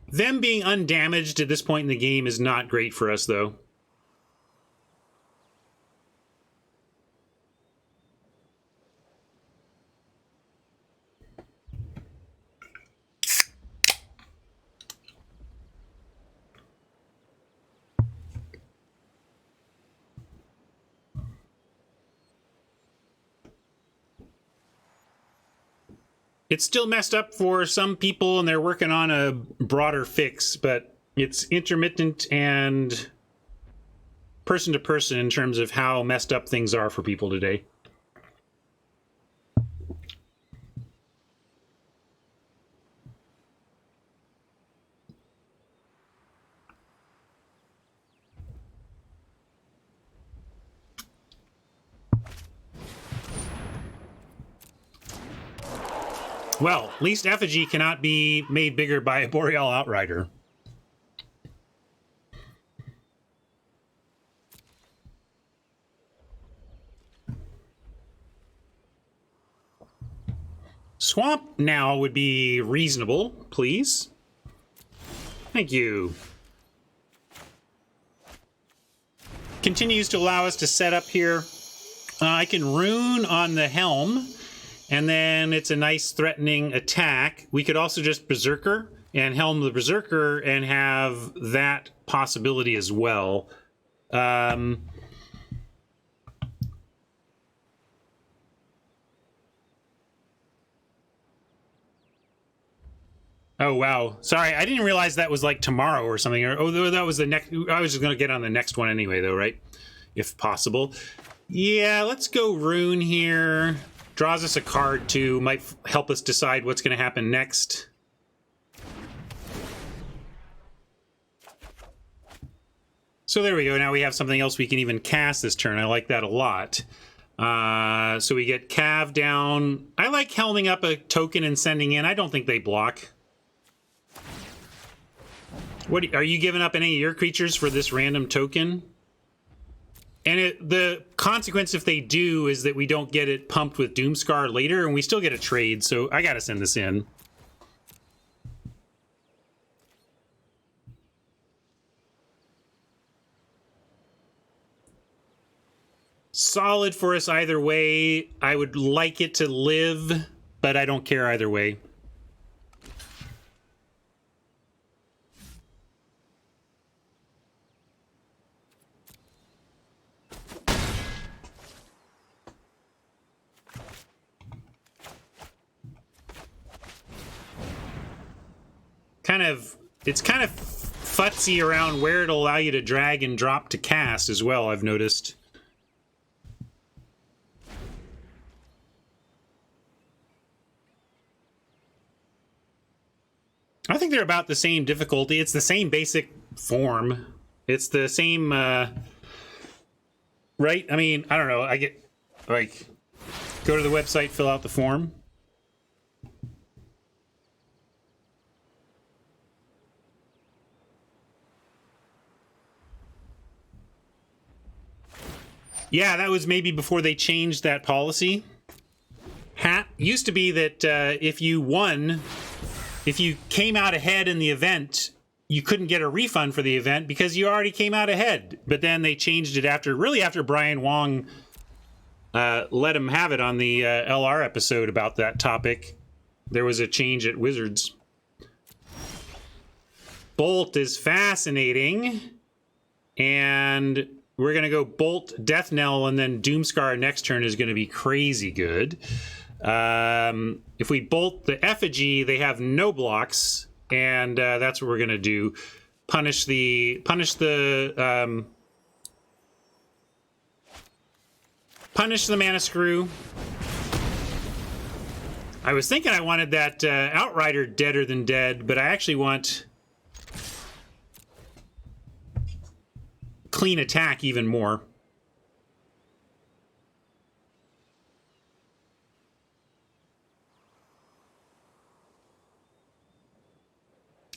Them being undamaged at this point in the game is not great for us, though. It's still messed up for some people, and they're working on a broader fix, but it's intermittent and person to person in terms of how messed up things are for people today. Well, at least Effigy cannot be made bigger by a Boreal Outrider. Swamp now would be reasonable, please. Thank you. Continues to allow us to set up here. I can rune on the Helm. And then it's a nice threatening attack. We could also just Berserker and Helm the Berserker and have that possibility as well. Oh, wow. Sorry, I didn't realize that was like tomorrow or something. Oh, that was the next. I was just going to get on the next one anyway, though, right? If possible. Yeah, let's go Rune here. Draws us a card, too. Might help us decide what's going to happen next. So there we go. Now we have something else we can even cast this turn. I like that a lot. So we get Cav down. I like helming up a token and sending in. I don't think they block. What are you giving up any of your creatures for this random token? And the consequence, if they do, is that we don't get it pumped with Doomscar later, and we still get a trade, so I gotta send this in. Solid for us either way. I would like it to live, but I don't care either way. It's kind of futsy around where it'll allow you to drag and drop to cast as well, I've noticed. I think they're about the same difficulty. It's the same basic form. It's the same, right? I mean, I don't know. I get, like, go to the website, fill out the form. Yeah, that was maybe before they changed that policy. used to be that if you came out ahead in the event, you couldn't get a refund for the event because you already came out ahead. But then they changed it after Brian Wong let him have it on the LR episode about that topic. There was a change at Wizards. Bolt is fascinating. And we're going to go Bolt, Death Knell, and then Doomscar next turn is going to be crazy good. If we Bolt the Effigy, they have no blocks, and that's what we're going to do. Punish the Mana Screw. I was thinking I wanted that Outrider Deader Than Dead, but I actually want Clean Attack even more.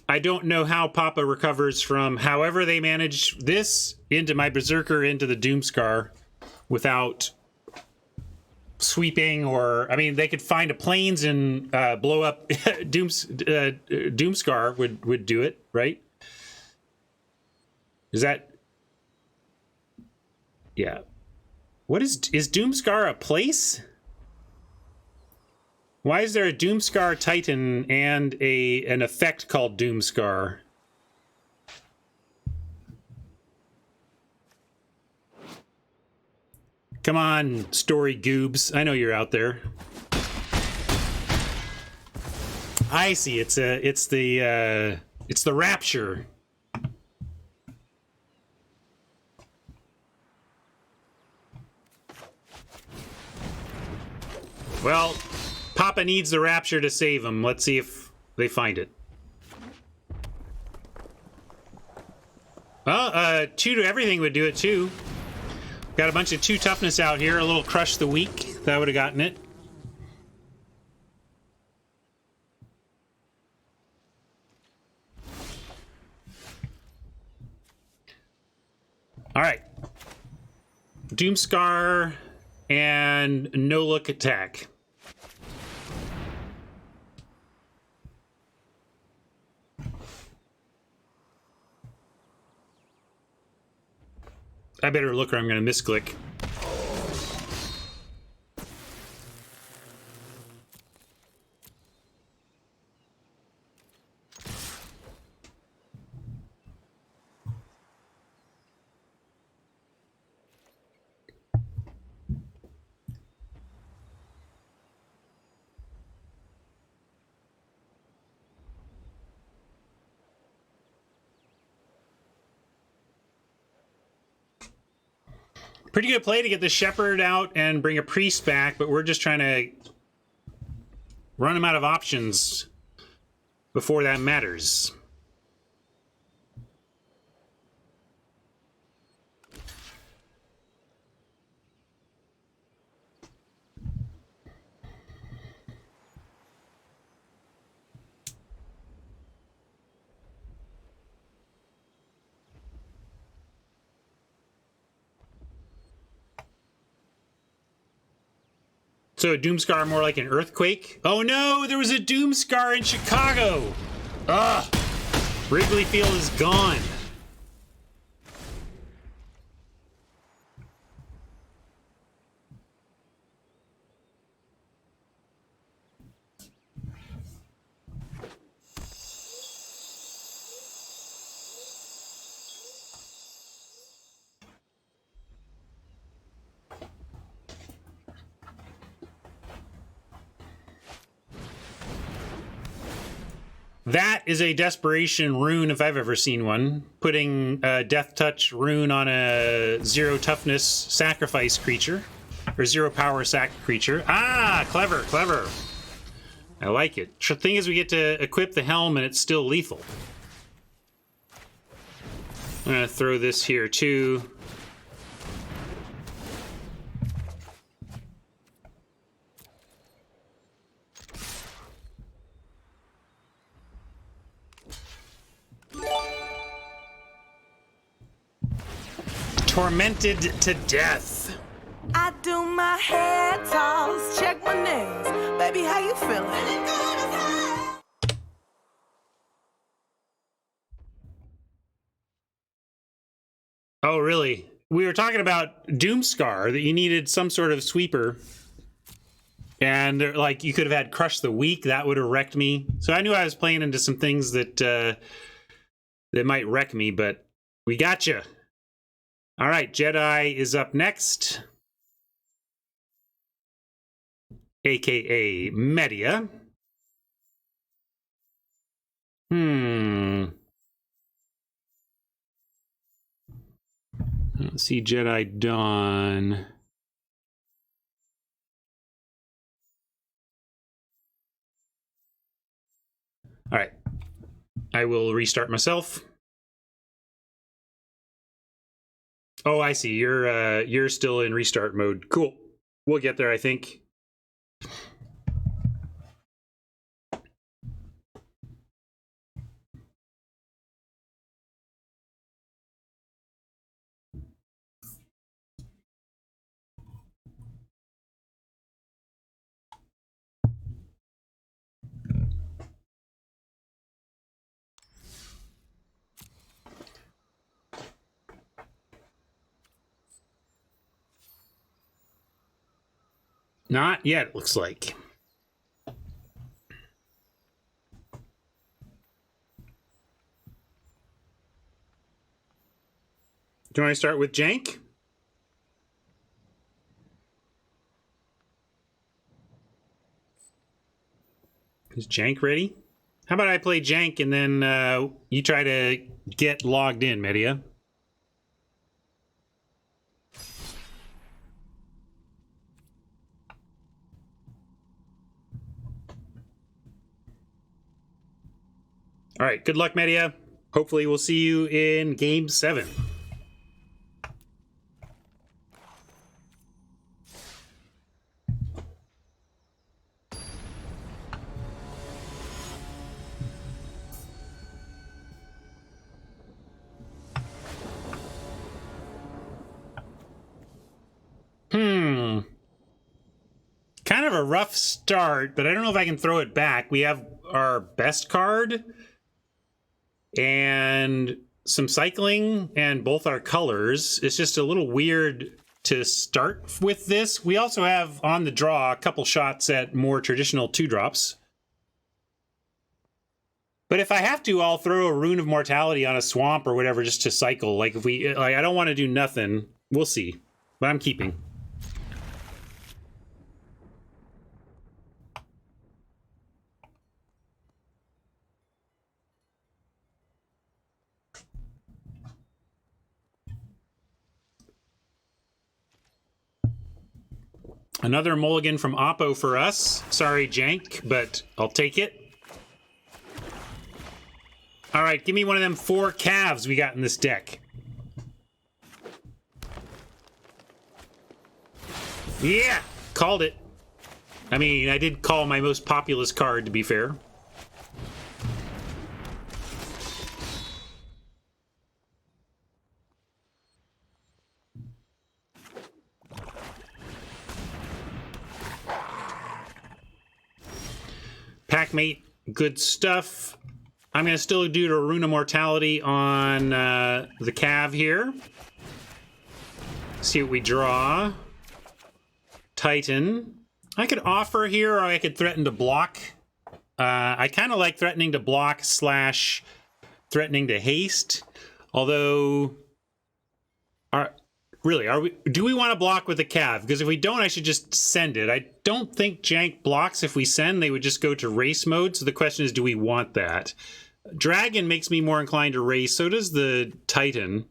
I don't know how Papa recovers from however they manage this into my Berserker into the Doomscar without sweeping, or I mean they could find a planes and blow up Doomscar would do it, right? Is that yeah. What is Doomscar a place? Why is there a Doomscar Titan and an effect called Doomscar? Come on, story goobs. I know you're out there. I see. It's the Rapture. Well, Papa needs the Rapture to save him. Let's see if they find it. Well, 2 to everything would do it too. Got a bunch of 2 toughness out here. A little Crush the Weak. That would have gotten it. All right. Doomscar and no look attack. I better look or I'm going to misclick. Pretty good play to get the Shepherd out and bring a Priest back, but we're just trying to run him out of options before that matters. So a Doomscar more like an earthquake? Oh no, there was a Doomscar in Chicago! Ugh! Wrigley Field is gone. That is a desperation rune if I've ever seen one. Putting a Death Touch rune on a 0 toughness sacrifice creature. Or 0 power sac creature. Ah, clever, clever. I like it. The thing is we get to equip the helm and it's still lethal. I'm going to throw this here too. Tormented to death. I do my hair toss, check my nails. Baby, how you feeling? Oh, really? We were talking about Doomscar, that you needed some sort of sweeper. And like you could have had Crush the Weak, that would have wrecked me. So I knew I was playing into some things that that might wreck me, but we got you. All right, Jedi is up next, aka Media. Let's see, Jedi Dawn. All right, I will restart myself. Oh, I see. You're still in restart mode. Cool. We'll get there, I think. Not yet, it looks like. Do you want to start with Jank? Is Jank ready? How about I play Jank and then you try to get logged in, Media? All right, good luck, Media. Hopefully we'll see you in Game 7. Kind of a rough start, but I don't know if I can throw it back. We have our best card and some cycling and both our colors. It's just a little weird to start with this. We also have on the draw a couple shots at more traditional 2-drops. But if I have to, I'll throw a Rune of Mortality on a swamp or whatever just to cycle. Like if we, like, I don't want to do nothing. We'll see, but I'm keeping. Another mulligan from Oppo for us. Sorry, Jank, but I'll take it. All right, give me one of them 4 calves we got in this deck. Yeah, called it. I mean, I did call my most populous card, to be fair. Packmate, good stuff. I'm going to still do a Rune of Mortality on the Cav here. See what we draw. Titan. I could offer here, or I could threaten to block. I kind of like threatening to block / threatening to haste. Although, do we want to block with the Cav? Because if we don't, I should just send it. I don't think Jank blocks if we send. They would just go to race mode. So the question is, do we want that? Dragon makes me more inclined to race. So does the Titan.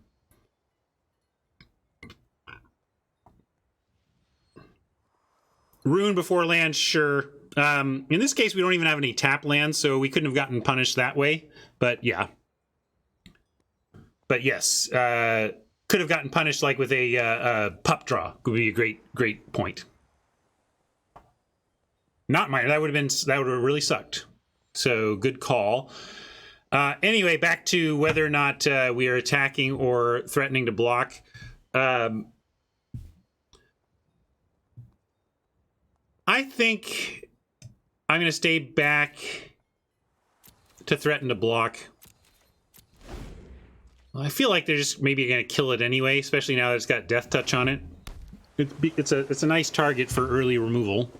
Rune before land, sure. In this case, we don't even have any tap lands, so we couldn't have gotten punished that way. But yeah. But yes, could have gotten punished like with a pup draw. Would be a great point. Not mine. That would have really sucked. So good call. Anyway, back to whether or not we are attacking or threatening to block. I think I'm going to stay back to threaten to block. Well, I feel like they're just maybe going to kill it anyway, especially now that it's got Death Touch on it. It's a nice target for early removal.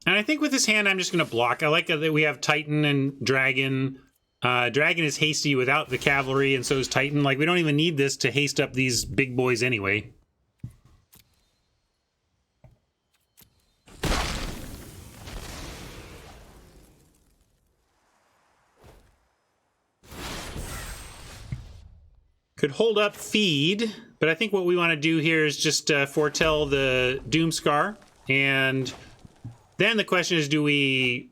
And I think with this hand, I'm just going to block. I like that we have Titan and Dragon. Dragon is hasty without the cavalry, and so is Titan. Like, we don't even need this to haste up these big boys anyway. Could hold up feed, but I think what we want to do here is just foretell the Doomscar, and then the question is, do we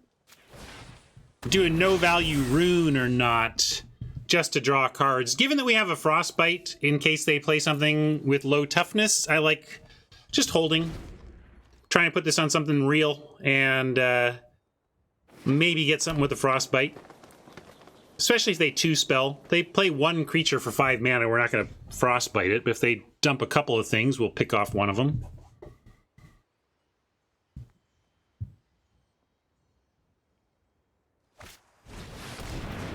do a no-value rune or not, just to draw cards? Given that we have a Frostbite, in case they play something with low toughness, I like just holding. Trying to put this on something real, and maybe get something with a Frostbite. Especially if they 2-spell. They play one creature for 5 mana, we're not going to Frostbite it, but if they dump a couple of things, we'll pick off one of them.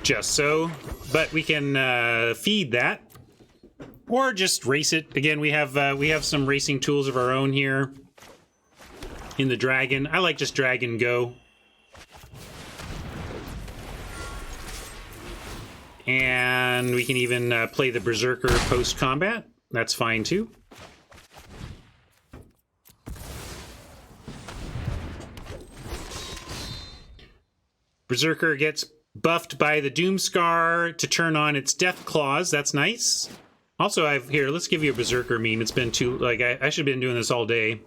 Just so, but we can feed that, or just race it. Again, we have some racing tools of our own here in the Dragon. I like just Dragon Go, and we can even play the Berserker post combat. That's fine too. Berserker gets buffed by the Doomscar to turn on its Death Claws. That's nice. Also, here, let's give you a Berserker meme. It's been too, like, I should have been doing this all day.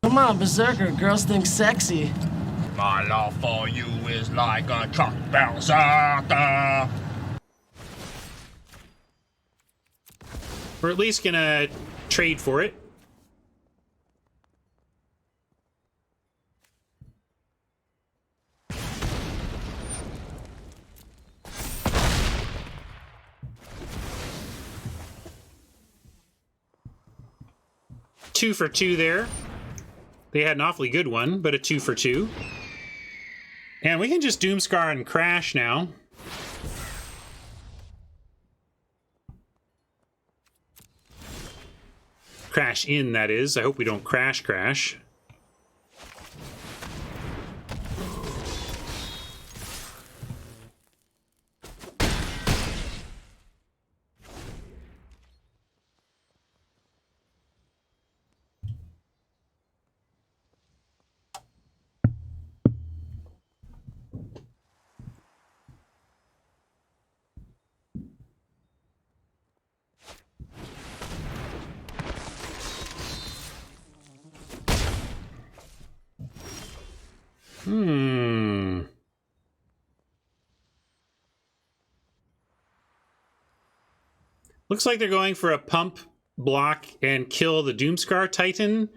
Come on, Berserker. Girls think sexy. My love for you is like a truck berserker. We're at least gonna trade for it. Two for two there. They had an awfully good one, but a 2 for 2. And we can just Doomscar and crash now. Crash in, that is. I hope we don't crash. Looks like they're going for a pump, block, and kill the Doomscar Titan,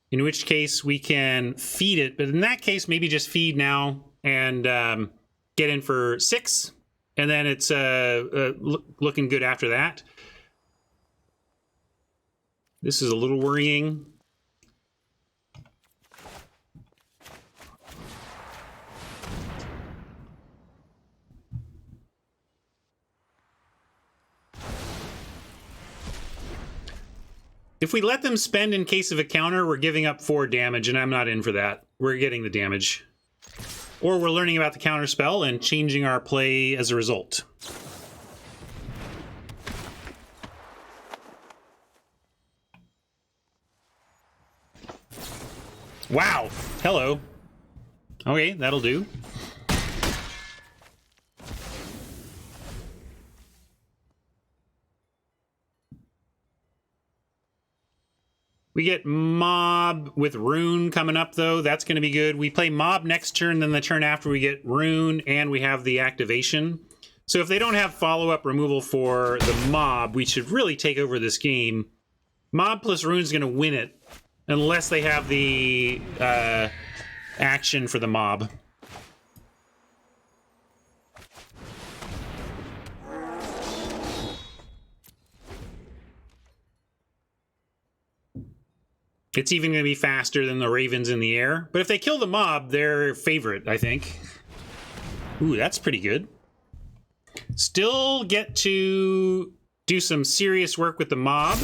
in which case we can feed it. But in that case, maybe just feed now and get in for 6. And then it's looking good after that. This is a little worrying. If we let them spend in case of a counter, we're giving up 4 damage, and I'm not in for that. We're getting the damage. Or we're learning about the counter spell and changing our play as a result. Wow! Hello. Okay, that'll do. We get Mob with Rune coming up, though. That's going to be good. We play Mob next turn, then the turn after we get Rune, and we have the activation. So if they don't have follow-up removal for the Mob, we should really take over this game. Mob plus Rune is going to win it. Unless they have the action for the mob. It's even going to be faster than the ravens in the air. But if they kill the mob, they're favorite, I think. Ooh, that's pretty good. Still get to do some serious work with the mob.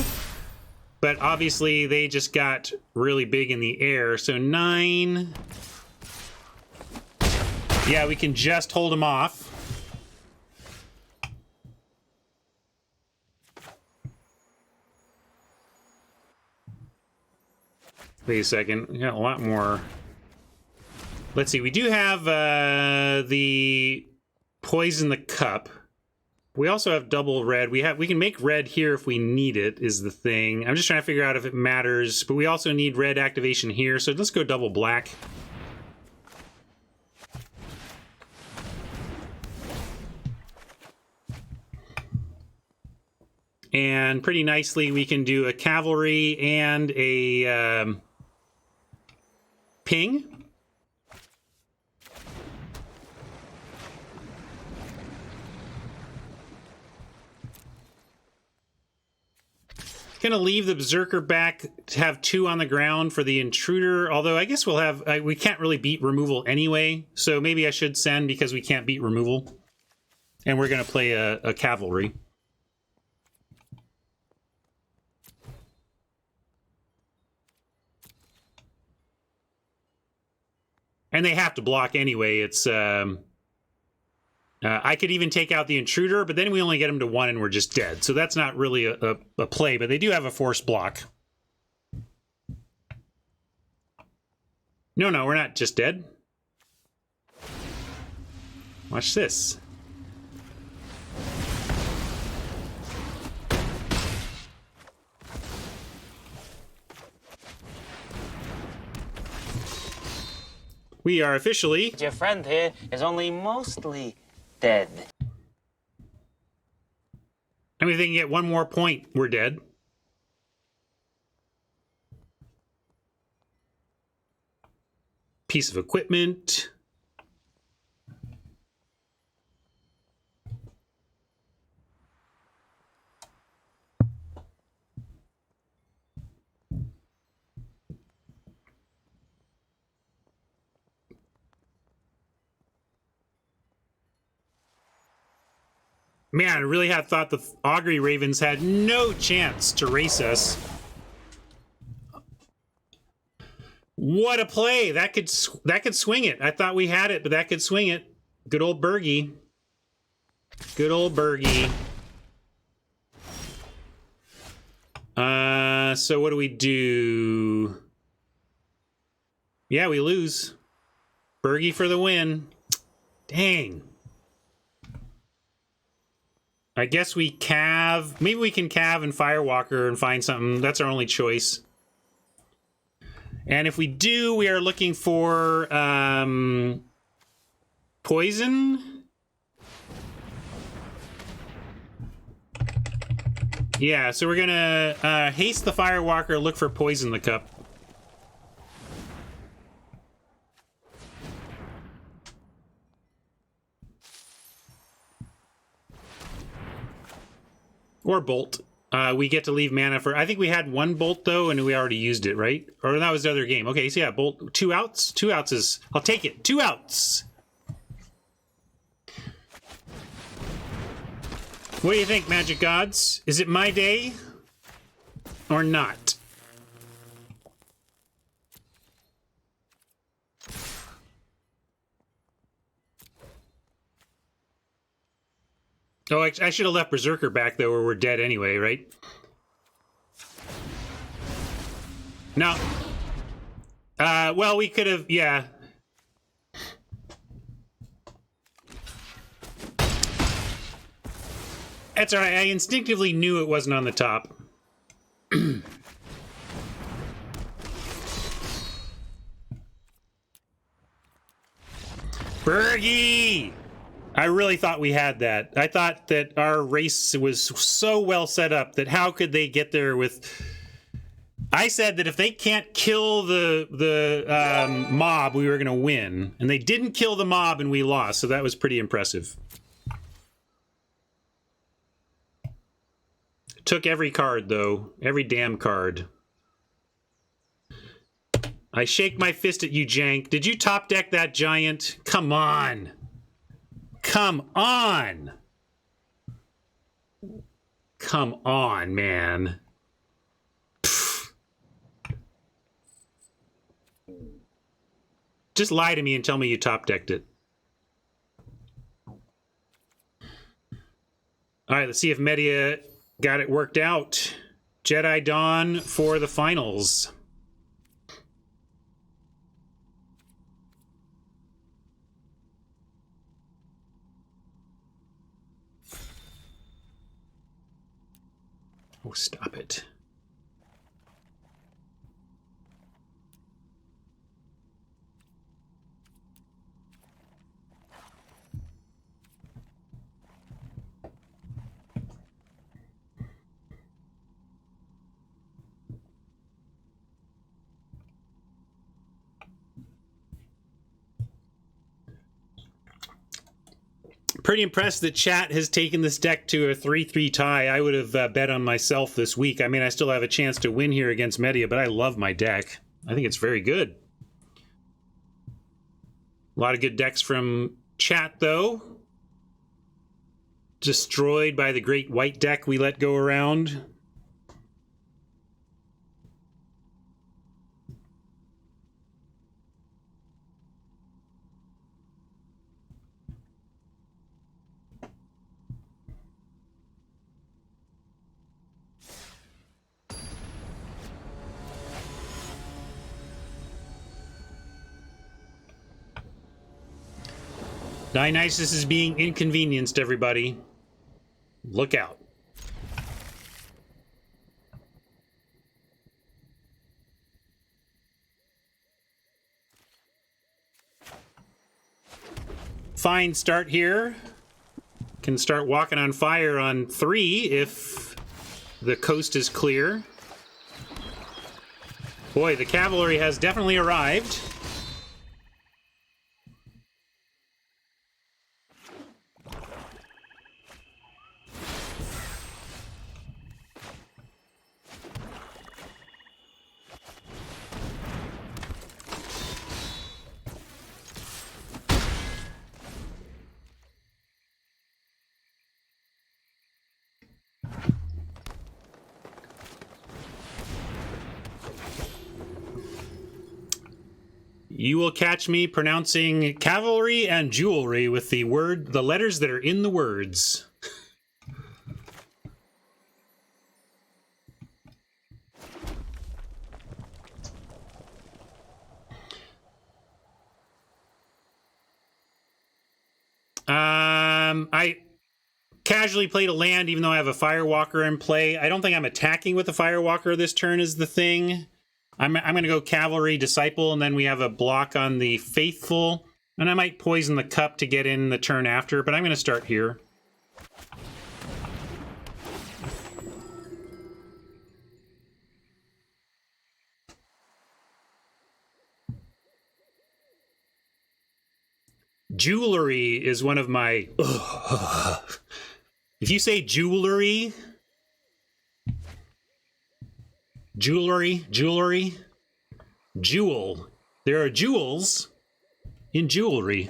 But obviously, they just got really big in the air. So 9. Yeah, we can just hold them off. Wait a second. We got a lot more. Let's see. We do have the poison the cup. We also have double red. We can make red here if we need it, is the thing. I'm just trying to figure out if it matters. But we also need red activation here. So let's go double black. And pretty nicely, we can do a cavalry and a ping. Gonna leave the berserker back to have 2 on the ground for the intruder. Although I guess we'll have we can't really beat removal anyway, so maybe I should send because we can't beat removal, and we're gonna play a cavalry. And they have to block anyway. It's I could even take out the intruder, but then we only get them to 1 and we're just dead. So that's not really a play, but they do have a forced block. No, we're not just dead. Watch this. We are officially... Your friend here is only mostly dead. I mean, if they can get 1 more point, we're dead. Piece of equipment. Man, I really had thought the Augury Ravens had no chance to race us. What a play! That could swing it. I thought we had it, but that could swing it. Good old Bergie. Good old Bergie. So what do we do? Yeah, we lose. Bergie for the win. Dang. I guess we cav. Maybe we can cav and Firewalker and find something. That's our only choice. And if we do, we are looking for poison. Yeah, so we're gonna haste the Firewalker, look for poison the cup. Or bolt. We get to leave mana for... I think we had 1 bolt, though, and we already used it, right? Or that was the other game. Okay, so yeah, bolt. 2 outs? 2 outs is... I'll take it. 2 outs! What do you think, Magic Gods? Is it my day? Or not? Oh, I should have left Berserker back, though, or we're dead anyway, right? No. Well, we could have, yeah. That's all right. I instinctively knew it wasn't on the top. Bergie! I really thought we had that. I thought that our race was so well set up that how could they get there with... I said that if they can't kill the mob, we were going to win. And they didn't kill the mob and we lost, so that was pretty impressive. Took every card, though. Every damn card. I shake my fist at you, Jank. Did you top deck that giant? Come on. Come on. Come on, man. Just lie to me and tell me you top decked it. All right, let's see if Media got it worked out. Jedi Dawn for the finals. Oh, stop it. Pretty impressed that chat has taken this deck to a 3-3 tie. I would have bet on myself this week. I mean, I still have a chance to win here against Media, but I love my deck. I think it's very good. A lot of good decks from chat, though. Destroyed by the great white deck we let go around. Dionysus is being inconvenienced, everybody. Look out. Fine start here. Can start walking on fire on 3 if the coast is clear. Boy, the cavalry has definitely arrived. You will catch me pronouncing cavalry and jewelry with the letters that are in the words. I casually played a land even though I have a Firewalker in play. I don't think I'm attacking with the Firewalker this turn is the thing. I'm going to go Cavalry, Disciple, and then we have a block on the Faithful. And I might poison the Cup to get in the turn after, but I'm going to start here. Jewelry is one of my... If you say jewelry... Jewelry. Jewel. There are jewels in jewelry.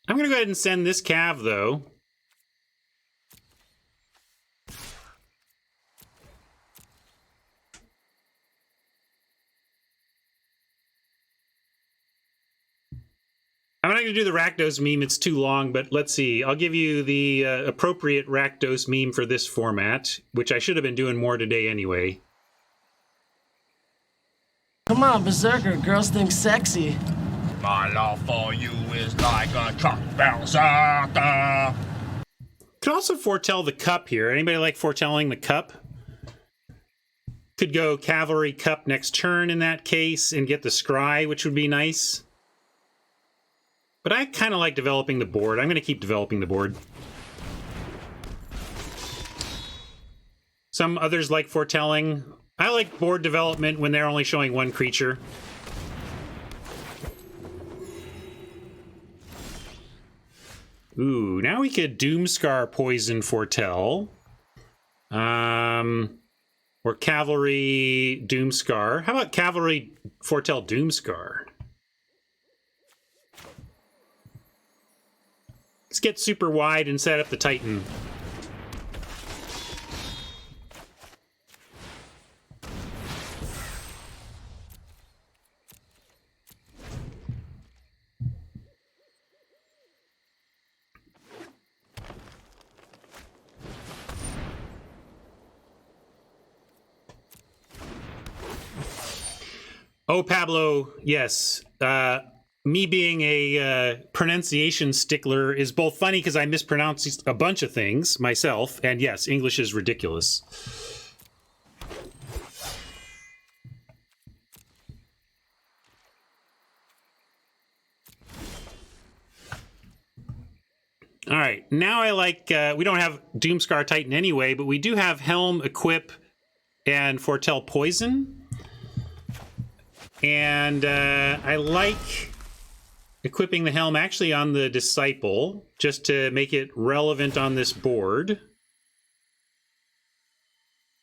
I'm going to go ahead and send this Cav, though. I'm not going to do the Rakdos meme. It's too long, but let's see. I'll give you the appropriate Rakdos meme for this format, which I should have been doing more today anyway. Come on, Berserker. Girls think sexy. My love for you is like a truck bouncer. Could also foretell the Cup here. Anybody like foretelling the Cup? Could go Cavalry Cup next turn in that case and get the Scry, which would be nice. But I kind of like developing the board. I'm going to keep developing the board. Some others like foretelling. I like board development when they're only showing one creature. Ooh, now we could Doomscar Poison Foretell. Or Cavalry Doomscar. How about Cavalry Foretell Doomscar? Let's get super wide and set up the Titan. Oh, Pablo, yes. Me being a pronunciation stickler is both funny because I mispronounce a bunch of things myself, and yes, English is ridiculous. All right, now I like, we don't have Doomscar Titan anyway, but we do have Helm, Equip, and Foretell Poison. And I like equipping the Helm actually on the Disciple, just to make it relevant on this board.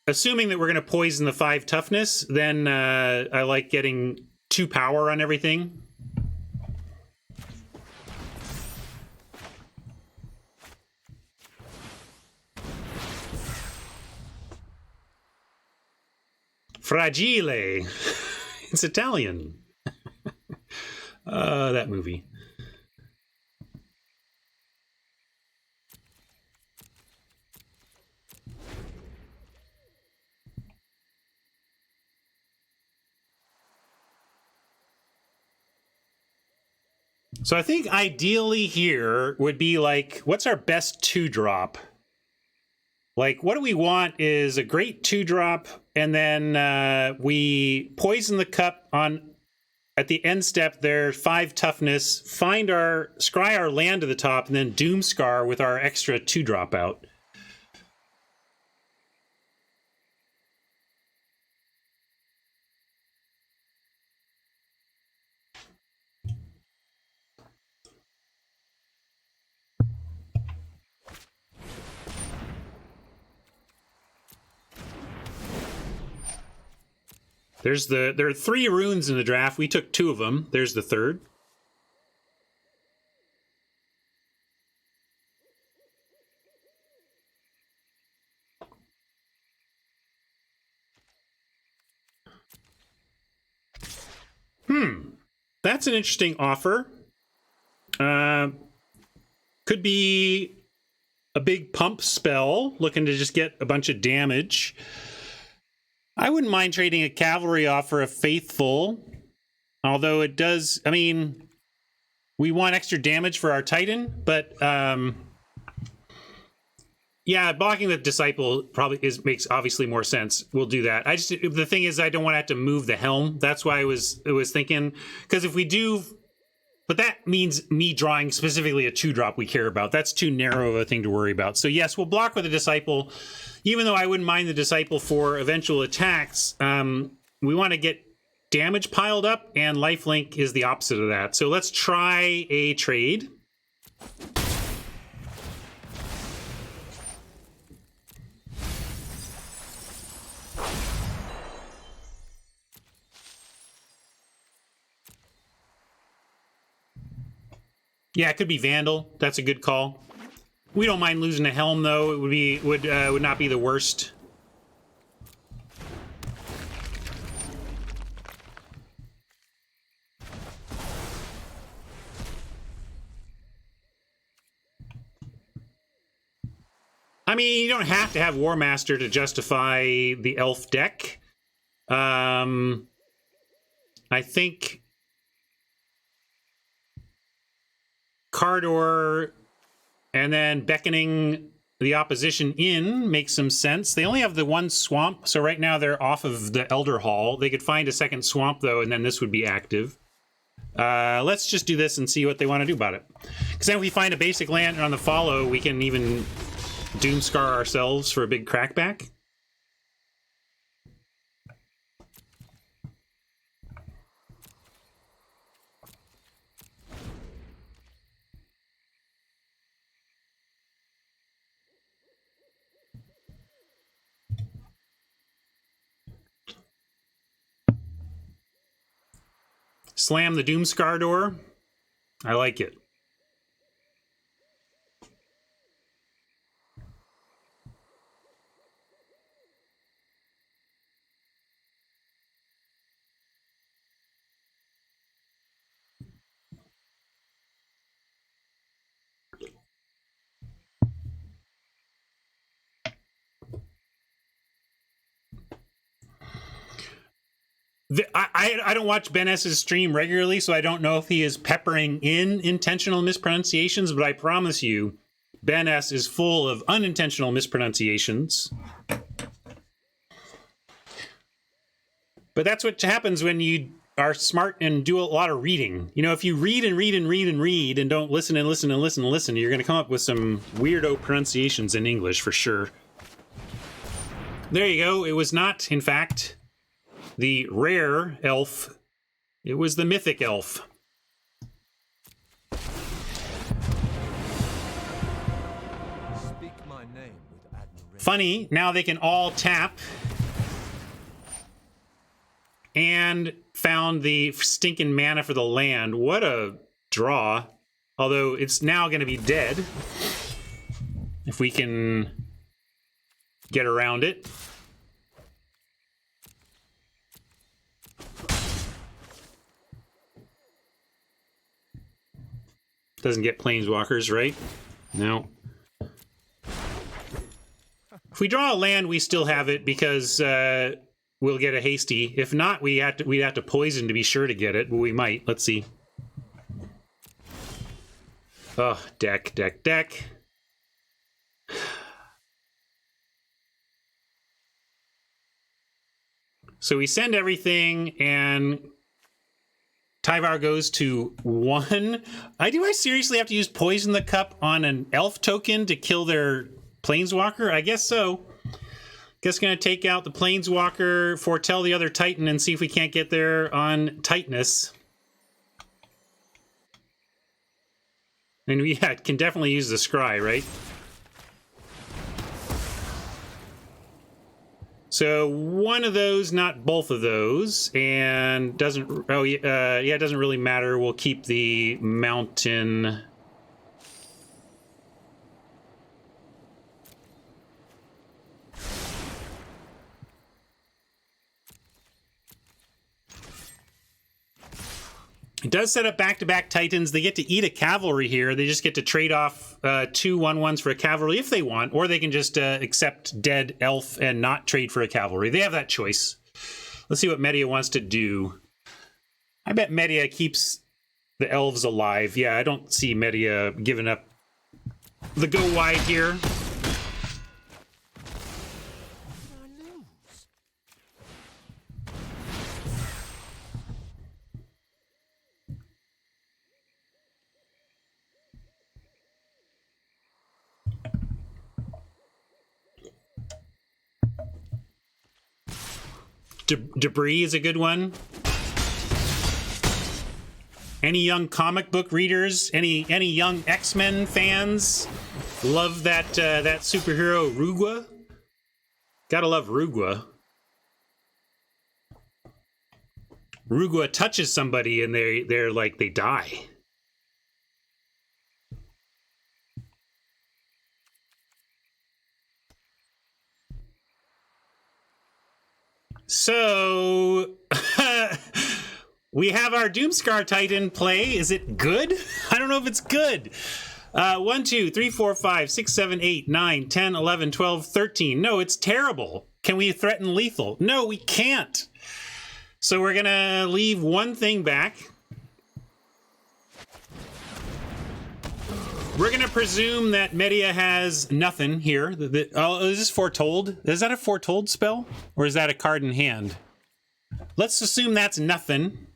Assuming that we're going to poison the 5 toughness, then I like getting 2 power on everything. Fragile. It's Italian. That movie. So I think ideally here would be like, what's our best 2-drop? Like, what do we want is a great 2-drop, and then we poison the cup on at the end step there, 5 toughness, scry our land to the top, and then Doomscar with our extra 2-drop out. There are 3 runes in the draft. We took 2 of them. There's the 3rd. That's an interesting offer. Could be a big pump spell, looking to just get a bunch of damage. I wouldn't mind trading a cavalry off for a faithful, although it does, I mean, we want extra damage for our Titan, but yeah, blocking the Disciple probably makes obviously more sense. We'll do that. The thing is, I don't want to have to move the Helm. That's why I was thinking, because if we do, but that means me drawing specifically a 2-drop we care about. That's too narrow of a thing to worry about. So yes, we'll block with the Disciple. Even though I wouldn't mind the Disciple for eventual attacks, we want to get damage piled up, and lifelink is the opposite of that. So let's try a trade. Yeah, it could be Vandal. That's a good call. We don't mind losing a Helm, though. It would not be the worst. I mean, you don't have to have War Master to justify the Elf deck. I think Cardor and then beckoning the opposition in makes some sense. They only have the 1 swamp, so right now they're off of the Elder Hall. They could find a 2nd swamp, though, and then this would be active. Let's just do this and see what they want to do about it. Because then if we find a basic land on the follow, we can even Doomscar ourselves for a big crackback. Slam the Doomscar door. I like it. I don't watch Ben S's stream regularly, so I don't know if he is peppering in intentional mispronunciations, but I promise you, Ben S is full of unintentional mispronunciations. But that's what happens when you are smart and do a lot of reading. You know, if you read and read and read and read and don't listen and listen and listen and listen, you're going to come up with some weirdo pronunciations in English for sure. There you go. It was not, in fact, the rare elf. It was the mythic elf. Speak my name with admiration. Funny, now they can all tap. And found the stinking mana for the land. What a draw. Although it's now going to be dead. If we can get around it. Doesn't get planeswalkers, right? No. If we draw a land, we still have it because we'll get a hasty. If not, we'd have to poison to be sure to get it, but we might. Let's see. Oh, deck. So we send everything, and Tyvar goes to 1. Do I seriously have to use Poison the Cup on an elf token to kill their planeswalker? I guess so. Guess gonna take out the planeswalker, foretell the other Titan, and see if we can't get there on tightness. And we can definitely use the scry, right? So one of those, not both of those, and doesn't. Oh yeah, it doesn't really matter. We'll keep the mountain. It does set up back-to-back Titans. They get to eat a cavalry here. They just get to trade off 2 1/1s for a cavalry if they want, or they can just accept dead elf and not trade for a cavalry. They have that choice. Let's see what Media wants to do. I bet Media keeps the elves alive. Yeah, I don't see Media giving up the go wide here. Debris is a good one. Any young comic book readers, any young X-Men fans, love that that superhero Rugua. Gotta love Rugua. Rugua touches somebody and they're like they die. So, we have our Doomscar Titan play. Is it good? I don't know if it's good. 1, 2, 3, 4, 5, 6, 7, 8, 9, 10, 11, 12, 13. No, it's terrible. Can we threaten lethal? No, we can't. So we're going to leave one thing back. We're going to presume that Media has nothing here. Oh, is this foretold? Is that a foretold spell? Or is that a card in hand? Let's assume that's nothing.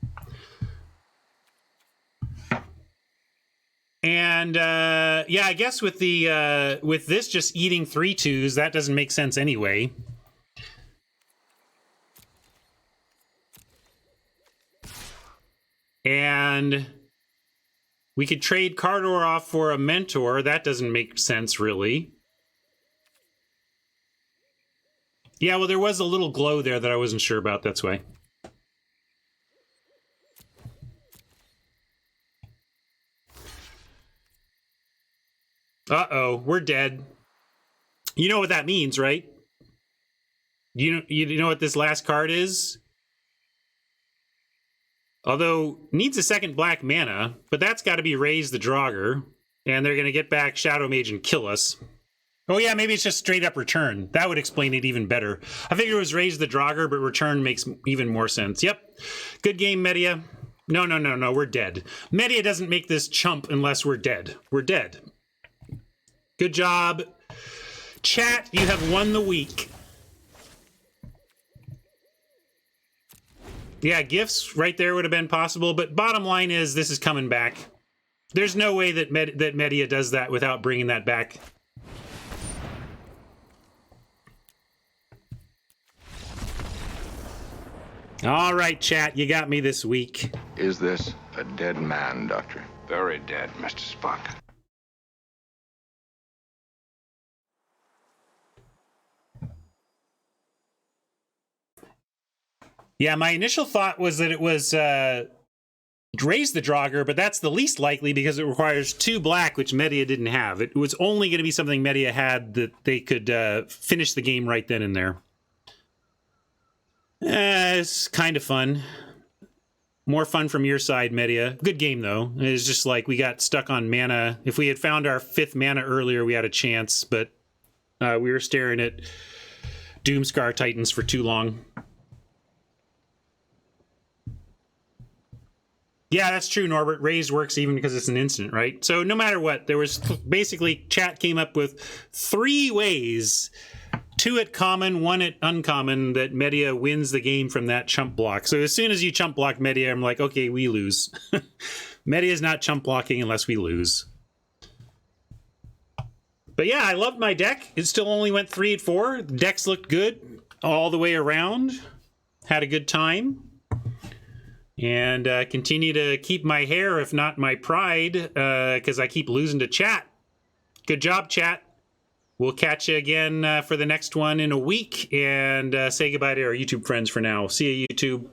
And yeah, I guess with the with this just eating 3/2s, that doesn't make sense anyway. And we could trade Cardor off for a Mentor. That doesn't make sense, really. Yeah, well, there was a little glow there that I wasn't sure about. That's why. Uh-oh, we're dead. You know what that means, right? You know what this last card is? Although, needs a second black mana, but that's got to be Raise the Draugr, and they're going to get back Shadow Mage and kill us. Oh yeah, maybe it's just straight up Return. That would explain it even better. I figured it was Raise the Draugr, but Return makes even more sense. Yep. Good game, Media. No, we're dead. Media doesn't make this chump unless we're dead. We're dead. Good job. Chat, you have won the week. Yeah, gifts right there would have been possible, but bottom line is this is coming back. There's no way that Media does that without bringing that back. All right, chat, you got me this week. Is this a dead man, Doctor? Very dead, Mr. Spock. Yeah, my initial thought was that it was Raise the Draugr, but that's the least likely because it requires 2 black, which Media didn't have. It was only going to be something Media had that they could finish the game right then and there. It's kind of fun. More fun from your side, Media. Good game, though. It's just like we got stuck on mana. If we had found our 5th mana earlier, we had a chance, but we were staring at Doomscar Titans for too long. Yeah, that's true, Norbert. Raise works even because it's an instant, right? So no matter what, there was basically chat came up with 3 ways, 2 at common, 1 at uncommon, that Media wins the game from that chump block. So as soon as you chump block Media, I'm like, okay, we lose. Media's not chump blocking unless we lose. But yeah, I loved my deck. It still only went 3 at 4. The decks looked good all the way around. Had a good time. And continue to keep my hair, if not my pride, because I keep losing to chat. Good job, chat. We'll catch you again for the next one in a week, and say goodbye to our YouTube friends for now. See you, YouTube.